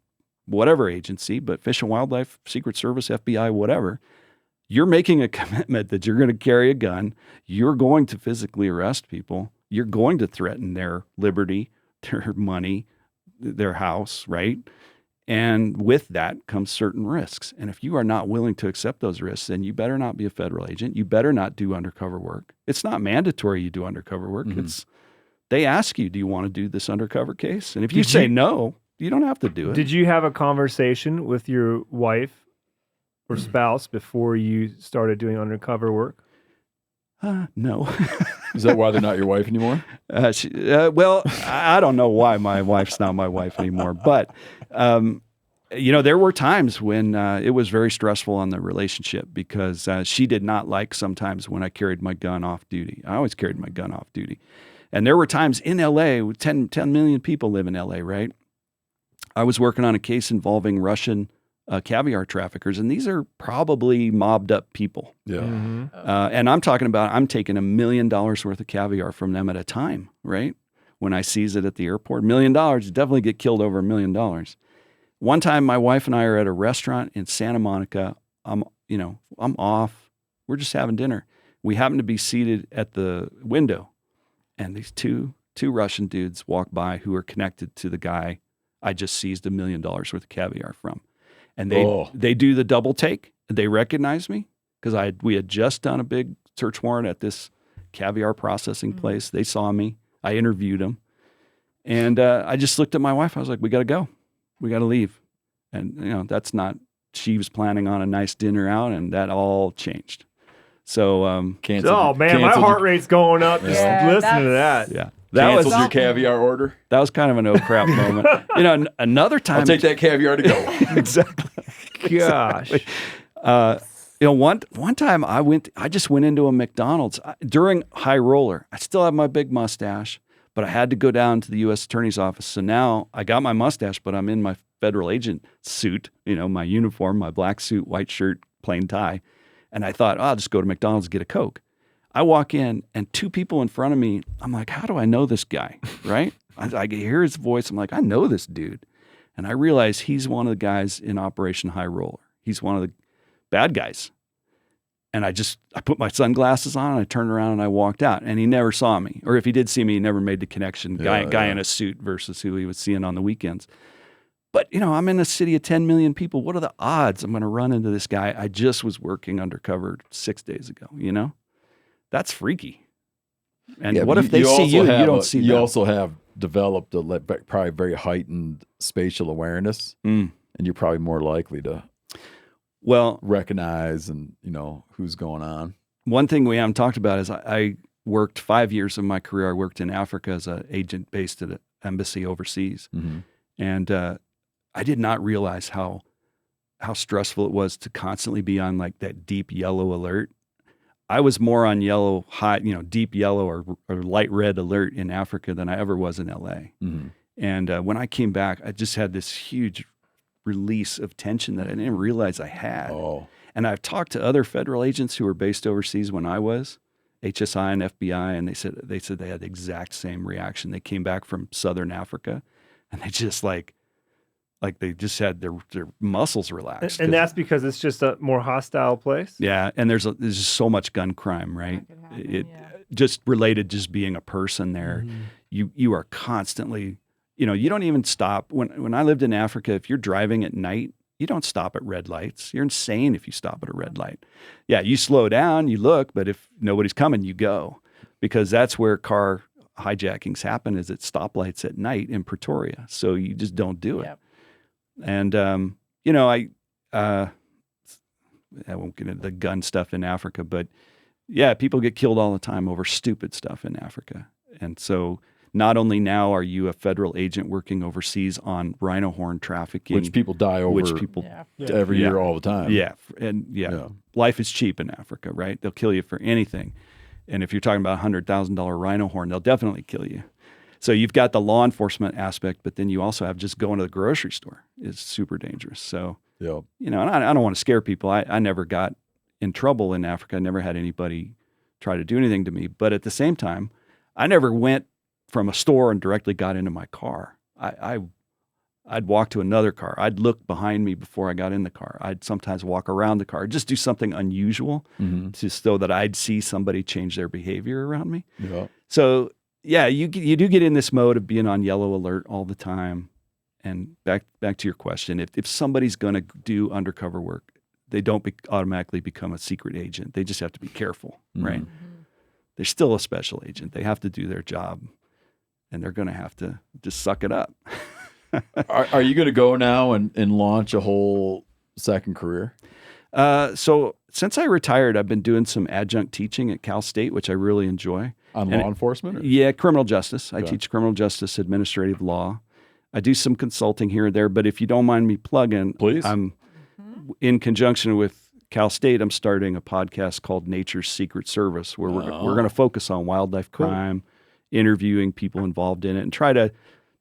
whatever agency, but Fish and Wildlife, Secret Service, FBI, whatever, you're making a commitment that you're going to carry a gun, you're going to physically arrest people, you're going to threaten their liberty, their money, their house, right? And with that comes certain risks. And if you are not willing to accept those risks, then you better not be a federal agent. You better not do undercover work. It's not mandatory you do undercover work. They ask you, do you want to do this undercover case? And if you say no, you don't have to do it. Did you have a conversation with your wife or spouse before you started doing undercover work? No. Is that why they're not your wife anymore? Well, I don't know why my wife's not my wife anymore, but there were times when it was very stressful on the relationship because she did not like sometimes when I carried my gun off duty. I always carried my gun off duty. And there were times in LA, 10 million people live in LA, right? I was working on a case involving Russian caviar traffickers, and these are probably mobbed up people. Yeah. And I'm taking $1 million worth of caviar from them at a time, right? When I seize it at the airport, $1 million, you definitely get killed over $1 million. One time, my wife and I are at a restaurant in Santa Monica. I'm off. We're just having dinner. We happen to be seated at the window, and these two Russian dudes walk by who are connected to the guy I just seized $1 million worth of caviar from. And they do the double take. They recognize me because we had just done a big search warrant at this caviar processing place. They saw me. I interviewed them. And I just looked at my wife. I was like, we got to go. We got to leave. And, that's not, she was planning on a nice dinner out, and that all changed. So, my heart rate's going up just listening to that. Yeah. That was your caviar order. That was kind of an oh crap moment. Another time. I'll take that caviar to go. Exactly. Gosh. One time I just went into a McDonald's during High Roller. I still have my big mustache, but I had to go down to the U.S. Attorney's office. So now I got my mustache, but I'm in my federal agent suit, my uniform, my black suit, white shirt, plain tie. And I thought, I'll just go to McDonald's and get a Coke. I walk in, and two people in front of me, I'm like, how do I know this guy, right? I hear his voice. I'm like, I know this dude. And I realize he's one of the guys in Operation High Roller. He's one of the bad guys. And I put my sunglasses on, and I turned around, and I walked out. And he never saw me. Or if he did see me, he never made the connection, guy in a suit versus who he was seeing on the weekends. But, I'm in a city of 10 million people. What are the odds I'm going to run into this guy I just was working undercover 6 days ago, That's freaky. And what if they see you and you don't see them? You also have developed probably very heightened spatial awareness, and you're probably more likely to recognize and who's going on. One thing we haven't talked about is I worked 5 years of my career. I worked in Africa as an agent based at an embassy overseas, and I did not realize how stressful it was to constantly be on like that deep yellow alert. I was more on yellow, high, deep yellow or light red alert in Africa than I ever was in LA. And when I came back, I just had this huge release of tension that I didn't realize I had. And I've talked to other federal agents who were based overseas when I was, HSI and FBI, and they said they had the exact same reaction. They came back from Southern Africa, and they just like they just had their muscles relaxed. And that's because it's just a more hostile place? Yeah, and there's just so much gun crime, right? Just related just being a person there. You are constantly, you don't even stop. When I lived in Africa, if you're driving at night, you don't stop at red lights. You're insane if you stop at a red light. Yeah, you slow down, you look, but if nobody's coming, you go. Because that's where car hijackings happen, is at stoplights at night in Pretoria. So you just don't do it. And, I won't get into the gun stuff in Africa, but yeah, people get killed all the time over stupid stuff in Africa. And so not only now are you a federal agent working overseas on rhino horn trafficking, which people die over, every year, all the time. Life is cheap in Africa, right? They'll kill you for anything. And if you're talking about $100,000 rhino horn, they'll definitely kill you. So you've got the law enforcement aspect, but then you also have just going to the grocery store is super dangerous. So, and I don't want to scare people. I never got in trouble in Africa. I never had anybody try to do anything to me. But at the same time, I never went from a store and directly got into my car. I'd walk to another car. I'd look behind me before I got in the car. I'd sometimes walk around the car, just do something unusual just so that I'd see somebody change their behavior around me. So, yeah, you do get in this mode of being on yellow alert all the time. And back to your question, if somebody's going to do undercover work, they don't automatically become a secret agent. They just have to be careful, right? They're still a special agent. They have to do their job, and they're going to have to just suck it up. Are you going to go now and launch a whole second career? So since I retired, I've been doing some adjunct teaching at Cal State, which I really enjoy. On law enforcement? Or? Yeah, criminal justice. Okay. I teach criminal justice, administrative law. I do some consulting here or there, but if you don't mind me plugging, please. I'm in conjunction with Cal State, I'm starting a podcast called Nature's Secret Service, where we're going to focus on wildlife crime, interviewing people involved in it, and try to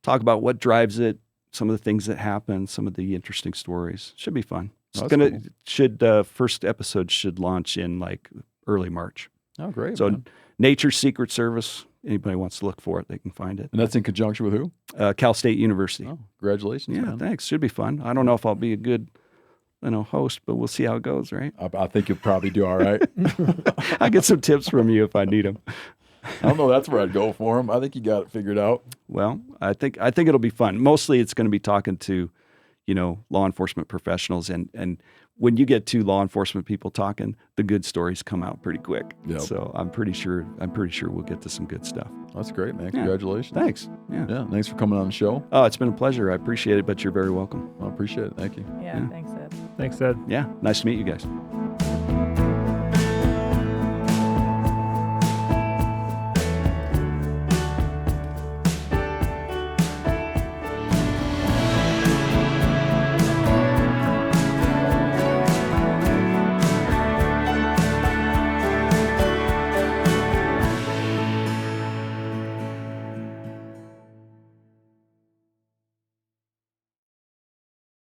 talk about what drives it, some of the things that happen, some of the interesting stories. Should be fun. First episode should launch in like early March. Oh, great. So Nature's Secret Service, anybody wants to look for it, they can find it. And that's in conjunction with who? Cal State University. Oh, congratulations. Yeah, man. Thanks. Should be fun. I don't know if I'll be a good host, but we'll see how it goes, right? I think you'll probably do all right. I'll get some tips from you if I need them. I don't know. That's where I'd go for them. I think you got it figured out. Well, I think it'll be fun. Mostly it's going to be talking to, law enforcement professionals. And when you get two law enforcement people talking, the good stories come out pretty quick. Yep. So I'm pretty sure we'll get to some good stuff. That's great, man. Congratulations. Thanks. Yeah. Thanks for coming on the show. Oh, it's been a pleasure. I appreciate it, but you're very welcome. I appreciate it. Thank you. Yeah. Thanks, Ed. Thanks, Ed. Yeah. Nice to meet you guys.